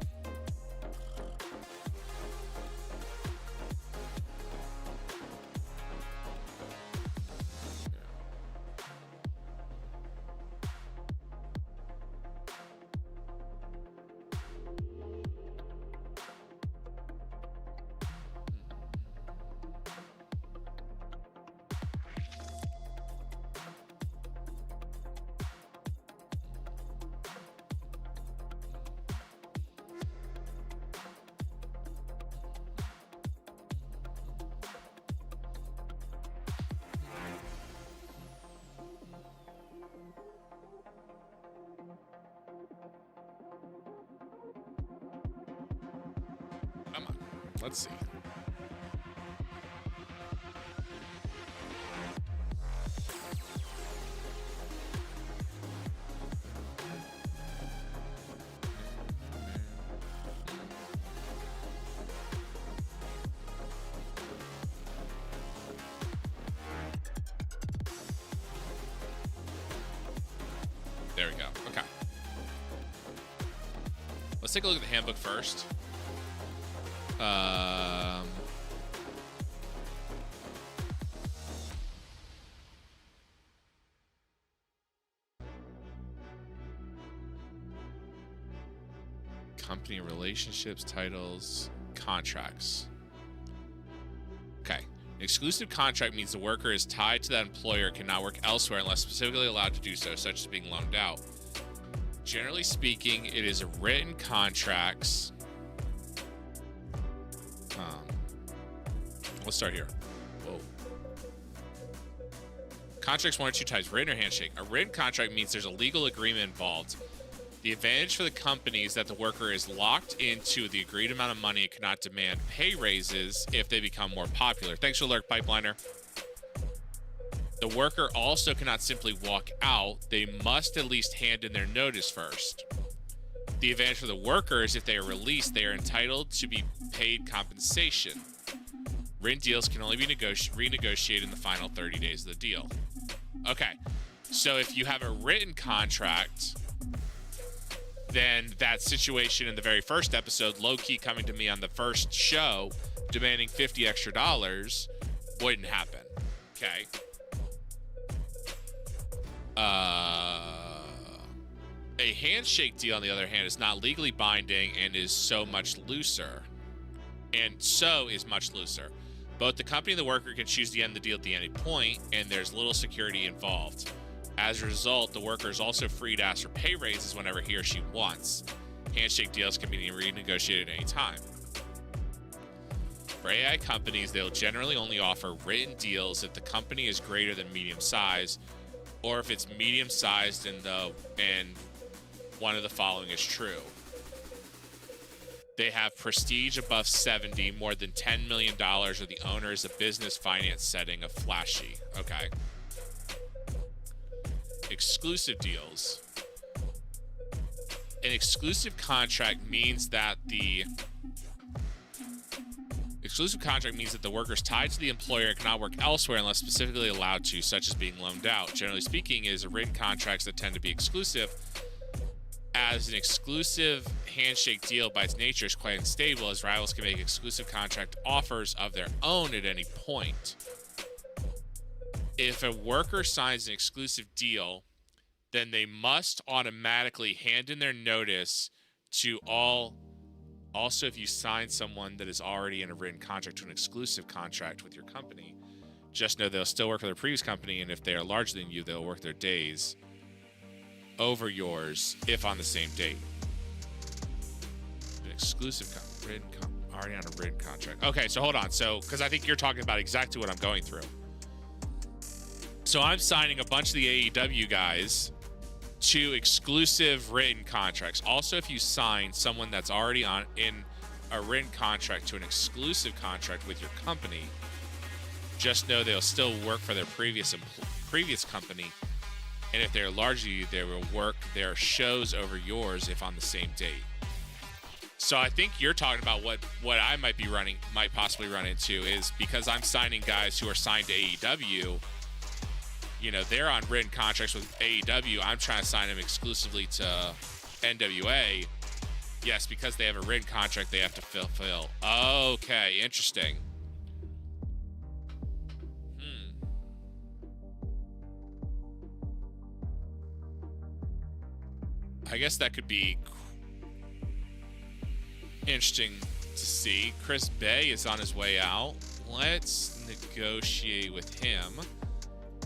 Come on. Let's see. There we go. Okay. Let's take a look at the handbook first. Company relationships, titles, contracts. Okay. An exclusive contract means the worker is tied to that employer and cannot work elsewhere unless specifically allowed to do so, such as being loaned out. Generally speaking, it is written contracts. Let's start here. Whoa. Contracts 1 or 2 types, written or handshake. A written contract means there's a legal agreement involved. The advantage for the company is that the worker is locked into the agreed amount of money and cannot demand pay raises if they become more popular. Thanks for the alert, Pipeliner. The worker also cannot simply walk out. They must at least hand in their notice first. The advantage for the worker is if they are released, they are entitled to be paid compensation. Written deals can only be renegotiated in the final 30 days of the deal. Okay, so if you have a written contract, then that situation in the very first episode, low-key coming to me on the first show, demanding $50 extra, wouldn't happen. Okay. A handshake deal, on the other hand, is not legally binding and is so much looser. Both the company and the worker can choose to end the deal at any point, and there's little security involved. As a result, the worker is also free to ask for pay raises whenever he or she wants. Handshake deals can be renegotiated at any time. For AI companies, they'll generally only offer written deals if the company is greater than medium size, or if it's medium sized and one of the following is true. They have prestige above 70, more than $10 million, or the owner is a business finance setting of flashy. Okay. Exclusive deals. An exclusive contract means that the worker is tied to the employer and cannot work elsewhere unless specifically allowed to, such as being loaned out. Generally speaking, it is written contracts that tend to be exclusive, as an exclusive handshake deal by its nature is quite unstable, as rivals can make exclusive contract offers of their own at any point. If a worker signs an exclusive deal, then they must automatically hand in their notice to all. Also, if you sign someone that is already in a written contract to an exclusive contract with your company, just know they'll still work for their previous company, and if they are larger than you, they'll work their days over yours if on the same date. An exclusive already on a written contract. Okay, so hold on. So, because I think you're talking about exactly what I'm going through. So I'm signing a bunch of the AEW guys to exclusive written contracts. Also, if you sign someone that's already in a written contract to an exclusive contract with your company, just know they'll still work for their previous company, and if they're larger, they will work their shows over yours if on the same date. So I think you're talking about what I might possibly run into is, because I'm signing guys who are signed to AEW. You know, they're on written contracts with AEW. I'm trying to sign them exclusively to NWA. Yes, because they have a written contract they have to fulfill. Okay, interesting. I guess that could be interesting to see. Chris Bay is on his way out. Let's negotiate with him.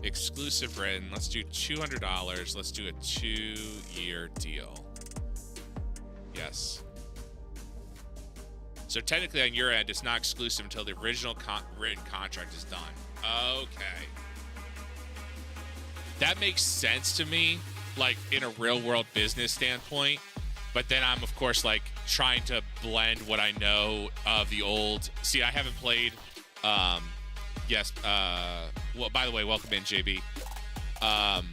Exclusive written. Let's do $200. Let's do a 2-year deal. Yes. So technically on your end, it's not exclusive until the original written contract is done. Okay. That makes sense to me, like in a real world business standpoint. But then I'm, of course, like trying to blend what I know of the old. See, I haven't played. Yes. Well, by the way, welcome in, JB. I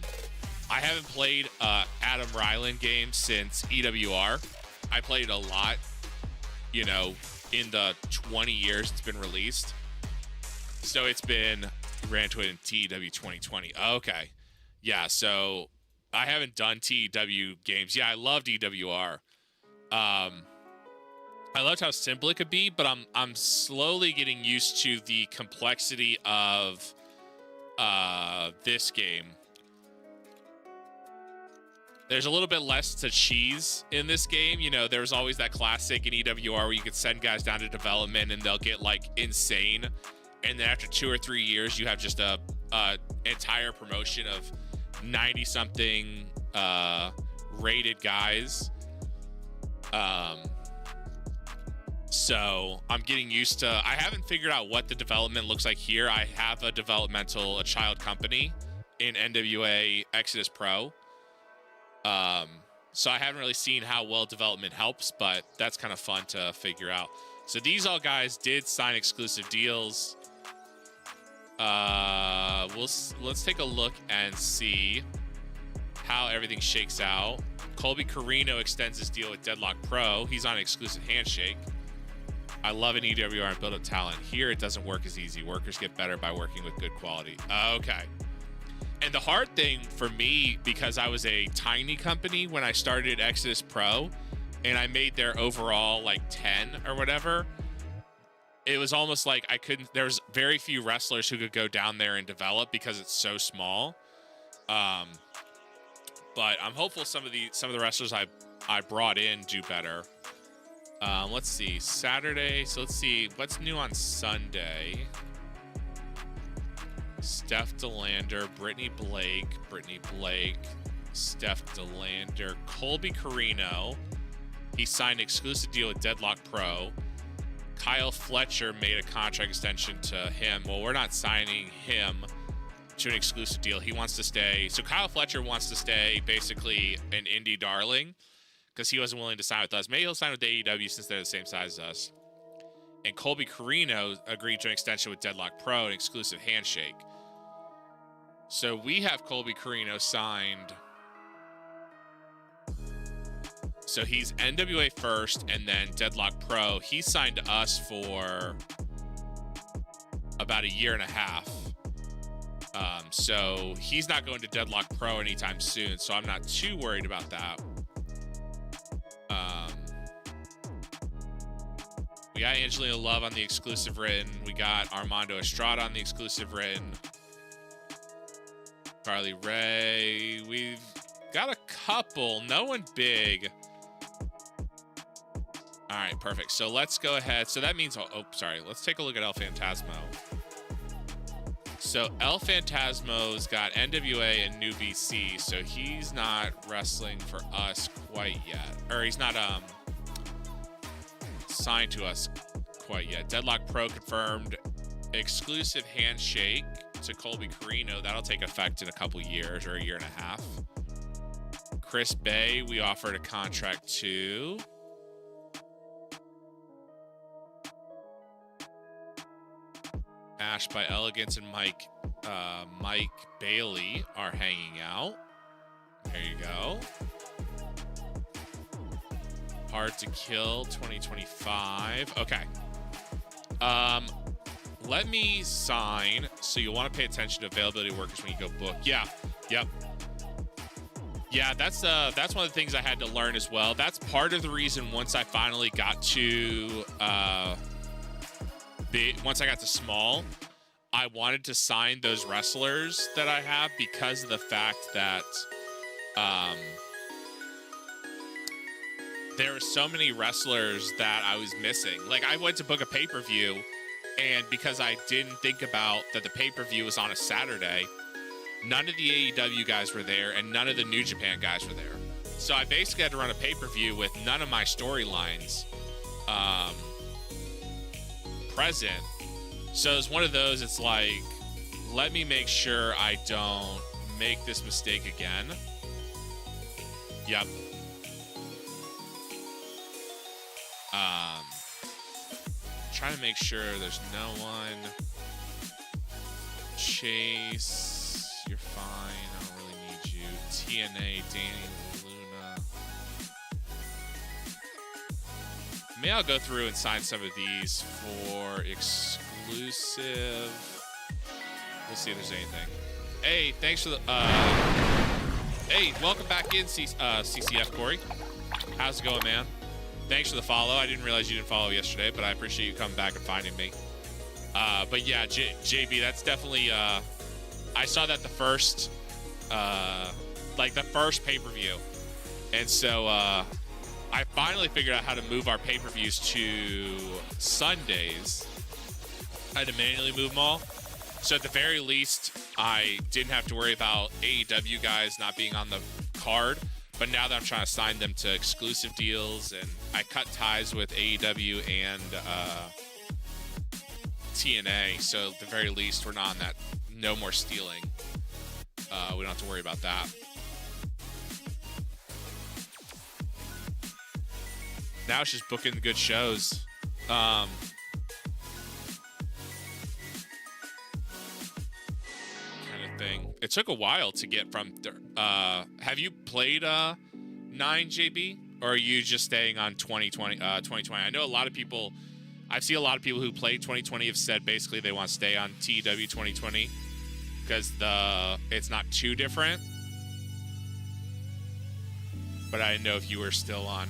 haven't played Adam Ryland games since EWR. I played a lot, you know, in the 20 years it's been released. So it's been ran to it in TEW 2020. Okay. Yeah, so I haven't done TEW games. Yeah, I loved EWR. I loved how simple it could be, but I'm slowly getting used to the complexity of this game. There's a little bit less to cheese in this game. You know, there was always that classic in EWR where you could send guys down to development and they'll get like insane, and then after 2 or 3 years, you have just a entire promotion of 90-something rated guys. So I'm getting used to. I haven't figured out what the development looks like here. I have a child company in NWA Exodus Pro. So I haven't really seen how well development helps, but that's kind of fun to figure out. So these all guys did sign exclusive deals. Let's take a look and see how everything shakes out. Colby Carino extends his deal with Deadlock Pro. He's on an exclusive handshake. I love an EWR and build up talent. Here, it doesn't work as easy. Workers get better by working with good quality. Okay. And the hard thing for me, because I was a tiny company when I started Exodus Pro, and I made their overall like 10 or whatever, it was almost like I couldn't, there's very few wrestlers who could go down there and develop because it's so small. But I'm hopeful some of the wrestlers I brought in do better. Let's see, Saturday. So let's see what's new on Sunday. Steph DeLander, Brittany Blake, Steph DeLander, Colby Carino. He signed an exclusive deal with Deadlock Pro. Kyle Fletcher made a contract extension to him. Well, we're not signing him to an exclusive deal. He wants to stay. So Kyle Fletcher wants to stay basically an indie darling because he wasn't willing to sign with us. Maybe he'll sign with the AEW since they're the same size as us. And Colby Carino agreed to an extension with Deadlock Pro, an exclusive handshake. So we have Colby Carino signed. So he's NWA first and then Deadlock Pro. He signed to us for about a year and a half. So he's not going to Deadlock Pro anytime soon, so I'm not too worried about that. We got Angelina Love on the exclusive written. We got Armando Estrada on the exclusive written. Carly Ray. We've got a couple. No one big. All right, perfect. So let's go ahead. So that means, sorry. Let's take a look at El Phantasmo. So El Phantasmo's got NWA and New BC, so he's not wrestling for us quite yet. Or he's not signed to us quite yet. Deadlock Pro confirmed exclusive handshake to Colby Carino. That'll take effect in a couple years or a year and a half. Chris Bay, we offered a contract to. Ash by Elegance and Mike Bailey are hanging out. There you go. Hard to Kill 2025. Okay. Let me sign. So you'll want to pay attention to availability of workers when you go book. Yeah. Yep. Yeah, that's one of the things I had to learn as well. That's part of the reason once I finally got to once I got to small, I wanted to sign those wrestlers that I have because of the fact that there were so many wrestlers that I was missing. Like, I went to book a pay-per-view, and because I didn't think about that the pay-per-view was on a Saturday, none of the AEW guys were there, and none of the New Japan guys were there. So I basically had to run a pay-per-view with none of my storylines present. So it's one of those, it's like, let me make sure I don't make this mistake again. Yep. Trying to make sure there's no one. Chase, you're fine. I don't really need you. TNA, Danny Luna. Maybe I'll go through and sign some of these for exclusive. We'll see if there's anything. Hey, thanks for the. Hey, welcome back in, CCF Corey. How's it going, man? Thanks for the follow. I didn't realize you didn't follow yesterday, but I appreciate you coming back and finding me. But yeah, JB, that's definitely. I saw that the first pay-per-view, and so I finally figured out how to move our pay-per-views to Sundays. I had to manually move them all. So at the very least, I didn't have to worry about AEW guys not being on the card. But now that I'm trying to sign them to exclusive deals, and I cut ties with AEW and TNA, so at the very least, we're not on that no more stealing. We don't have to worry about that. Now it's just booking good shows. Kind of thing. It took a while to get from. Have you played 9, JB? Or are you just staying on 2020? I know a lot of people, I've seen a lot of people who played 2020 have said basically they want to stay on TEW 2020 because it's not too different. But I didn't know if you were still on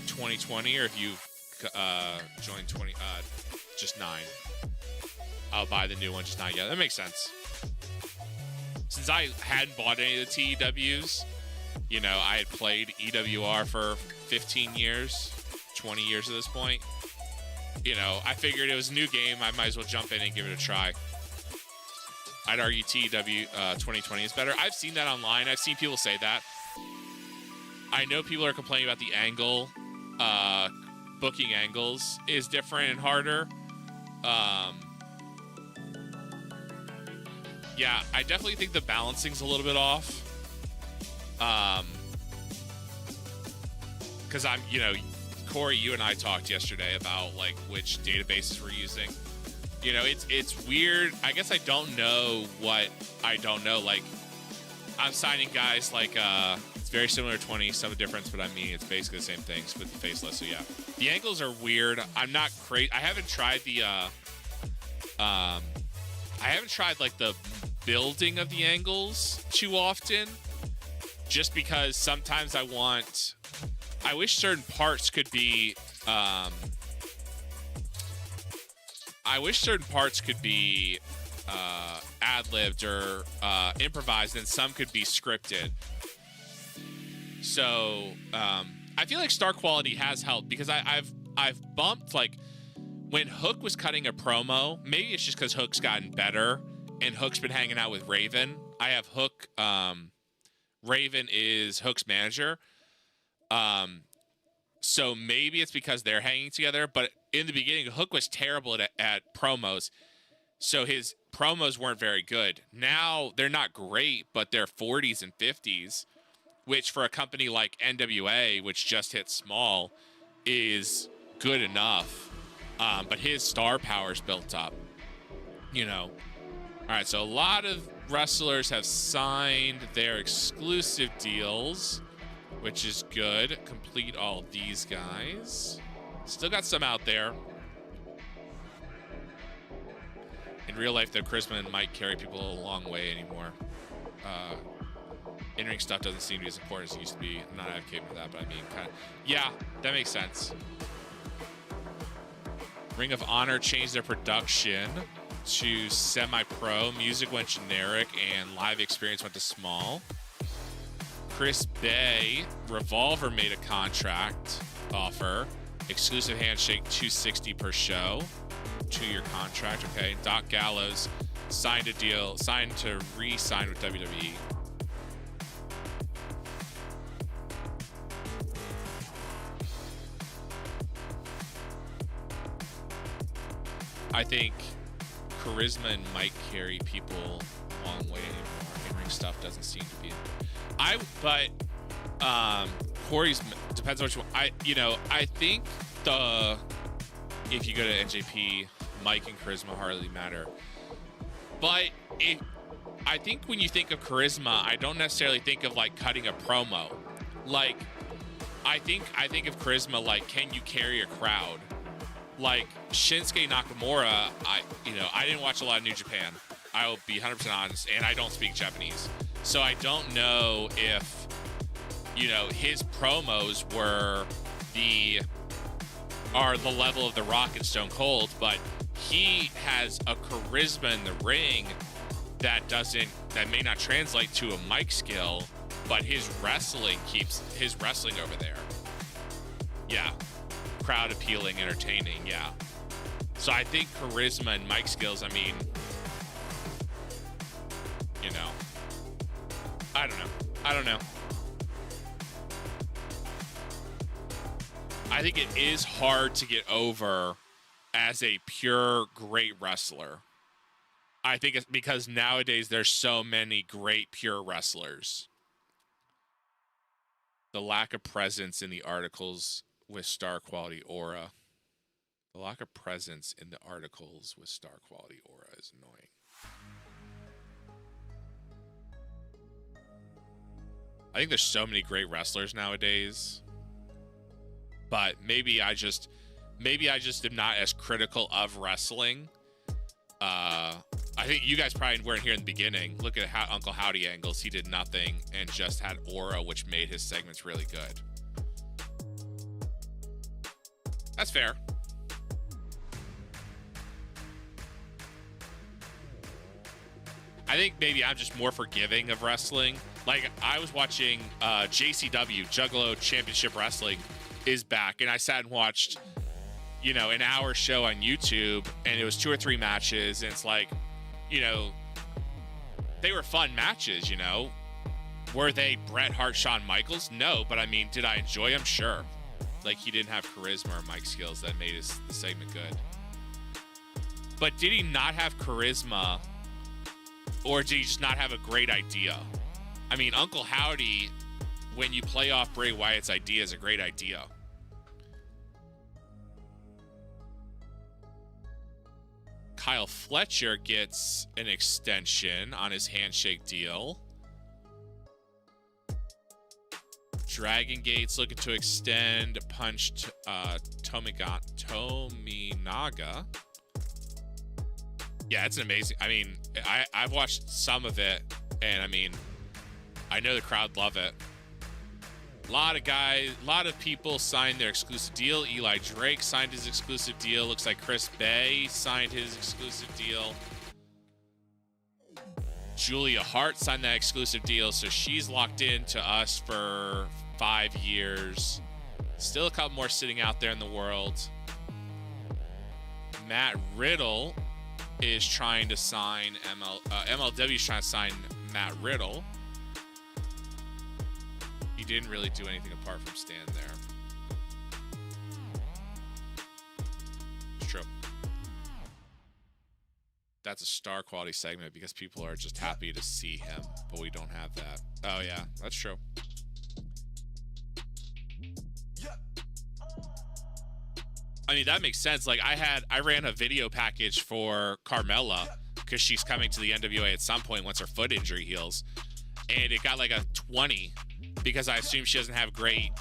2020 or if you've joined just 9. I'll buy the new one, just 9. Yeah, that makes sense. Since I hadn't bought any of the TEWs, you know, I had played EWR for 15 years, 20 years at this point. You know, I figured it was a new game. I might as well jump in and give it a try. I'd argue TEW 2020 is better. I've seen that online. I've seen people say that. I know people are complaining about the angle. Booking angles is different and harder. Yeah, I definitely think the balancing's a little bit off. Because Corey, you and I talked yesterday about like which databases we're using. You know, it's weird. I guess I don't know what I don't know. Like, I'm signing guys like it's very similar to 20, some difference, but I mean it's basically the same things with the faceless. So yeah, the angles are weird. I'm not crazy. I haven't tried the like the building of the angles too often, just because sometimes I wish certain parts could be ad-libbed or improvised, and some could be scripted. So I feel like star quality has helped because I've bumped, like, when Hook was cutting a promo. Maybe it's just because Hook's gotten better and Hook's been hanging out with Raven. I have Hook. Raven is Hook's manager. So maybe it's because they're hanging together. But in the beginning, Hook was terrible at promos. So his promos weren't very good. Now they're not great, but they're 40s and 50s, which for a company like NWA, which just hit small, is good enough. But his star power's built up, you know. All right, so a lot of wrestlers have signed their exclusive deals, which is good. Complete all these guys. Still got some out there. In real life, though, charisma might carry people a long way anymore. In-ring stuff doesn't seem to be as important as it used to be. I'm not advocating for that, but I mean, kind of. Yeah, that makes sense. Ring of Honor changed their production to semi-pro. Music went generic, and live experience went to small. Chris Bay, Revolver made a contract offer. Exclusive handshake, $260 per show. 2-year contract, okay. Doc Gallows signed to re-sign with WWE. I think charisma and mic carry people a long way anymore. In-ring stuff doesn't seem to be. Corey's depends on what you want. I think if you go to NJP, mic and charisma hardly matter. But I think when you think of charisma, I don't necessarily think of like cutting a promo. Like, I think of charisma like, can you carry a crowd? Like Shinsuke Nakamura, I didn't watch a lot of New Japan. I will be 100% honest, and I don't speak Japanese, so I don't know if his promos are the level of The Rock and Stone Cold, but he has a charisma in the ring that may not translate to a mic skill, but his wrestling keeps his wrestling over there. Yeah. Crowd appealing, entertaining, yeah. So I think charisma and mic skills, I mean, I don't know. I think it is hard to get over as a pure great wrestler. I think it's because nowadays there's so many great pure wrestlers. The lack of presence in the articles with star quality aura. The lack of presence in the articles with star quality aura is annoying. think there's so many great wrestlers nowadays. But maybe I just am not as critical of wrestling. I think you guys probably weren't here in the beginning. Look at how Uncle Howdy angles. He did nothing and just had aura, which made his segments really good. That's fair. I think maybe I'm just more forgiving of wrestling. Like, I was watching JCW, Juggalo Championship Wrestling, is back. And I sat and watched, you know, an hour show on YouTube. And it was 2 or 3 matches. And it's like, you know, they were fun matches, you know. Were they Bret Hart, Shawn Michaels? No. But, I mean, did I enjoy them? Sure. Like, he didn't have charisma or mic skills that made the segment good. But did he not have charisma, or did he just not have a great idea? I mean, Uncle Howdy, when you play off Bray Wyatt's idea, is a great idea. Kyle Fletcher gets an extension on his handshake deal. Dragon Gate's looking to extend. Punched Tominaga. Yeah, it's amazing. I mean, I've watched some of it, and I mean, I know the crowd love it. A lot of people signed their exclusive deal. Eli Drake signed his exclusive deal. Looks like Chris Bay signed his exclusive deal. Julia Hart signed that exclusive deal, so she's locked into us for 5 years. Still a couple more sitting out there in the world. Matt Riddle is trying to sign MLW is trying to sign Matt Riddle. He didn't really do anything apart from stand there. It's true. That's a star quality segment because people are just happy to see him, but we don't have that. Oh yeah, that's true. I mean, that makes sense. Like, I ran a video package for Carmella because she's coming to the NWA at some point once her foot injury heals, and it got like a 20 because I assume she doesn't have great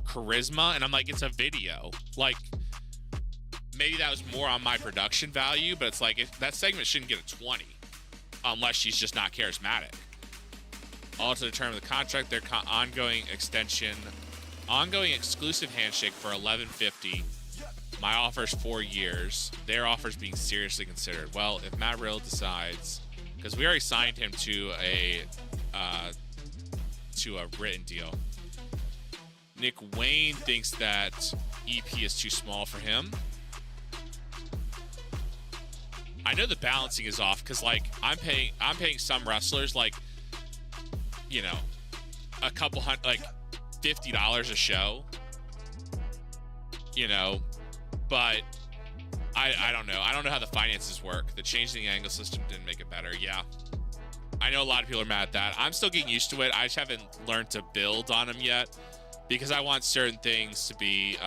charisma, and I'm like, it's a video. Like, maybe that was more on my production value, but it's like, that segment shouldn't get a 20 unless she's just not charismatic. Also, to determine the contract, their ongoing extension, ongoing exclusive handshake for $11.50. My offer's 4 years. Their offer's being seriously considered. Well, if Matt Riddle decides, because we already signed him to a written deal. Nick Wayne thinks that EP is too small for him. I know the balancing is off because, like, I'm paying some wrestlers, like, you know, a couple hundred, like $50 a show, you know, but I don't know. I don't know how the finances work. The changing the angle system didn't make it better. Yeah. I know a lot of people are mad at that. I'm still getting used to it. I just haven't learned to build on them yet because I want certain things to be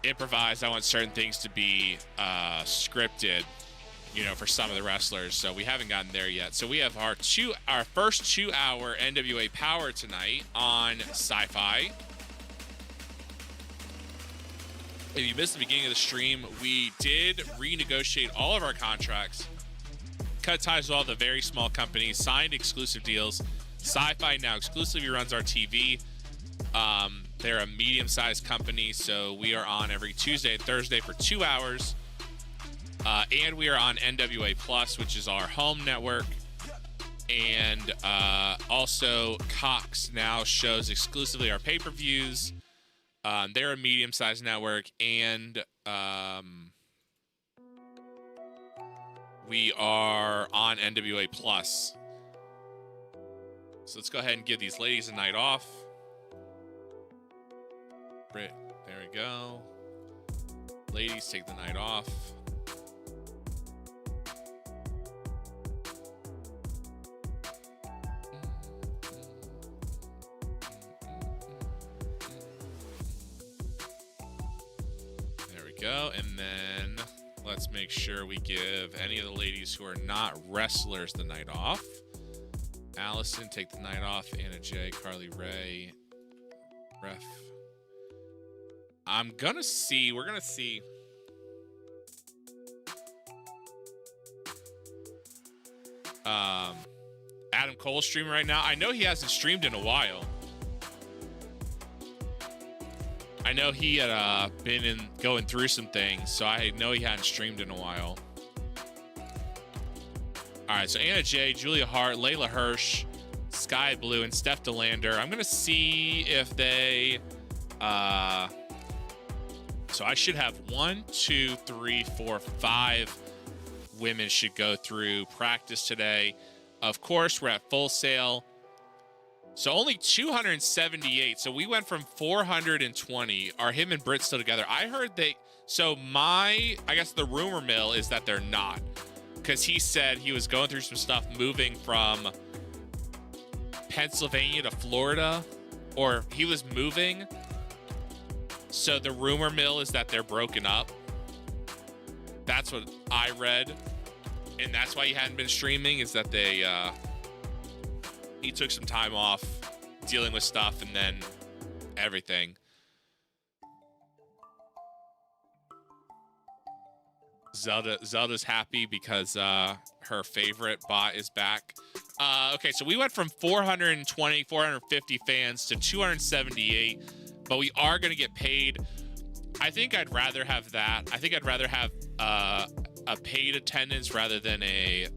improvised. I want certain things to be scripted, you know, for some of the wrestlers. So we haven't gotten there yet. So we have our first 2-hour NWA Power tonight on Sci-Fi. If you missed the beginning of the stream, we did renegotiate all of our contracts, cut ties with all the very small companies, signed exclusive deals. Sci-Fi now exclusively runs our TV. They're a medium-sized company, so we are on every Tuesday and Thursday for 2 hours. And we are on NWA Plus, which is our home network. And also, Cox now shows exclusively our pay-per-views. They're a medium-sized network, and we are on NWA Plus. So let's go ahead and give these ladies a night off. There we go. Ladies, take the night off. Go, and then let's make sure we give any of the ladies who are not wrestlers the night off. Allison, take the night off. Anna J, Carly Ray, ref. We're gonna see. Adam Cole streaming right now. I know he hasn't streamed in a while. I know he had been going through some things, so I know he hadn't streamed in a while. All right, so Anna J, Julia Hart, Layla Hirsch, Sky Blue, and Steph DeLander. I'm gonna see if they. So I should have 1, 2, 3, 4, 5 women should go through practice today. Of course, we're at Full Sail. So only 278. So we went from 420. Are him and Britt still together? I heard they. So I guess the rumor mill is that they're not. Because he said he was going through some stuff moving from Pennsylvania to Florida. Or he was moving. So the rumor mill is that they're broken up. That's what I read. And that's why he hadn't been streaming, is that he took some time off dealing with stuff and then everything. Zelda's happy because her favorite bot is back. Okay, so we went from 420, 450 fans to 278, but we are going to get paid. I think I'd rather have that. I think I'd rather have a paid attendance rather than a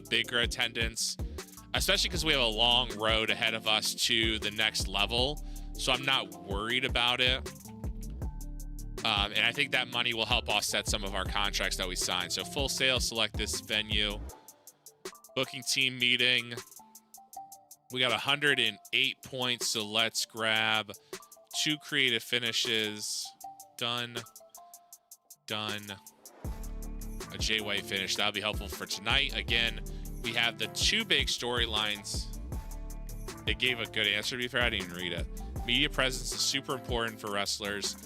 bigger attendance, especially because we have a long road ahead of us to the next level. So I'm not worried about it. And I think that money will help offset some of our contracts that we signed. So Full Sail, select this venue. Booking team meeting. We got 108 points, so let's grab 2 creative finishes. Done. A Jay White finish. That'll be helpful for tonight. Again, we have the 2 big storylines. They gave a good answer, to be fair. I didn't even read it. Media presence is super important for wrestlers.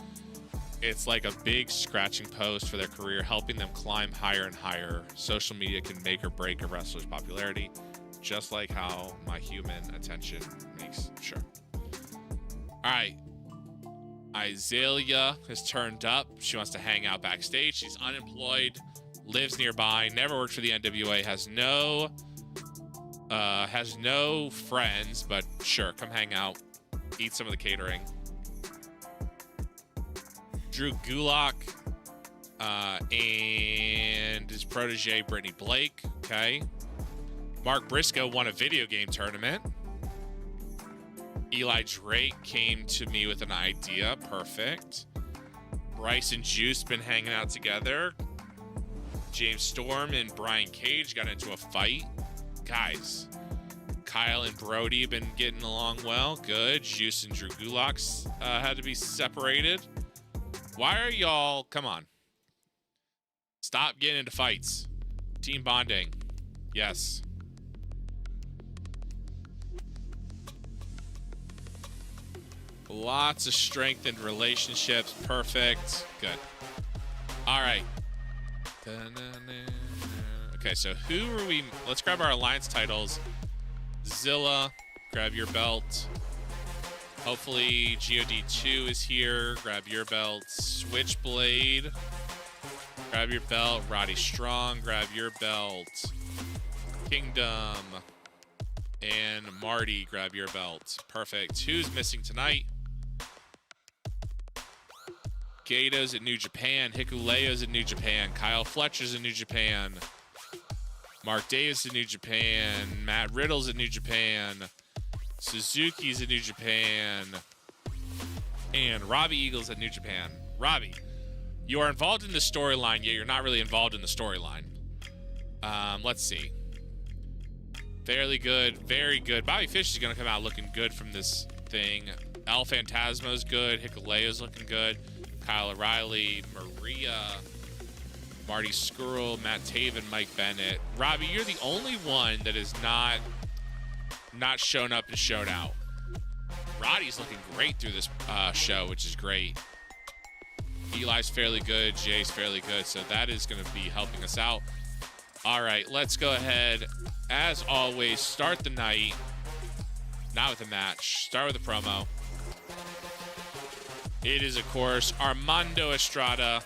It's like a big scratching post for their career, helping them climb higher and higher. Social media can make or break a wrestler's popularity, just like how my human attention makes sure. All right. Isaiah has turned up. She wants to hang out backstage. She's unemployed, lives nearby, never worked for the NWA, has no friends, but sure, come hang out, eat some of the catering. Drew Gulak and his protege Brittany Blake. Okay. Mark Briscoe won a video game tournament. Eli Drake came to me with an idea. Perfect. Bryce and Juice been hanging out together. James Storm and Brian Cage got into a fight. Guys, Kyle and Brody have been getting along well. Good. Juice and Drew Gulak had to be separated. Why are y'all... Come on. Stop getting into fights. Team bonding. Yes. Lots of strengthened relationships. Perfect. Good. All right. Okay, so who are we... Let's grab our alliance titles. Zilla, grab your belt. Hopefully GOD2 is here. Grab your belt. Switchblade, grab your belt. Roddy Strong, grab your belt. Kingdom and Marty, grab your belt. Perfect. Who's missing tonight? Gato's at New Japan. Hikuleo's at New Japan. Kyle Fletcher's at New Japan. Mark Davis at New Japan. Matt Riddle's at New Japan. Suzuki's at New Japan. And Robbie Eagles at New Japan. Robbie, you are involved in the storyline, yet you're not really involved in the storyline. Let's see. Fairly good. Very good. Bobby Fish is going to come out looking good from this thing. El Phantasmo's good. Hikuleo's looking good. Kyle O'Reilly, Maria, Marty Skrull, Matt Taven, Mike Bennett. Robbie, you're the only one that is not shown up and showed out. Roddy's looking great through this show, which is great. Eli's fairly good. Jay's fairly good. So that is going to be helping us out. All right, let's go ahead. As always, start the night. Not with a match. Start with a promo. It is, of course, Armando Estrada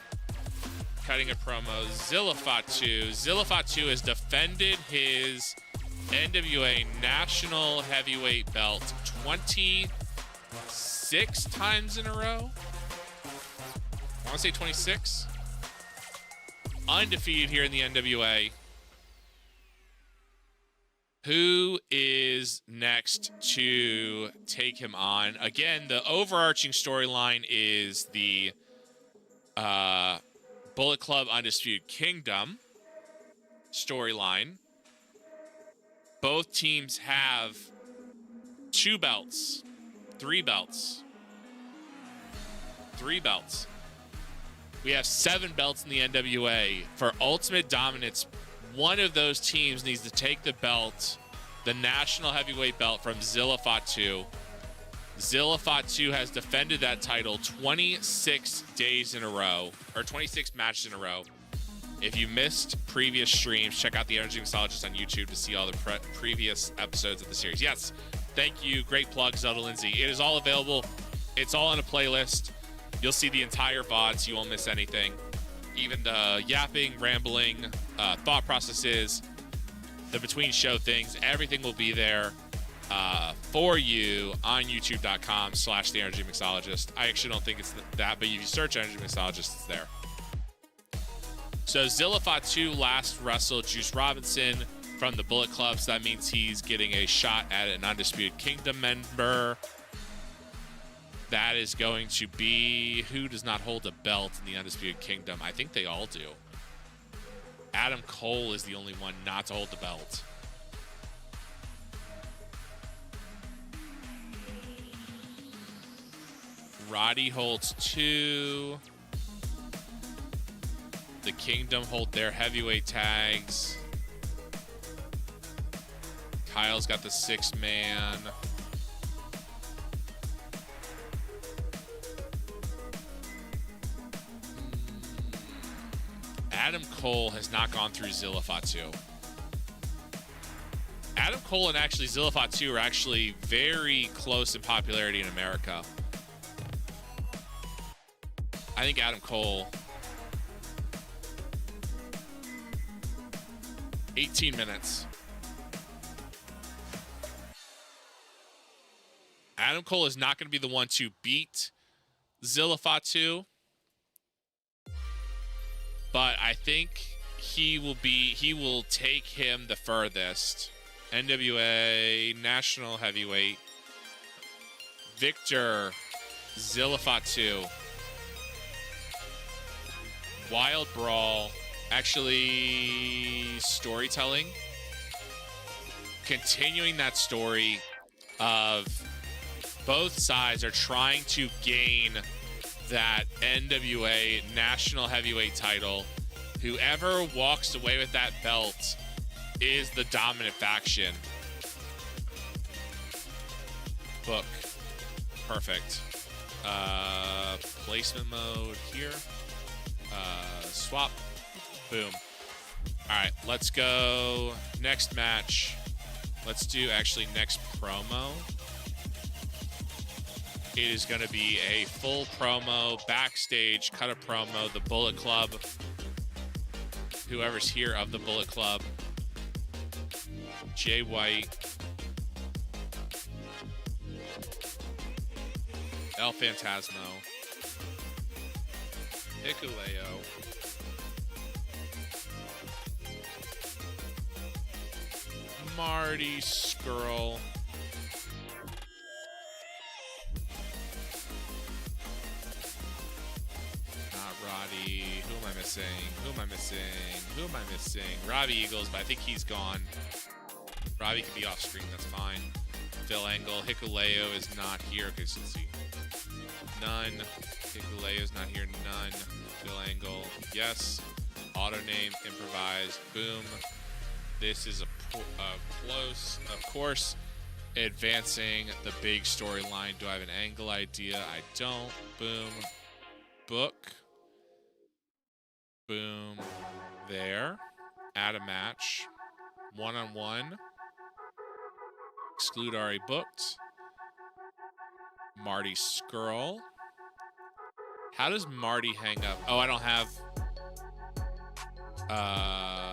cutting a promo. Zilla Fatu. Zilla Fatu has defended his NWA National Heavyweight belt 26 times in a row. I want to say 26. Undefeated here in the NWA. Who is next to take him on? Again, the overarching storyline is the Bullet Club Undisputed Kingdom storyline. Both teams have 2 belts, 3 belts. 3 belts. We have 7 belts in the NWA. For ultimate dominance, one of those teams needs to take the belt, the national heavyweight belt, from Zilla Fatu. Zilla Fatu has defended that title 26 days in a row, or 26 matches in a row. If you missed previous streams, check out the Energy Mixologist on YouTube to see all the previous episodes of the series. Yes, thank you. Great plug, Zelda Lindsay. It is all available. It's all in a playlist. You'll see the entire VOD, so you won't miss anything. Even the yapping, rambling, thought processes, the between show things, everything will be there for you on youtube.com/the Energy Mixologist. I actually don't think it's that, but if you search Energy Mixologist, it's there. So Zilla Fatu last wrestled Juice Robinson from the Bullet Club, so that means he's getting a shot at an Undisputed Kingdom member. That is going to be, who does not hold a belt in the Undisputed Kingdom? I think they all do. Adam Cole is the only one not to hold the belt. Roddy holds 2. The Kingdom hold their heavyweight tags. Kyle's got the 6-man. Adam Cole has not gone through Zilla Fatu. Adam Cole and actually Zilla Fatu are actually very close in popularity in America. I think Adam Cole, 18 minutes. Adam Cole is not going to be the one to beat Zilla Fatu, but I think he will take him the furthest. NWA National Heavyweight Victor Zilla Fatu. Wild Brawl. Actually, storytelling. Continuing that story of both sides are trying to gain that NWA National Heavyweight title. Whoever walks away with that belt is the dominant faction. Book. Perfect. Placement mode here. Swap. Boom. All right, let's go. Next match. Let's do actually next promo. It is going to be a full promo, backstage, cut a promo, the Bullet Club. Whoever's here of the Bullet Club. Jay White. El Phantasmo. Hikuleo. Marty Skrull. Not Roddy. Who am I missing? Who am I missing? Who am I missing? Robbie Eagles, but I think he's gone. Robbie can be off screen, that's fine. Phil Angle. Hikuleo is not here. Okay, so let's see. None. Hikuleo is not here. None. Phil Angle. Yes. Auto name. Improvised. Boom. This is a close. Of course, advancing the big storyline. Do I have an angle idea? I don't. Boom. Book. Boom. There. Add a match. One-on-one. Exclude already booked. Marty Skrull. How does Marty hang up? Oh, I don't have...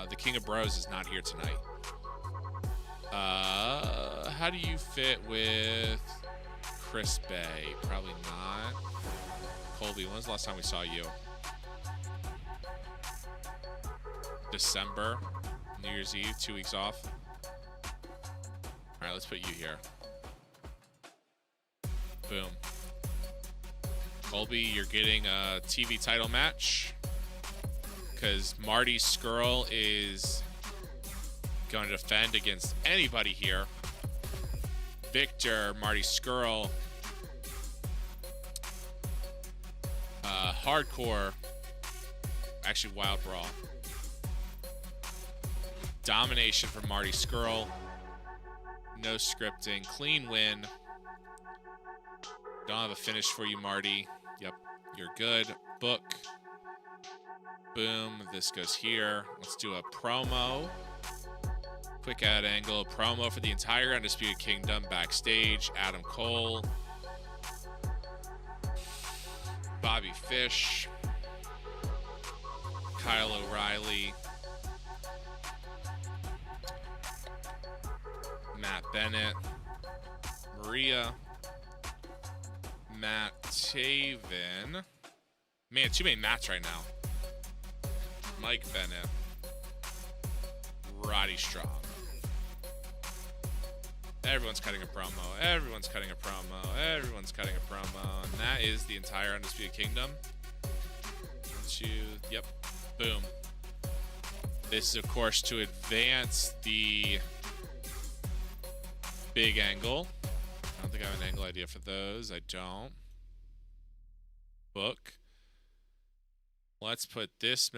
the King of Bros is not here tonight. How do you fit with Chris Bay? Probably not. Colby, when was the last time we saw you? December. New Year's Eve, 2 weeks off. All right, let's put you here. Boom. Colby, you're getting a TV title match because Marty Skrull is going to defend against anybody here. Victor, Marty Skrull, Hardcore, actually Wild Brawl. Domination from Marty Skrull. No scripting. Clean win. Don't have a finish for you, Marty. Yep, you're good. Book. Boom. This goes here. Let's do a promo. Quick ad angle. Promo for the entire Undisputed Kingdom backstage. Adam Cole. Bobby Fish. Kyle O'Reilly. Matt Bennett. Maria. Matt Taven. Man, too many Matts right now. Mike Bennett. Roddy Strong. Everyone's cutting a promo. Everyone's cutting a promo. Everyone's cutting a promo. And that is the entire Undisputed Kingdom. Yep. Boom. This is, of course, to advance the big angle. I don't think I have an angle idea for those. I don't. Book. Let's put this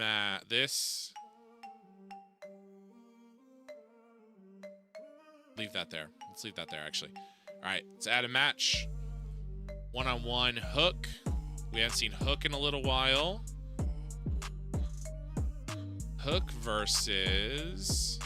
leave that there. Let's leave that there, actually. All right, let's add a match. One-on-one Hook. We haven't seen Hook in a little while. Hook versus...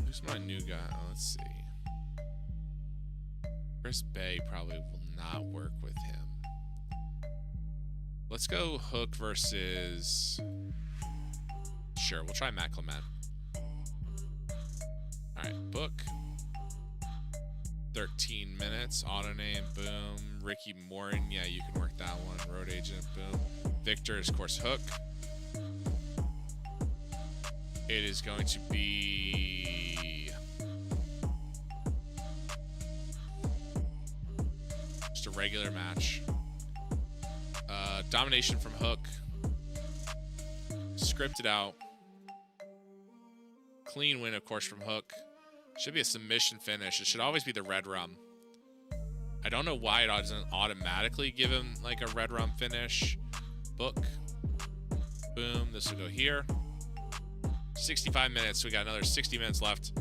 who's my new guy? Oh, let's see. Chris Bay probably will not work with him. Let's go Hook versus... Sure, we'll try Matt Clement. Alright, book. 13 minutes. Auto name, boom. Ricky Morton, yeah, you can work that one. Road agent, boom. Victor is, of course, Hook. It is going to be... just a regular match. Domination from Hook. Scripted out. Clean win, of course, from Hook. Should be a submission finish. It should always be the red rum. I don't know why it doesn't automatically give him like a red rum finish. Book. Boom. This will go here. 65 minutes. We got another 60 minutes left.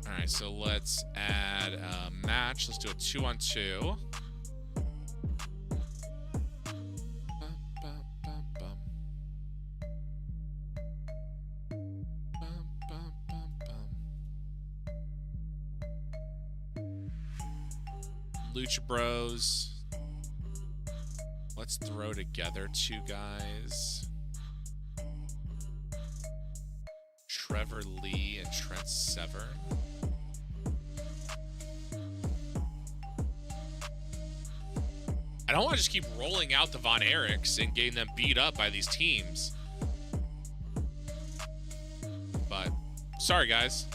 All right, so let's add a match. Let's do a 2-on-2. Lucha Bros. Let's throw together two guys. Trevor Lee and Trent Severn. I don't want to just keep rolling out the Von Erichs and getting them beat up by these teams. But, sorry guys.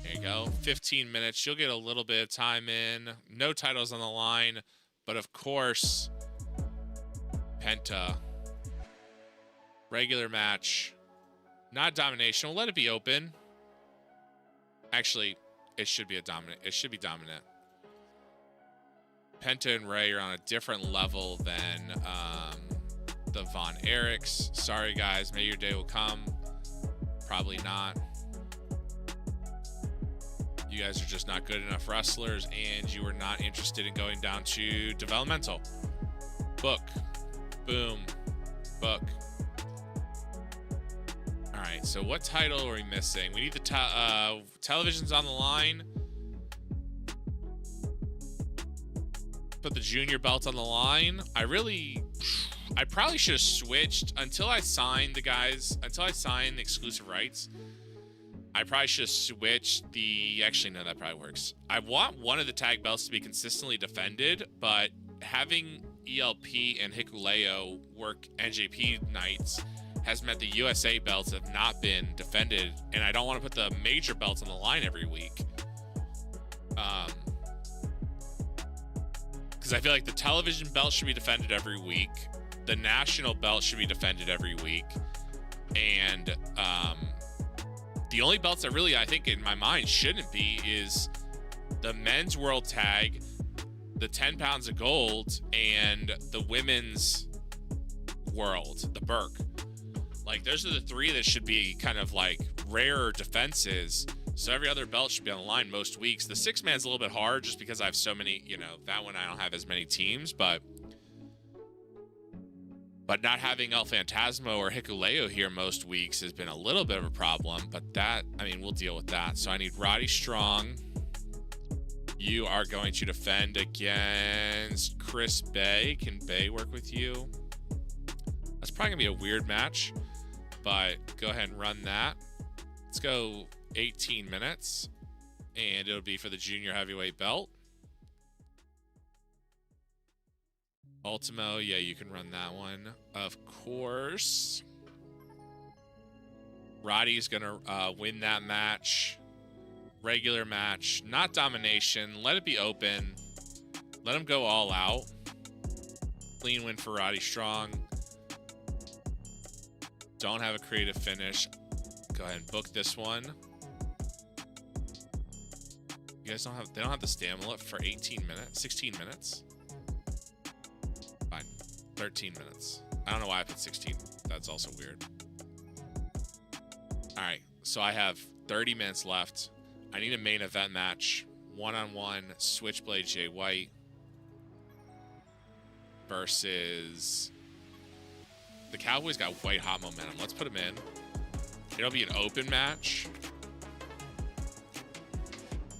There you go. 15 minutes. You'll get a little bit of time in. No titles on the line. But of course, Penta. Regular match. Not domination. We'll let it be open. Actually, it should be a dominant. It should be dominant. Penta and Ray are on a different level than the the Von Erichs. Sorry, guys. Maybe your day will come. Probably not. You guys are just not good enough wrestlers, and you are not interested in going down to developmental. Book. Boom. Book. All right, so what title are we missing? We need the television's on the line. Put the junior belt on the line. I probably should have switched until I signed the exclusive rights. I probably should have switched the... Actually, no, that probably works. I want one of the tag belts to be consistently defended, but having ELP and Hikuleo work NJP nights has meant the USA belts have not been defended, and I don't want to put the major belts on the line every week. Because I feel like the television belt should be defended every week. The national belt should be defended every week. And the only belts that really, I think, in my mind, shouldn't be is the men's world tag, the 10 pounds of gold, and the women's world, the Burke. Like, those are the three that should be kind of like rarer defenses. So every other belt should be on the line most weeks. The 6-man's a little bit hard just because I have so many, that one I don't have as many teams, but not having El Phantasmo or Hikuleo here most weeks has been a little bit of a problem, but that, we'll deal with that. So I need Roddy Strong. You are going to defend against Chris Bay. Can Bay work with you? That's probably gonna be a weird match, but go ahead and run that. Let's go 18 minutes, and it'll be for the junior heavyweight belt. Ultimo, yeah, you can run that one. Of course. Roddy's going to win that match. Regular match, not domination. Let it be open. Let him go all out. Clean win for Roddy Strong. Don't have a creative finish. Go ahead and book this one. You guys they don't have the stamina for 18 minutes, 16 minutes. 13 minutes. I don't know why I put 16. That's also weird. All right, so I have 30 minutes left. I need a main event match. One-on-one Switchblade Jay White versus... The Cowboys got white hot momentum. Let's put him in. It'll be an open match.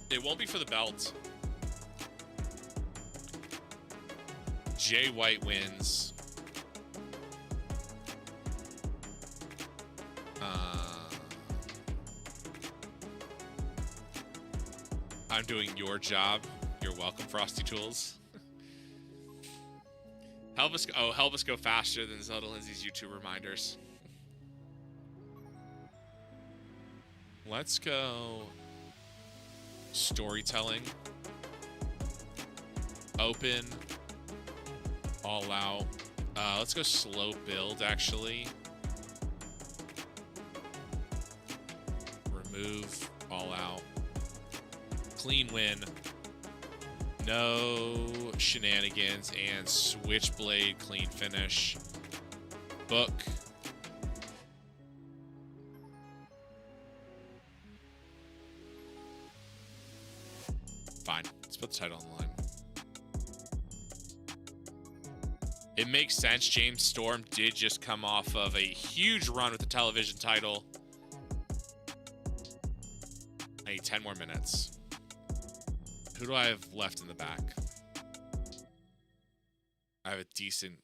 It won't be for the belt. Jay White wins. I'm doing your job. You're welcome, Frosty Tools. help us go faster than Zelda Lindsay's YouTube reminders. Let's go storytelling. Open. All out. Let's go slow build, actually. Remove. All out. Clean win. No shenanigans. And Switchblade clean finish. Book. Fine. Let's put the title on the line. It makes sense. James Storm did just come off of a huge run with the television title. I need 10 more minutes. Who do I have left in the back? I have a decent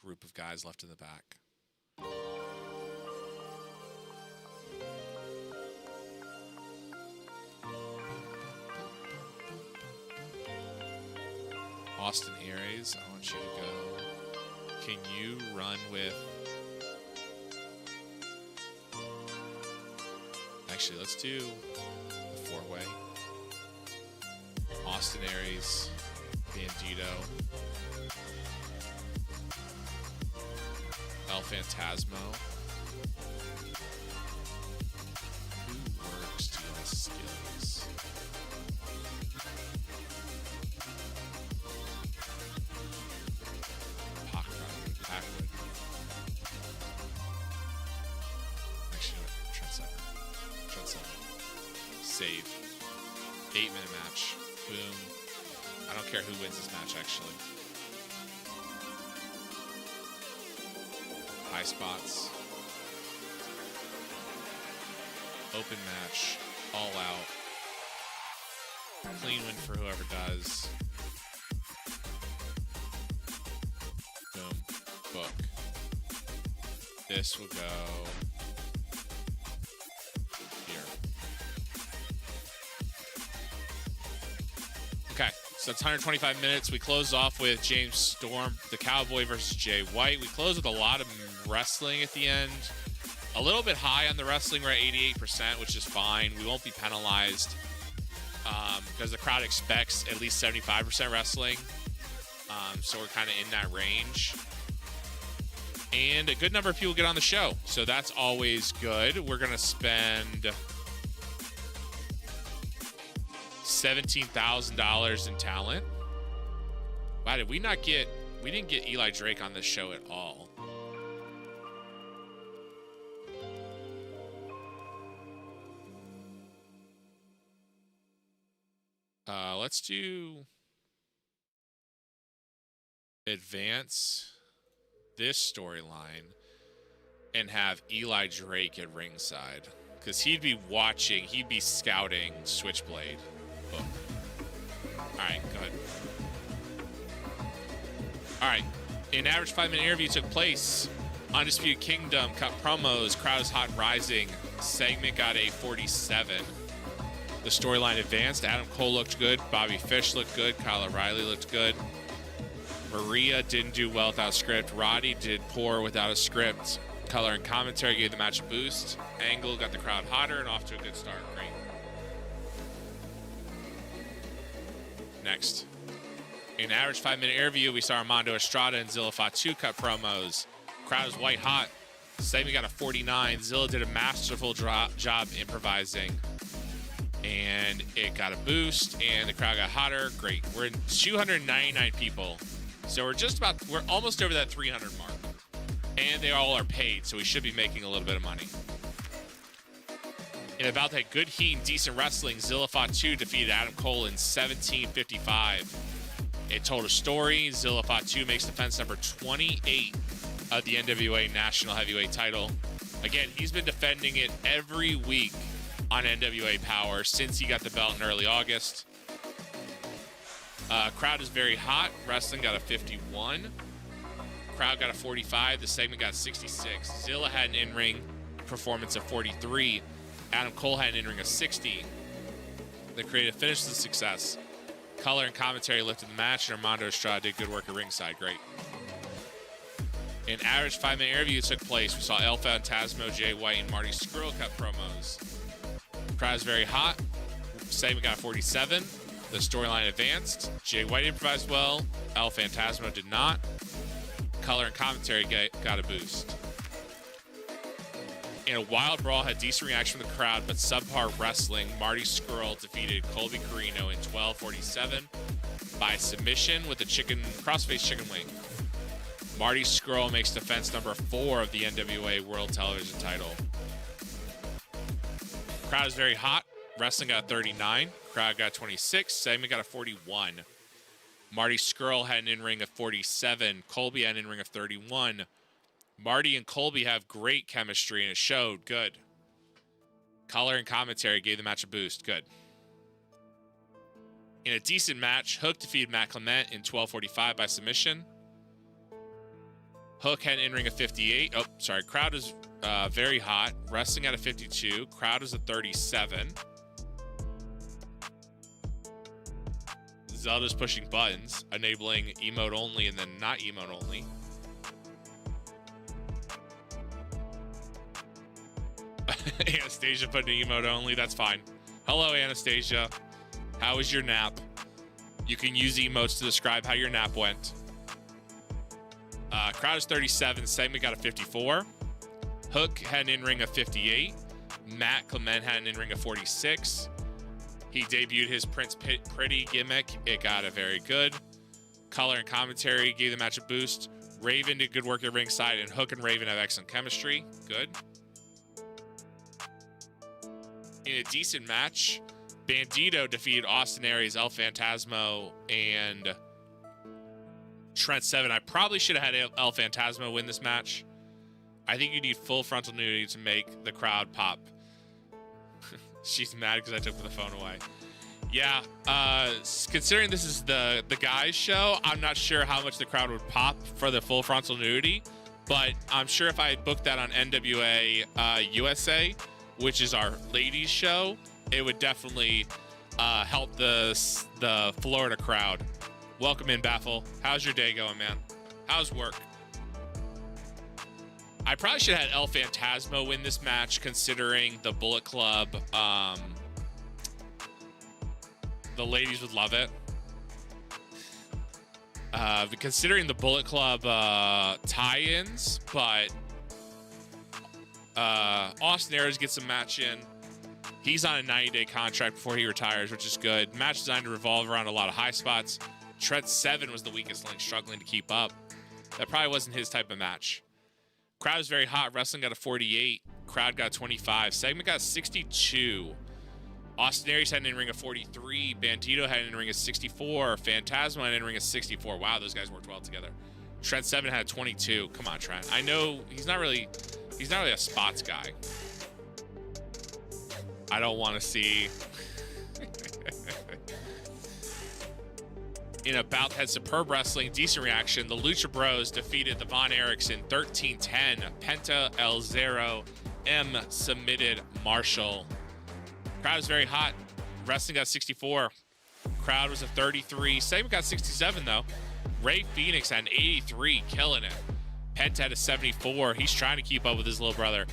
group of guys left in the back. Austin Aries, I want you to go. Can you run with... Actually, let's do the four-way. Austin Aries, Bandito, El Phantasmo. Who works to all skills? Packwood. save. 8-minute match. Boom. I don't care who wins this match, actually. High spots. Open match. All out. Clean win for whoever does. Boom. Book. This will go here. Okay, so it's 125 minutes. We close off with James Storm, the Cowboy versus Jay White. We close with a lot of wrestling at the end. A little bit high on the wrestling. We're at 88%, which is fine. We won't be penalized because the crowd expects at least 75% wrestling. So we're kind of in that range. And a good number of people get on the show, so that's always good. We're going to spend $17,000 in talent. Wow, did we not get... We didn't get Eli Drake on this show at all. Let's do... Advance this storyline and have Eli Drake at ringside, because he'd be watching, he'd be scouting Switchblade. Book. Alright, go ahead. Alright, an average 5-minute interview took place. Undisputed Kingdom cut promos, crowd is hot and rising. Segment got a 47. The storyline advanced. Adam Cole looked good, Bobby Fish looked good, Kyle O'Reilly looked good. Maria didn't do well without a script. Roddy did poor without a script. Color and commentary gave the match a boost. Angle got the crowd hotter and off to a good start. Great. Next. In an average 5-minute interview, we saw Armando Estrada and Zilla Fatu cut promos. Crowd was white hot. Segment got a 49. Zilla did a masterful job improvising. And it got a boost, and the crowd got hotter. Great. We're in 299 people. So we're almost over that 300 mark. And they all are paid, so we should be making a little bit of money. In about that good heat and decent wrestling, Zilla Fatu defeated Adam Cole in 17:55. It told a story. Zilla Fatu makes defense number 28 of the NWA National Heavyweight title. Again, he's been defending it every week on NWA Power since he got the belt in early August. Crowd is very hot. Wrestling got a 51. Crowd got a 45. The segment got 66. Zilla had an in-ring performance of 43. Adam Cole had an in-ring of 60. The creative finished the success. Color and commentary lifted the match, and Armando Estrada did good work at ringside. Great. An average 5-minute interview took place. We saw El Phantasmo, Jay White, and Marty Scurll cut promos. Crowd is very hot. Segment got 47. The storyline advanced. Jay White improvised well. El Phantasmo did not. Color and commentary got a boost. In a wild brawl, had decent reaction from the crowd, but subpar wrestling. Marty Scurll defeated Colby Carino in 12:47 by submission with a crossface chicken wing. Marty Scurll makes defense number 4 of the NWA World Television title. Crowd is very hot. Wrestling got 39. Crowd got 26. Segment got a 41. Marty Scurll had an in-ring of 47. Colby had an in-ring of 31. Marty and Colby have great chemistry, and it showed. Good. Color and commentary gave the match a boost. Good. In a decent match, Hook defeated Matt Clement in 12:45 by submission. Hook had an in-ring of 58. Oh, sorry. Crowd is very hot. Wrestling at a 52. Crowd is a 37. Zelda's pushing buttons, enabling emote only and then not emote only. Anastasia put an emote only. That's fine. Hello, Anastasia. How was your nap? You can use emotes to describe how your nap went. Crowd is 37. Segment got a 54. Hook had an in-ring of 58. Matt Clement had an in-ring of 46. He debuted his Prince Pretty gimmick. It got a very good. Color and commentary gave the match a boost. Raven did good work at ringside, and Hook and Raven have excellent chemistry. Good. in a decent match, Bandito defeated Austin Aries, El Phantasmo, and Trent Seven. I probably should have had El Phantasmo win this match. I think you need full frontal nudity to make the crowd pop. She's mad because I took the phone away. Yeah, considering this is the guys' show, I'm not sure how much the crowd would pop for the full frontal nudity, but I'm sure if I booked that on NWA USA, which is our ladies' show, it would definitely help the Florida crowd. Welcome in, Baffle. How's your day going, man? How's work? I probably should have had El Phantasmo win this match, considering the Bullet Club. The ladies would love it. Considering the Bullet Club tie-ins, but Austin Aries gets a match in. He's on a 90-day contract before he retires, which is good. Match designed to revolve around a lot of high spots. Trent Seven was the weakest link, struggling to keep up. That probably wasn't his type of match. Crowd was very hot. Wrestling got a 48. Crowd got 25. Segment got 62. Austin Aries had an in-ring of 43. Bandito had an in-ring of 64. Phantasmo had an in-ring of 64. Wow, those guys worked well together. Trent Seven had 22. Come on, Trent. I know he's not really a spots guy. I don't want to see. In a bout that had superb wrestling, decent reaction, the Lucha Bros defeated the Von Erichs in 13-10. Penta El Zero M submitted Marshall. Crowd was very hot. Wrestling got 64. Crowd was a 33. Segment got 67 though. Ray Phoenix had an 83, killing it. Penta had a 74. He's trying to keep up with his little brother.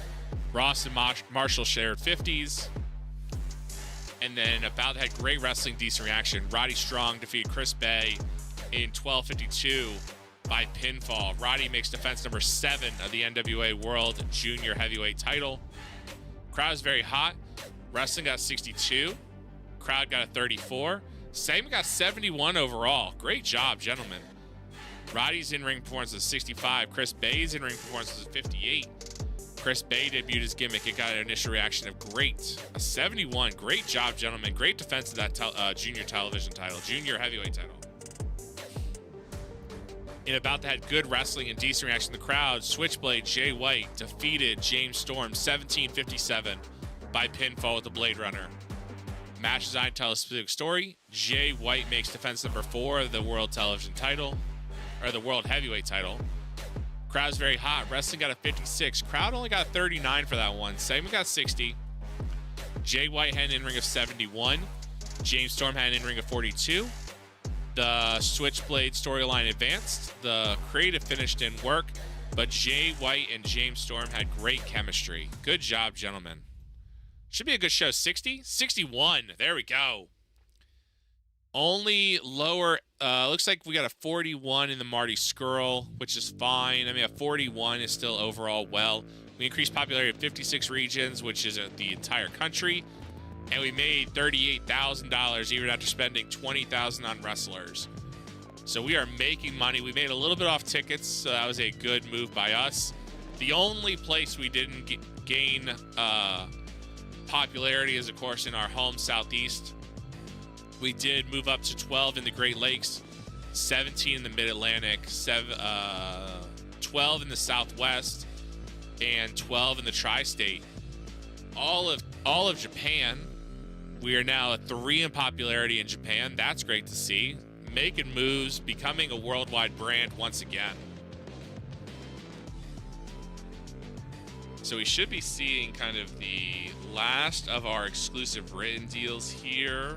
Ross and Marshall shared 50s. And then about had great wrestling, decent reaction. Roddy Strong defeated Chris Bay in 12:52 by pinfall. Roddy makes defense number 7 of the NWA World Junior Heavyweight title. Crowd is very hot. Wrestling got 62. Crowd got a 34. Segment got 71 overall. Great job, gentlemen. Roddy's in-ring performance was 65. Chris Bay's in-ring performance was 58. Chris Bay debuted his gimmick. It got an initial reaction of great. A 71. Great job, gentlemen. Great defense of that junior television title. Junior heavyweight title. In about that had good wrestling and decent reaction to the crowd, Switchblade Jay White defeated James Storm 17:57 by pinfall with the Blade Runner. Match designed to tell a specific story. Jay White makes defense number 4 of the world television title, or the world heavyweight title. Crowd's very hot. Wrestling got a 56. Crowd only got 39 for that one. Segment got 60. Jay White had an in-ring of 71. James Storm had an in-ring of 42. The Switchblade storyline advanced. The creative finish didn't work, but Jay White and James Storm had great chemistry. Good job, gentlemen. Should be a good show. 60? 61. There we go. Only lower, looks like we got a 41 in the Marty Skrull, which is fine. I mean, a 41 is still overall well. We increased popularity of 56 regions, which is the entire country. And we made $38,000 even after spending $20,000 on wrestlers. So we are making money. We made a little bit off tickets, so that was a good move by us. The only place we didn't gain popularity is, of course, in our home Southeast. We did move up to 12 in the Great Lakes, 17 in the Mid-Atlantic, 12 in the Southwest, and 12 in the Tri-State. All of Japan. We are now at 3 in popularity in Japan. That's great to see. Making moves, becoming a worldwide brand once again. So we should be seeing kind of the last of our exclusive written deals here.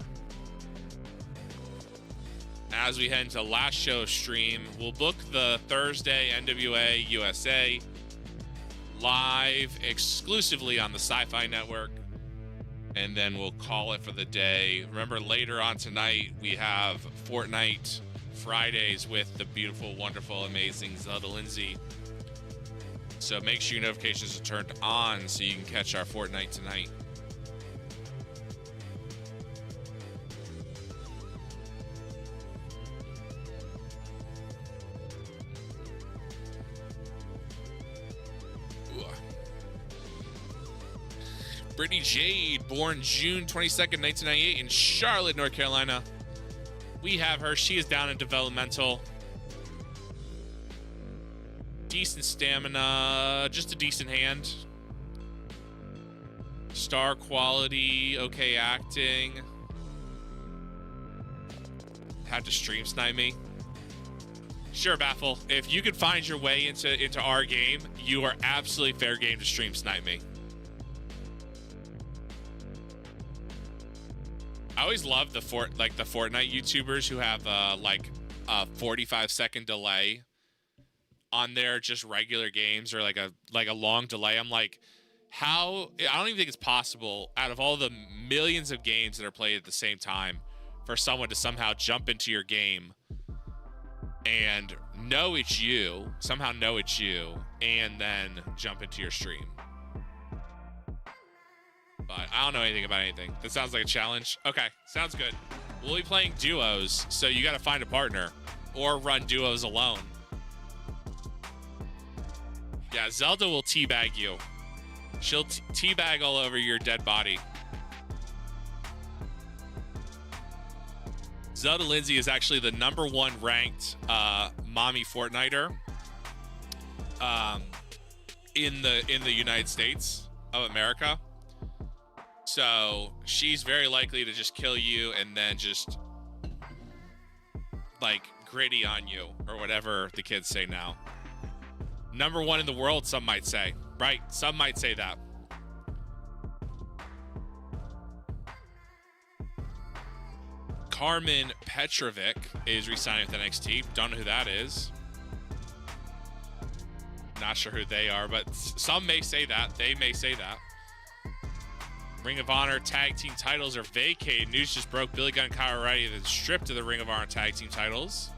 As we head into the last show stream, we'll book the Thursday NWA USA live exclusively on the Sci-Fi Network, and then we'll call it for the day. Remember, later on tonight, we have Fortnite Fridays with the beautiful, wonderful, amazing Zelda Lindsay. So make sure your notifications are turned on so you can catch our Fortnite tonight. Brittany Jade, born June 22nd, 1998 in Charlotte, North Carolina. We have her. She is down in developmental. Decent stamina, just a decent hand. Star quality, okay acting. Had to stream snipe me. Sure, Baffle. If you could find your way into our game, you are absolutely fair game to stream snipe me. I always love the Fortnite YouTubers who have like a 45-second delay on their just regular games, or like a long delay. I'm like, how? I don't even think it's possible out of all the millions of games that are played at the same time for someone to somehow jump into your game and know it's you, and then jump into your stream. But I don't know anything about anything. That sounds like a challenge. Okay, sounds good. We'll be playing duos, so you got to find a partner or run duos alone. Yeah, Zelda will teabag you. She'll teabag all over your dead body. Zelda Lindsay is actually the #1 ranked mommy Fortniter in the United States of America. So she's very likely to just kill you and then just like gritty on you, or whatever the kids say now. #1 in the world, some might say. Right, some might say that. Carmen Petrovic is re-signing with NXT. Don't know who that is. Not sure who they are, but some may say that. They may say that. Ring of Honor tag team titles are vacated. News just broke. Billy Gunn and Kyle O'Reilly have been stripped of the Ring of Honor tag team titles.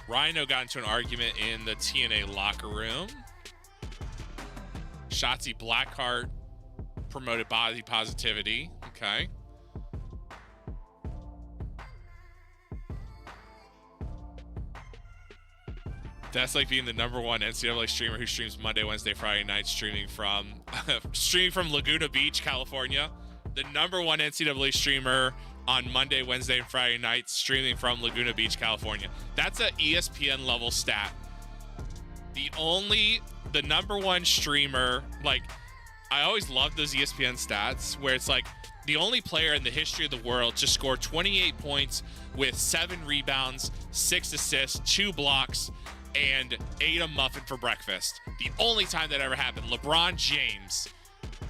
Rhino got into an argument in the TNA locker room. Shotzi Blackheart promoted body positivity. Okay. That's like being the #1 NCAA streamer who streams Monday, Wednesday, Friday nights, streaming from Laguna Beach, California. The #1 NCAA streamer on Monday, Wednesday, and Friday nights, streaming from Laguna Beach, California. That's a ESPN level stat. The #1 streamer, like, I always love those ESPN stats where it's like the only player in the history of the world to score 28 points with 7 rebounds, 6 assists, 2 blocks, and ate a muffin for breakfast. The only time that ever happened. LeBron James.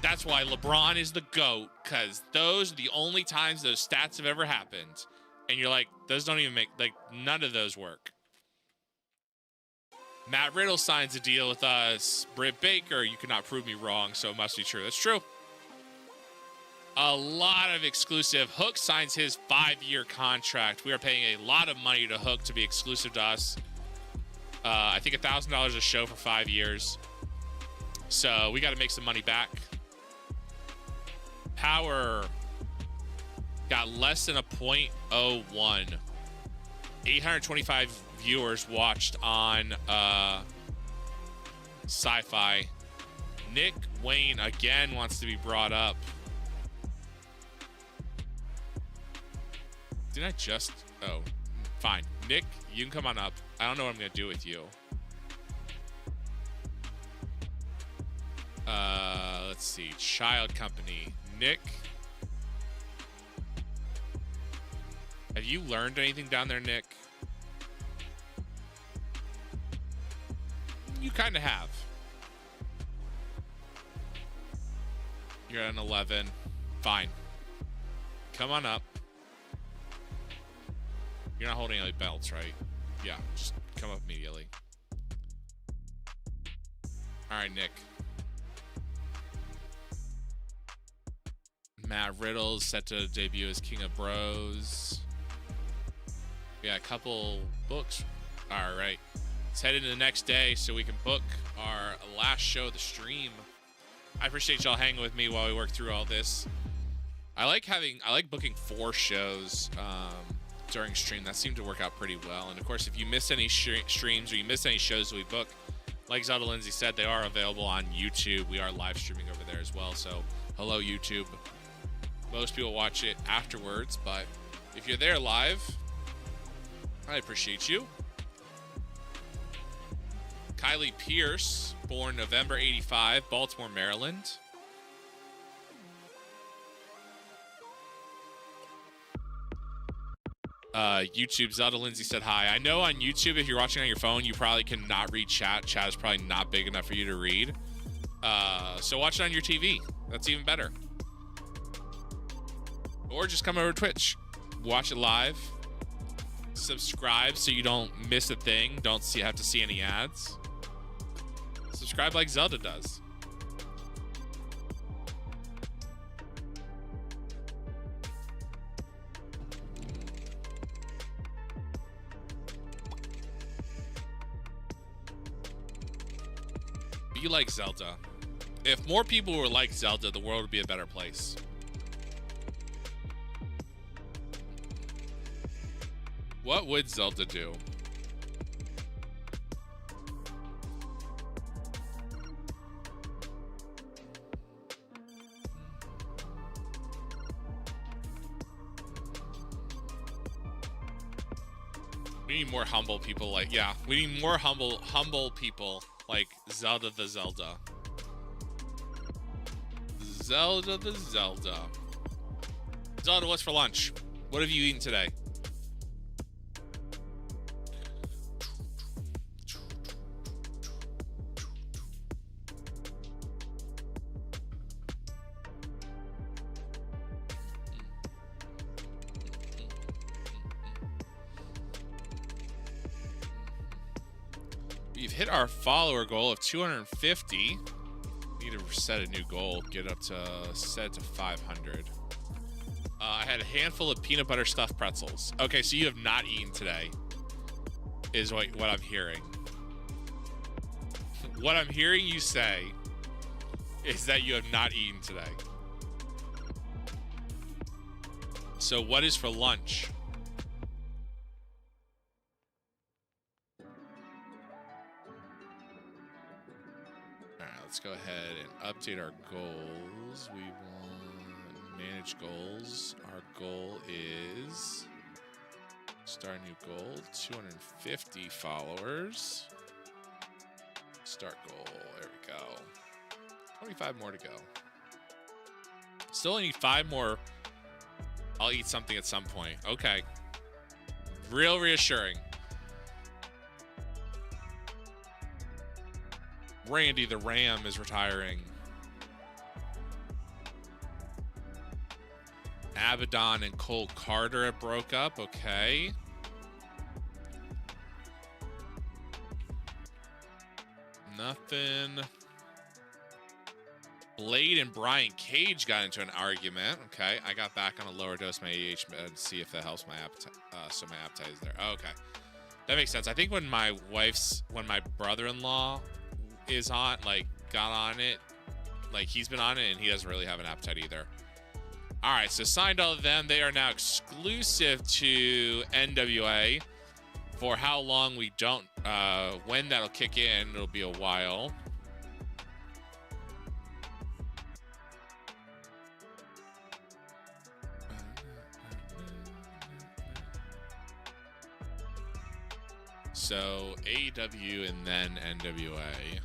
That's why LeBron is the GOAT, because those are the only times those stats have ever happened. And you're like, those don't even make, like, none of those work. Matt Riddle signs a deal with us. Britt Baker, you cannot prove me wrong, so it must be true. That's true. A lot of exclusive. Hook signs his 5-year contract. We are paying a lot of money to Hook to be exclusive to us. I think $1,000 a show for 5 years. So we got to make some money back. Power got less than a .01. 825 viewers watched on Sci-Fi. Nick Wayne again wants to be brought up. Did I just... Oh, fine. Nick, you can come on up. I don't know what I'm going to do with you. Let's see. Child Company. Nick. Have you learned anything down there, Nick? You kind of have. You're at an 11. Fine. Come on up. You're not holding any belts, right? Yeah, just come up immediately. All right, Nick. Matt Riddle's set to debut as King of Bros. We got a couple books. All right. Let's head into the next day so we can book our last show of the stream. I appreciate y'all hanging with me while we work through all this. I like booking 4 shows during stream. That seemed to work out pretty well. And of course, if you miss any streams or you miss any shows that we book, Like Zelda Lindsay said, they are available on YouTube. We are live streaming over there as well. So, hello, YouTube. Most people watch it afterwards, but if you're there live, I appreciate you. Kylie Pierce, born November 85, Baltimore, Maryland. YouTube, Zelda Lindsay said hi. I know on YouTube, if you're watching on your phone, you probably cannot read chat. Chat is probably not big enough for you to read. So watch it on your TV. That's even better. Or just come over to Twitch. Watch it live. Subscribe so you don't miss a thing. Don't have to see any ads. Subscribe like Zelda does. Be like Zelda. If more people were like Zelda, the world would be a better place. What would Zelda do? We need more humble people like, yeah, we need more humble people like Zelda the Zelda. Zelda the Zelda. Zelda, what's for lunch? What have you eaten today? We've hit our follower goal of 250. Need to set a new goal. Get up to set to 500. I had a handful of peanut butter stuffed pretzels. Okay, so you have not eaten today, is what I'm hearing. What I'm hearing you say is that you have not eaten today. So what is for lunch? Let's go ahead and update our goals. We want manage goals. Our goal is start a new goal, 250 followers. Start goal, there we go. 25 more to go. Still only need 5 more. I'll eat something at some point. Okay. Real reassuring. Randy the Ram is retiring. Abaddon and Cole Carter have broke up. Okay. Nothing. Blade and Brian Cage got into an argument. Okay. I got back on a lower dose of my ADH med to see if that helps my appetite. So my appetite is there. Okay. That makes sense. I think when my brother-in-law is on, like, got on it, like, he's been on it and he doesn't really have an appetite either. All right, so signed all of them. They are now exclusive to NWA. For how long we don't, when that'll kick in, it'll be a while. So AEW and then NWA.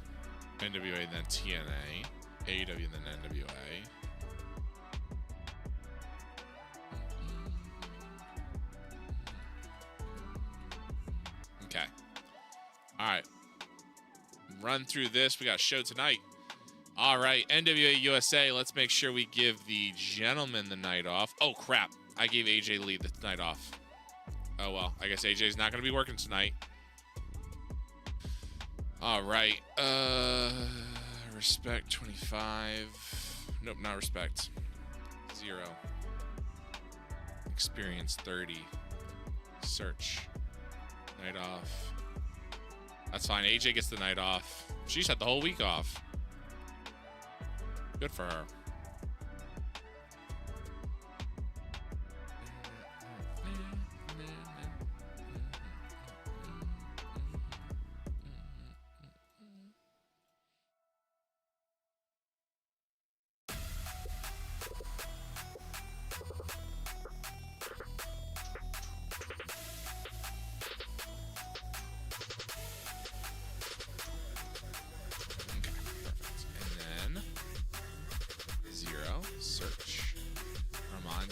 NWA and then TNA. AEW and then NWA. Okay. All right. Run through this. We got a show tonight. All right. NWA USA. Let's make sure we give the gentleman the night off. Oh, crap. I gave AJ Lee the night off. Oh, well. I guess AJ's not going to be working tonight. All right. Respect 25. Nope, not respect. 0. Experience 30. Search. Night off. That's fine. AJ gets the night off. She's had the whole week off. Good for her.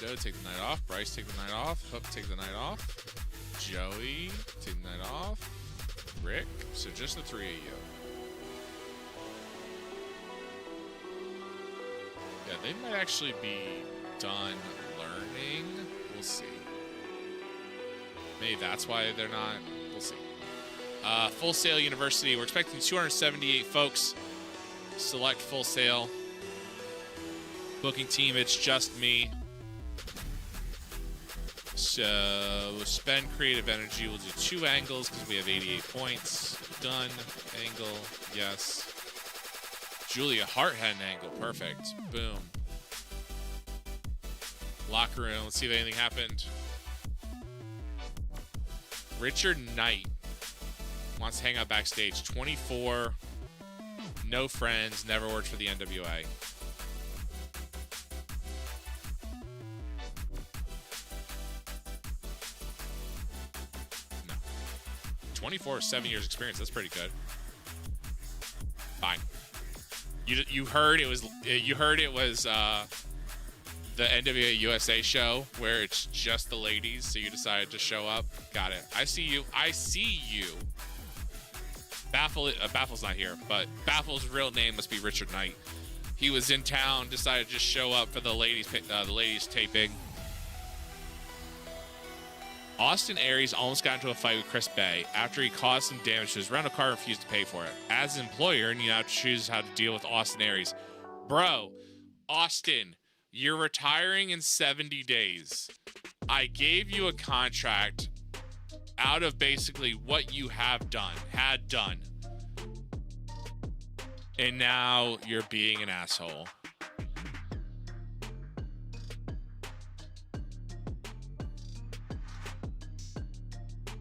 Endo, take the night off. Bryce, take the night off. Hook, take the night off. Joey, take the night off. Rick, so just the three of you. Yeah, they might actually be done learning. We'll see. Maybe that's why they're not. We'll see. Full Sail University. We're expecting 278 folks. Select Full Sail. Booking team, it's just me. So spend creative energy. We'll do 2 angles because we have 88 points. Done. Angle. Yes. Julia Hart had an angle. Perfect. Boom. Locker room. Let's see if anything happened. Richard Knight wants to hang out backstage. 24. No friends. Never worked for the NWA. No. 24, 7 years experience. That's pretty good. Fine. You heard it was the NWA USA show where it's just the ladies, so you decided to show up. Got it. I see you. I see you. Baffle's not here, but Baffle's real name must be Richard Knight. He was in town, decided to just show up for the ladies taping. Austin Aries almost got into a fight with Chris Bay after he caused some damage to his rental car and refused to pay for it. As an employer, you now choose how to deal with Austin Aries. Bro, Austin, you're retiring in 70 days. I gave you a contract out of basically what you had done. And now you're being an asshole.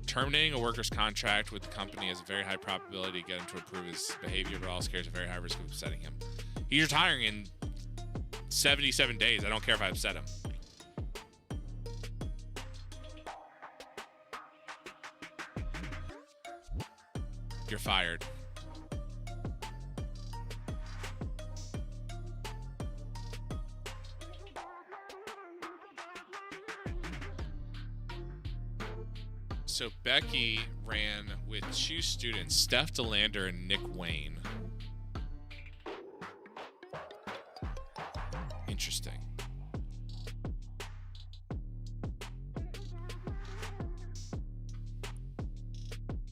Terminating a worker's contract with the company has a very high probability to get him to approve his behavior, but also carries a very high risk of upsetting him. He's retiring in 77 days. I don't care if I upset him. You're fired. So Becky ran with 2 students, Steph DeLander and Nick Wayne. Interesting.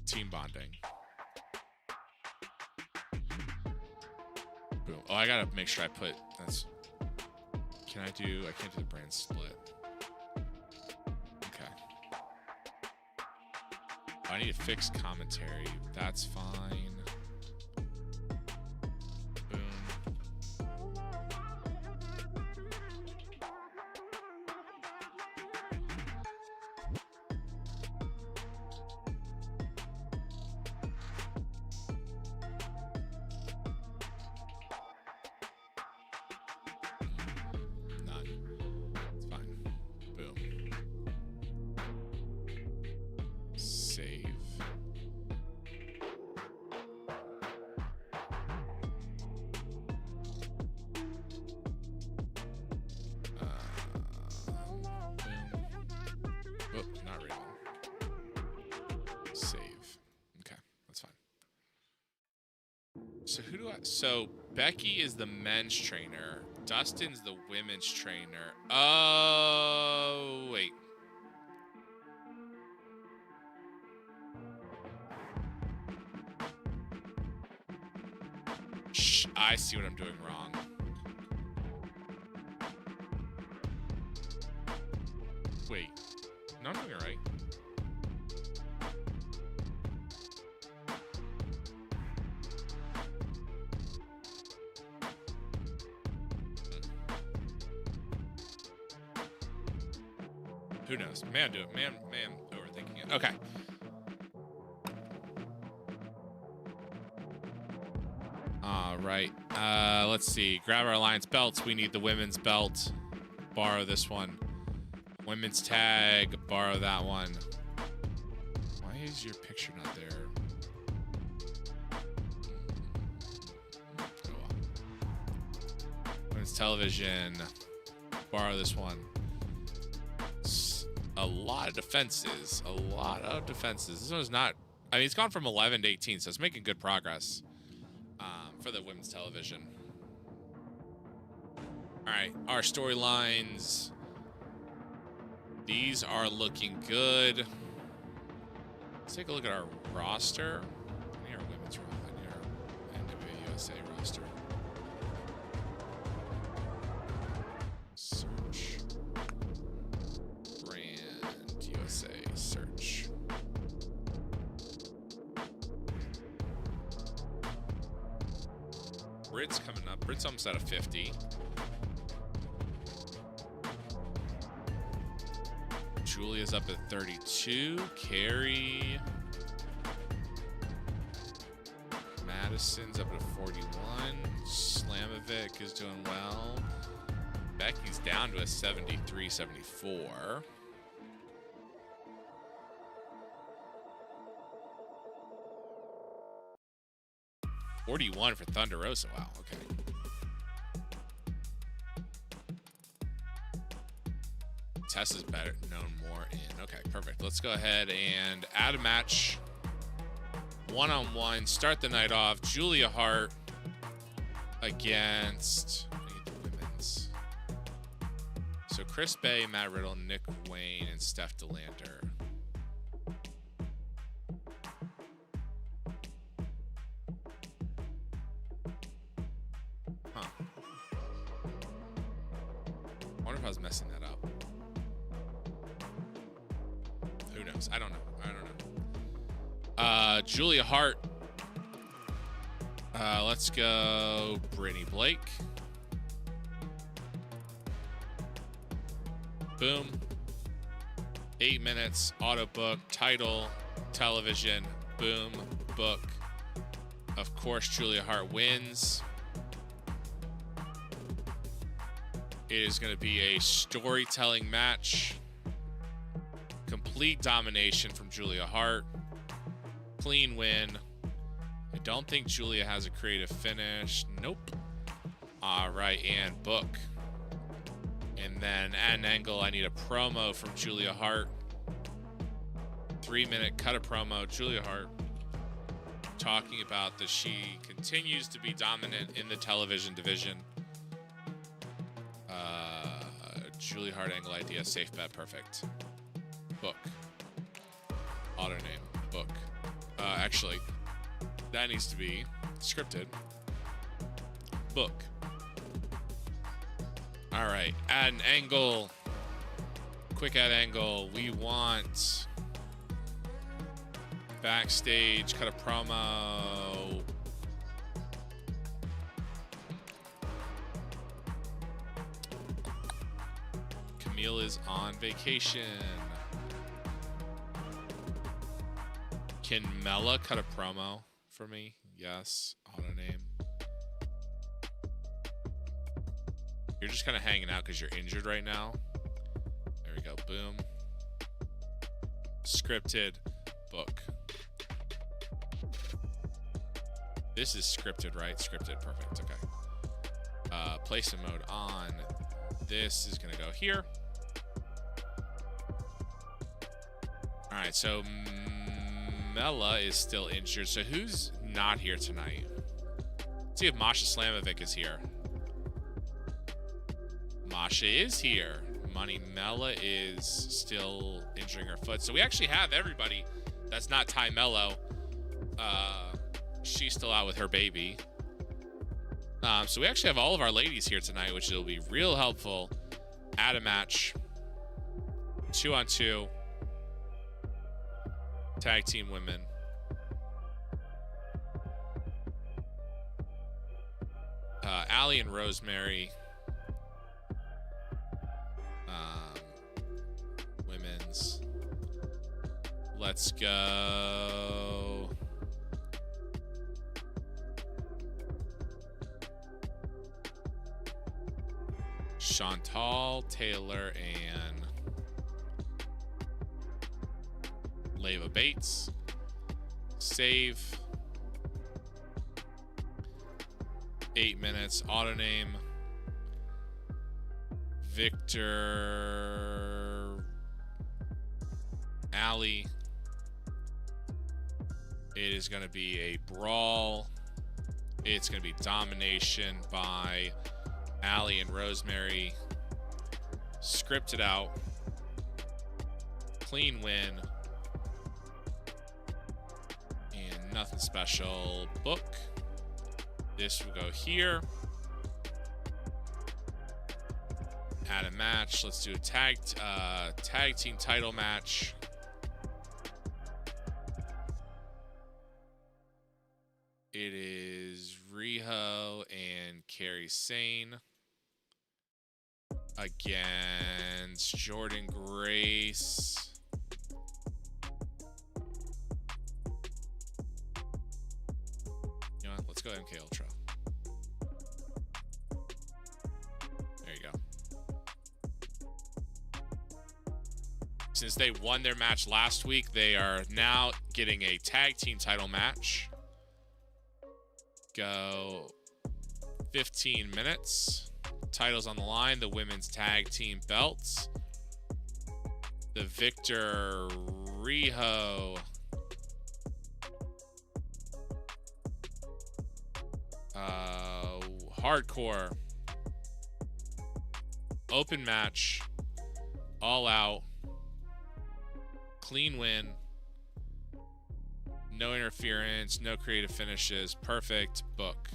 Team bonding. Boom. Oh, I gotta make sure I put that's. I can't do the brand split. Okay. I need to fix commentary. That's fine. Boom. None. It's fine. Boom. Save. Oh, not really. Save. Okay, that's fine. So who do I... So Becky is the men's trainer. Dustin's the women's trainer. Oh, wait. Shh, I see what I'm doing wrong. Wait. No, I'm doing it right. Who knows? Man, do it. Man, overthinking it. Okay. All right. Let's see. Grab our alliance belts. We need the women's belt. Borrow this one. Women's tag. Borrow that one. Why is your picture not there? Oh, well. Women's television. Borrow this one. a lot of defenses. A lot of defenses. This one's not... I mean, it's gone from 11 to 18, so it's making good progress for the women's television. All right, our storylines. These are looking good. Let's take a look at our roster. I need our women's roster. I need our NWA USA roster. Search. Brand USA search. Brit's coming up. Brit's almost at a 50. Julia's up at 32. Carrie. Madison's up at 41. Slamovic is doing well. Becky's down to a 73, 74. $41 for Thunder Rosa. Wow, okay. Tessa's better known more in. Okay, perfect. Let's go ahead and add a match. One-on-one. Start the night off. Julia Hart against... I need the women's. So Chris Bay, Matt Riddle, Nick Wayne, and Steph DeLander. Huh. I wonder if I was messing that up. Who knows? I don't know. Julia Hart. Let's go Brittany Blake. Boom. 8 minutes. Auto book. Title. Television. Boom. Book. Of course, Julia Hart wins. It is going to be a storytelling match. Complete domination from Julia Hart. Clean win. I don't think Julia has a creative finish. Nope. All right, and book. And then at an angle, I need a promo from Julia Hart. 3-minute cut a promo. Julia Hart talking about that she continues to be dominant in the television division. Julia Hart angle idea. Safe bet. Perfect. Book. Auto name. Book. Actually, that needs to be scripted. Book. All right. Add an angle. Quick add angle. We want backstage. Cut a promo. Camille is on vacation. Can Mela cut a promo for me? Yes. Auto name. You're just kind of hanging out because you're injured right now. There we go. Boom. Scripted. Book. This is scripted, right? Scripted. Perfect. Okay. Placement mode on. This is going to go here. All right. So Mela is still injured. So who's not here tonight? Let's see if Masha Slamovic is here. Masha is here. Money Mela is still injuring her foot. So we actually have everybody that's not Ty Mello. She's still out with her baby. So we actually have all of our ladies here tonight, which will be real helpful. Add a match. 2-on-2. Tag team women. Allie and Rosemary. Women's. Let's go. Chantal, Taylor, and Leva Bates. Save. 8 minutes. Auto name. Victor Allie. It is going to be a brawl. It's going to be domination by Allie and Rosemary. Scripted out. Clean win. And nothing special. Book. This will go here. Add a match. Let's do a tag team title match. It is Riho and Carrie Sane against Jordan Grace. You know what? Let's go MK Ultra. There you go. Since they won their match last week, they are now getting a tag team title match. Go 15 minutes. Titles on the line. The women's tag team belts. The Victor Riho hardcore open match. All out. Clean win. No interference, no creative finishes. Perfect. Book.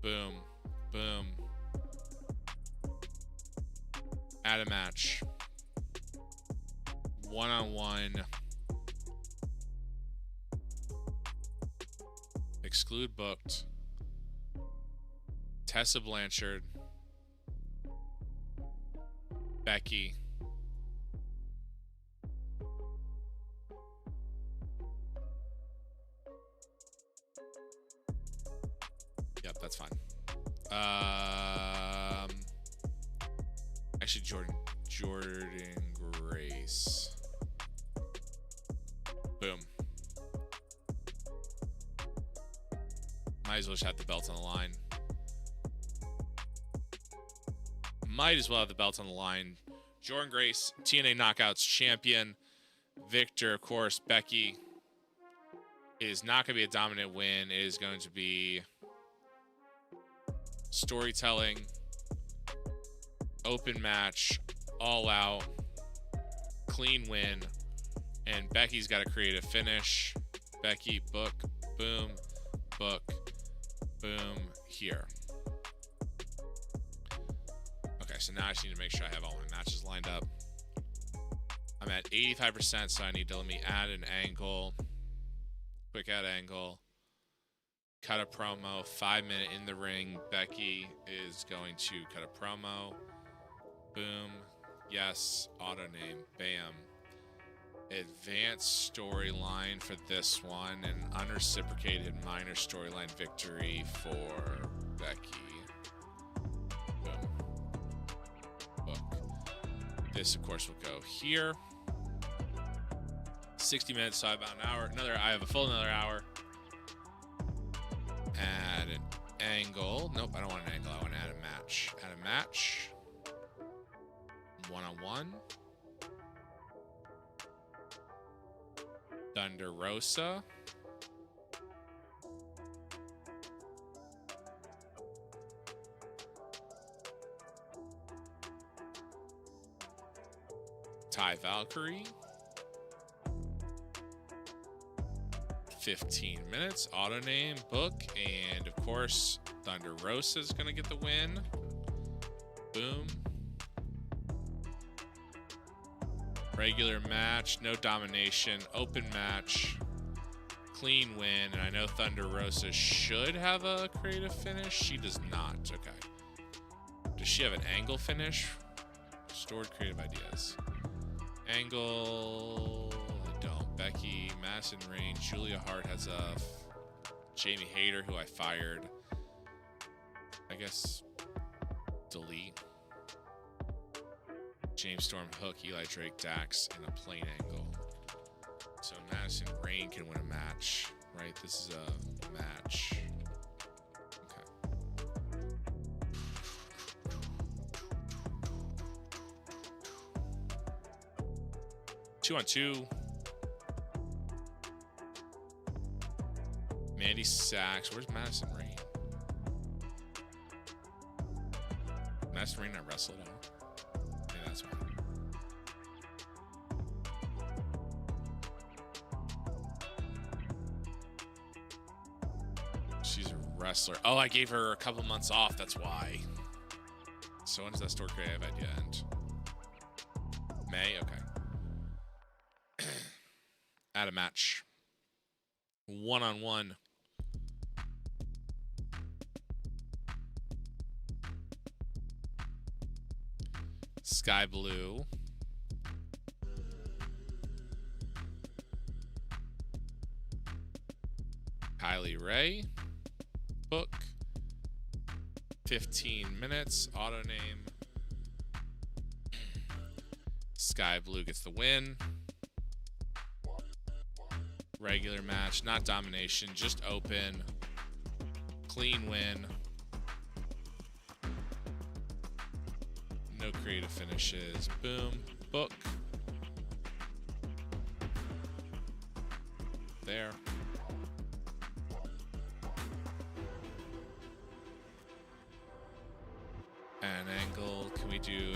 Boom. Boom. Add a match. One-on-one. Exclude booked. Tessa Blanchard. Becky. Yep, that's fine. Actually, Jordan Grace. Boom. Might as well just have the belt on the line. Might as well have the belt on the line. Jordan Grace, TNA Knockouts champion. Victor, of course, Becky. It is not going to be a dominant win. It is going to be storytelling, open match, all out, clean win, and Becky's got to create a finish. Becky, book, boom, book, boom, here. Okay, so now I just need to make sure I have all my matches lined up. I'm at 85%, so I need to let me add an angle. Quick add angle. Cut a promo. 5 minute in the ring. Becky is going to cut a promo. Boom. Yes. Auto name. Bam. Advanced storyline for this one. An unreciprocated minor storyline victory for Becky. Boom. Book. This, of course, will go here. 60 minutes, so about an hour. I have a full another hour. Add an angle. Nope, I don't want an angle. I want to add a match. Add a match. One-on-one. Thunder Rosa. Ty Valkyrie. 15 minutes. Auto name, book, and of course, Thunder Rosa is going to get the win. Boom. Regular match, no domination, open match, clean win, and I know Thunder Rosa should have a creative finish. She does not. Okay. Does she have an angle finish? Stored creative ideas. Angle. I don't. Becky, Madison Rain, Julia Hart has a Jamie Hayter, who I fired. I guess delete. James Storm, Hook, Eli Drake, Dax, and a plain angle. So Madison Rain can win a match, right? This is a match. Okay. 2-on-2. Mandy Sachs. Where's Madison Rain? Madison Rain not wrestled out. Yeah, that's right. She's a wrestler. Oh, I gave her a couple months off. That's why. So when does that store creative idea end? May? Okay. Add a match. 1-on-1. Sky Blue. Kylie Ray. Book. 15 minutes. Auto name. Sky Blue gets the win. Regular match, not domination, just open. Clean win. No creative finishes. Boom. Book. There. An angle. Can we do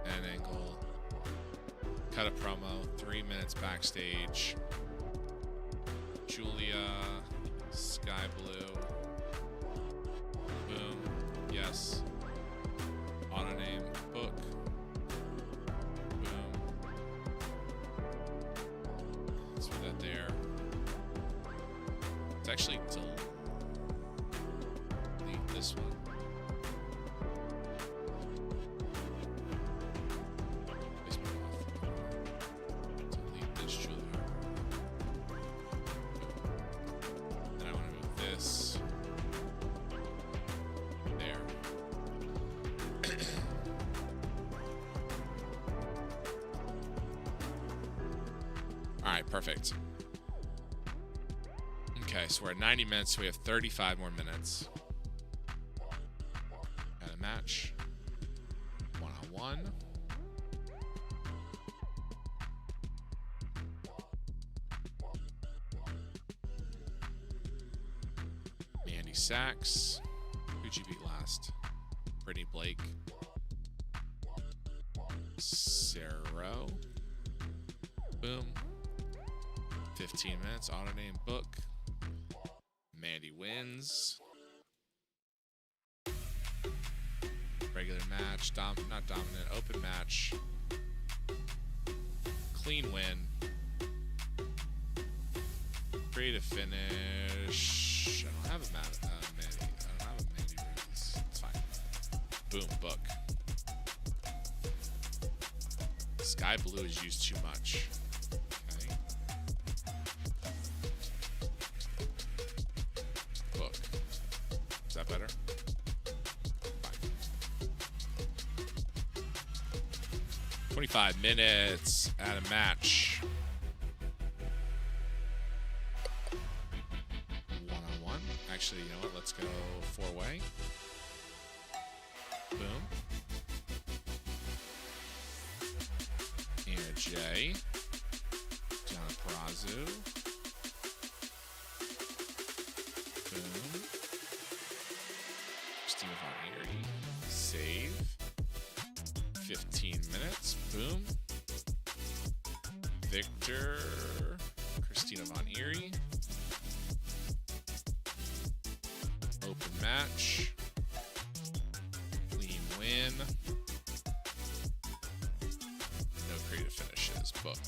an angle? Cut a promo. 3 minutes backstage. Julia. Sky Blue. Boom. Yes. Auto name. Book. Boom. Let's put that there. It's actually delete this one. Delete this Julia. Then I want to move this there. All right, perfect. Okay, so we're at 90 minutes, so we have 35 more minutes. Got a match. 1-on-1. Mandy Sachs. Who'd you beat last? Brittany Blake. Sarah Rowe. Boom. 15 minutes. Auto name. Book. Mandy wins. Regular match. Not dominant. Open match. Clean win. Creative finish. I don't have a Mandy. I don't have a Mandy wins. It's fine. Boom. Book. Sky Blue is used too much. Okay. Book. Is that better? Fine. 25 minutes at a match. 1-on-1. Actually, you know what? Let's go 4-way. Boom. Anna J. Donna Perazu. Boom. Christina Von Erie. Save. 15 minutes. Boom. Victor. Christina Von Erie. Open match. Clean win. No creative finishes. Book.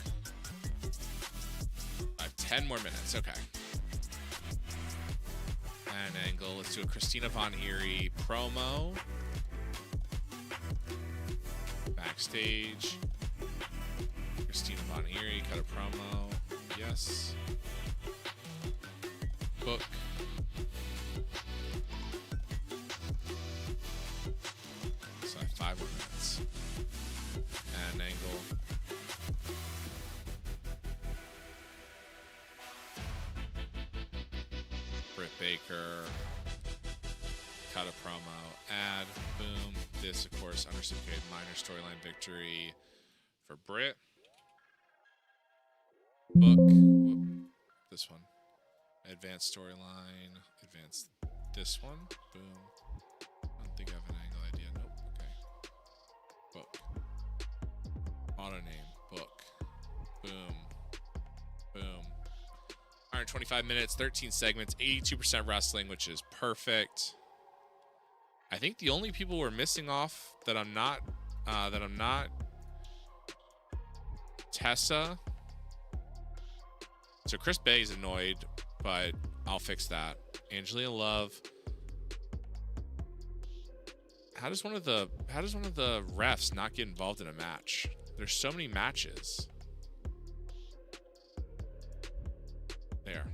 I have 10 more minutes. Okay. An angle. Let's do a Christina Von Erie promo. Backstage. Christina Von Erie cut a promo. Yes. Book. So I have 5 more minutes. And an angle. Britt Baker. Cut a promo. Add. Boom. This, of course, unreciprocated minor storyline victory. for Britt. Book. Whoop. This one. Advanced storyline. Advanced this one. Boom. I don't think I have an angle idea. Nope. Okay. Book. Auto name. Book. Boom. Boom. 125 minutes, 13 segments, 82% wrestling, which is perfect. I think the only people we're missing off that I'm not Tessa. So Chris Bay's annoyed, but I'll fix that. Angelina Love. How does one of the refs not get involved in a match? There's so many matches. There.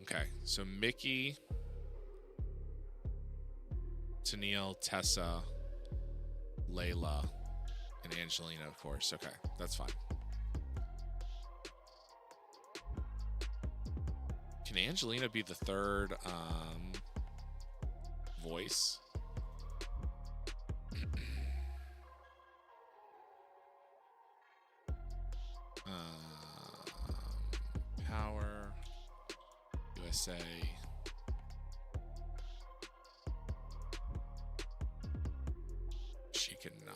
Okay, so Mickey, Tennille, Tessa, Layla, and Angelina, of course. Okay, that's fine. Can Angelina be the third voice? Power, USA. She cannot.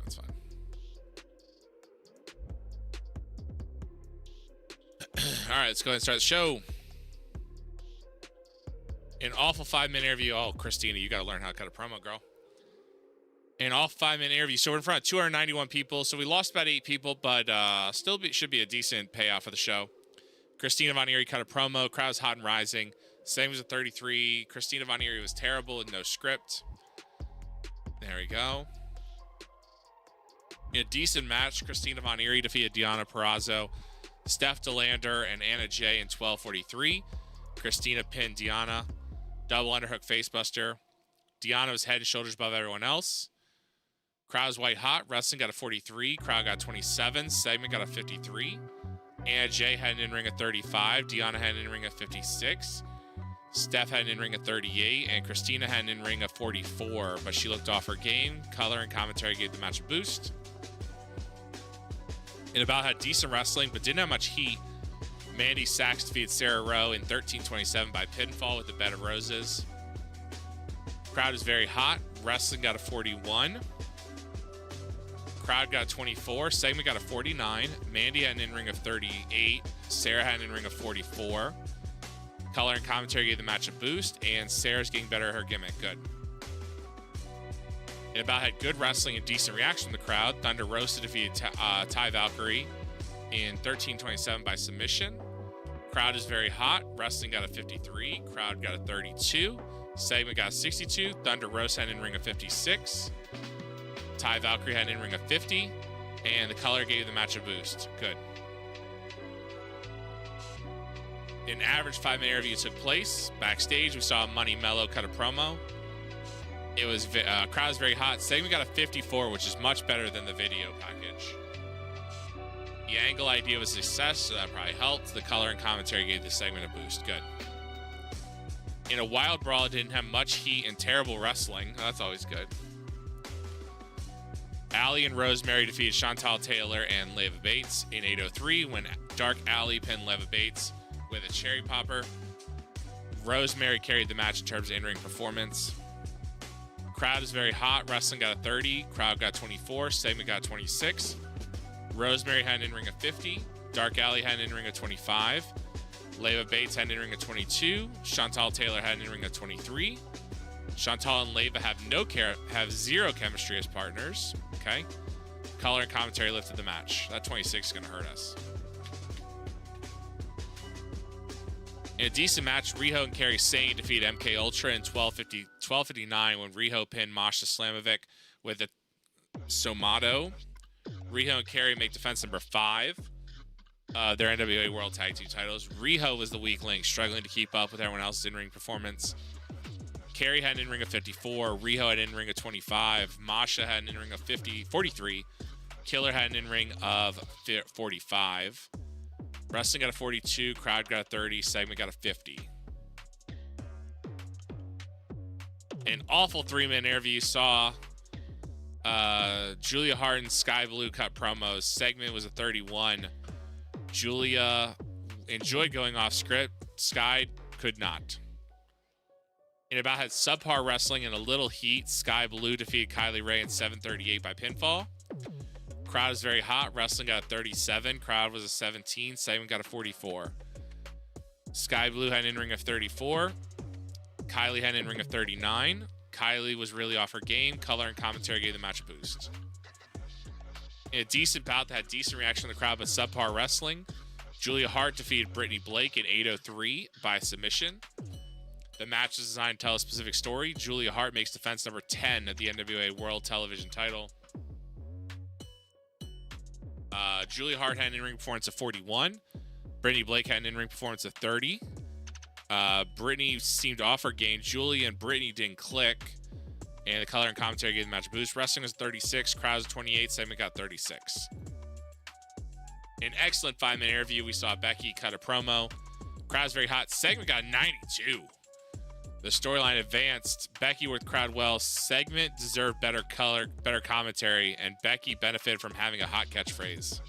That's fine. All right, let's go ahead and start the show. An awful 5-minute interview. Oh, Christina, you got to learn how to cut a promo, girl. An awful 5-minute interview. So we're in front of 291 people. So we lost about 8 people, but should be a decent payoff for the show. Christina Von Eerie cut a promo. Crowd's hot and rising. Same as a 33. Christina Von Eerie was terrible and no script. There we go. In a decent match, Christina Von Eerie defeated Deonna Purrazzo, Steph DeLander, and Anna Jay in 12:43. Christina pinned Deonna. Double underhook facebuster. Deonna was head and shoulders above everyone else. Crowd's white hot. Wrestling got a 43. Crowd got 27. Segment got a 53. Anna Jay had an in-ring at 35. Deonna had an in-ring at 56. Steph had an in-ring at 38. And Christina had an in-ring at 44. But she looked off her game. Color and commentary gave the match a boost. And About had decent wrestling, but didn't have much heat. Mandy Sachs defeated Sarah Rowe in 13:27 by pinfall with the bed of roses. Crowd is very hot. Wrestling got a 41. Crowd got a 24. Segment got a 49. Mandy had an in-ring of 38. Sarah had an in-ring of 44. Color and commentary gave the match a boost, and Sarah's getting better at her gimmick. Good. And About had good wrestling and decent reaction from the crowd. Thunder Rosa defeated Ty Valkyrie in 13:27 by submission. Crowd is very hot. Wrestling got a 53. Crowd got a 32. Segment got a 62. Thunder Rosa had an in-ring of 56. Ty Valkyrie had an in-ring of 50. And the color gave the match a boost. Good. An average 5-minute interview took place. Backstage, we saw Money Mello cut a promo. It was crowd was very hot. Segment got a 54, which is much better than the video package. The angle idea was a success, so that probably helped. The color and commentary gave the segment a boost. Good. In a wild brawl, it didn't have much heat and terrible wrestling. Oh, that's always good. Allie and Rosemary defeated Chantal Taylor and Leva Bates in 8:03 when Dark Allie pinned Leva Bates with a cherry popper. Rosemary carried the match in terms of in-ring performance. Crowd is very hot. Wrestling got a 30. Crowd got 24. Segment got 26. Rosemary had an in-ring of 50. Dark Alley had an in-ring of 25. Leva Bates had an in-ring of 22. Chantal Taylor had an in-ring of 23. Chantal and Leva have zero chemistry as partners. Okay. Color and commentary lifted the match. That 26 is going to hurt us. In a decent match, Riho and Kairi Sane defeated MK Ultra in 12:59 when Riho pinned Masha Slamovic with a Somato. Riho and Kairi make defense number 5. Their NWA World Tag Team titles. Riho was the weak link, struggling to keep up with everyone else's in-ring performance. Carrie had an in-ring of 54. Riho had an in-ring of 25. Masha had an in-ring of 43. Killer had an in-ring of 45. Wrestling got a 42. Crowd got a 30. Segment got a 50. An awful 3-minute interview saw Julia Hart and Sky Blue cut promos. Segment was a 31. Julia enjoyed going off script. Sky could not. It about had subpar wrestling and a little heat. Sky Blue defeated Kylie Ray in 7:38 by pinfall. Crowd is very hot. Wrestling got a 37. Crowd was a 17. Segment got a 44. Sky Blue had an in-ring of 34. Kylie had an in-ring of 39. Kylie was really off her game. Color and commentary gave the match a boost. In a decent bout that had decent reaction in the crowd but subpar wrestling, Julia Hart defeated Brittany Blake in 8:03 by submission. The match is designed to tell a specific story. Julia Hart makes defense number 10 of the NWA World Television title. Julia Hart had an in-ring performance of 41. Brittany Blake had an in-ring performance of 30. Brittany seemed off her game. Julia and Brittany didn't click. And the color and commentary gave the match a boost. Wrestling was 36. Crowd was 28. Segment got 36. An excellent 5-minute interview. We saw Becky cut a promo. Crowd's very hot. Segment got 92. The storyline advanced. Becky worked crowd well. Segment deserved better color, better commentary, and Becky benefited from having a hot catchphrase.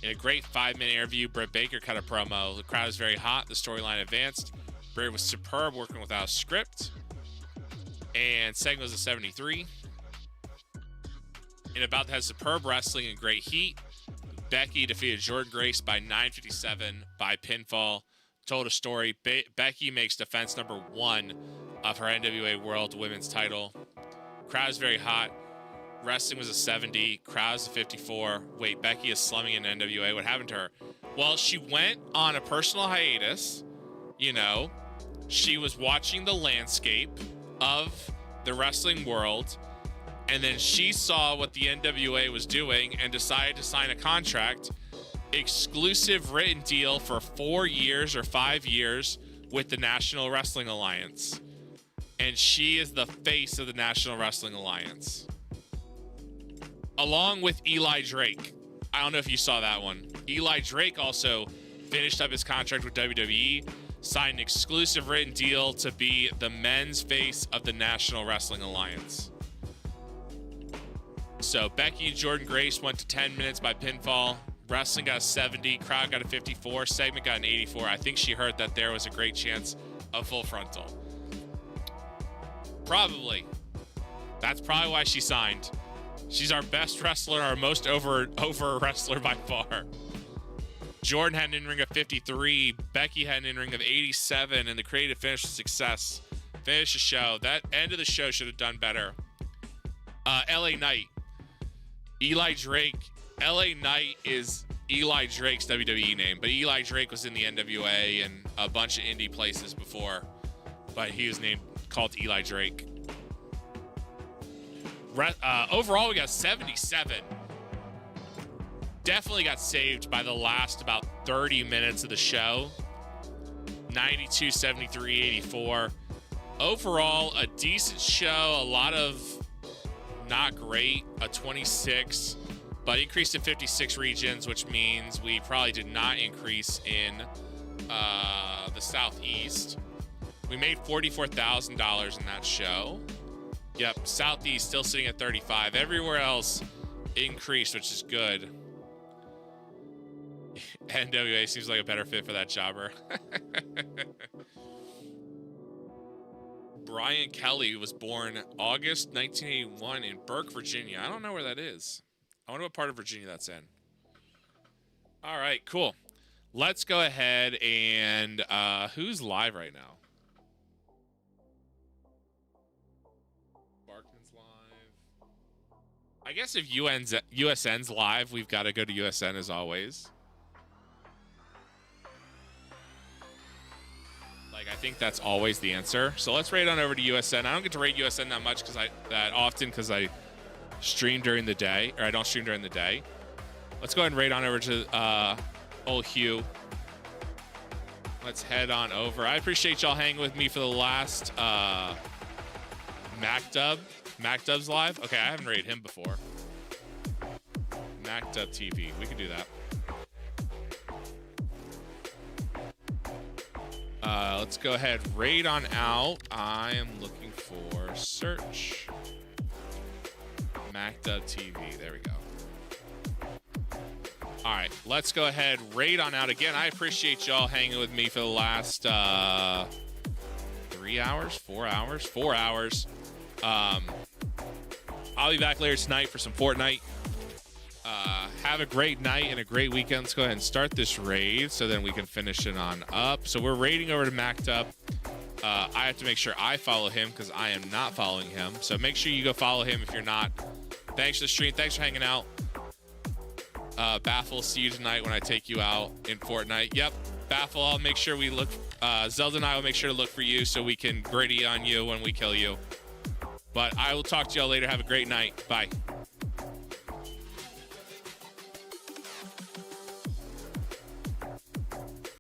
In a great 5-minute interview, Britt Baker cut a promo. The crowd was very hot. The storyline advanced. Britt was superb working without a script. And segment was a 73. In about that had superb wrestling and great heat. Becky defeated Jordan Grace by 9:57 by pinfall. Told a story. Becky makes defense number 1 of her NWA World Women's title. Crowd is very hot. Wrestling was a 70. Crowd is a 54. Wait, Becky is slumming in NWA. What happened to her? Well, she went on a personal hiatus. You know, she was watching the landscape of the wrestling world, and then she saw what the NWA was doing and decided to sign a contract, exclusive written deal for 4 years or 5 years with the National Wrestling Alliance. And she is the face of the National Wrestling Alliance, along with Eli Drake. I don't know if you saw that one. Eli Drake also finished up his contract with WWE, signed an exclusive written deal to be the men's face of the National Wrestling Alliance. So Becky and Jordan Grace went to 10 minutes by pinfall. Wrestling got a 70. Crowd got a 54. Segment got an 84. I think she heard that there was a great chance of full frontal. Probably. That's probably why she signed. She's our best wrestler, our most over wrestler by far. Jordan had an in-ring of 53. Becky had an in-ring of 87, and the creative finish was success. Finish the show. That end of the show should have done better. LA Knight. Eli Drake. LA Knight is Eli Drake's WWE name, but Eli Drake was in the NWA and a bunch of indie places before, but he was called Eli Drake. Overall, we got 77. Definitely got saved by the last about 30 minutes of the show. 92, 73, 84. Overall, a decent show. A lot of not great. A 26, but increased to 56 regions, which means we probably did not increase in the Southeast. We made $44,000 in that show. Yep, Southeast still sitting at 35. Everywhere else increased, which is good. NWA seems like a better fit for that jobber. Brian Kelly was born August 1981 in Burke, Virginia. I don't know where that is. I wonder what part of Virginia that's in. All right, cool. Let's go ahead and who's live right now? Barkman's live. I guess if USN's live, we've got to go to USN as always. Like, I think that's always the answer. So let's raid on over to USN. I don't get to raid USN that much because I stream during the day, or I don't stream during the day. Let's go ahead and raid on over to old Hugh. let's head on over. I appreciate y'all hanging with me for the last MacDub's live. Okay, I haven't rated him before. MacDub TV. We can do that. Let's go ahead, raid on out. I am looking for search. MacDub TV. There we go. All right, let's go ahead, raid on out. Again, I appreciate y'all hanging with me for the last 3 hours, 4 hours, 4 hours. I'll be back later tonight for some Fortnite. Have a great night and a great weekend. Let's go ahead and start this raid so then we can finish it on up. So we're raiding over to MacDub. I have to make sure I follow him because I am not following him. So make sure you go follow him if you're not. Thanks for the stream. Thanks for hanging out. Baffle, see you tonight when I take you out in Fortnite. Yep, Baffle, I'll make sure we look. Zelda and I will make sure to look for you so we can gritty on you when we kill you. But I will talk to y'all later. Have a great night. Bye.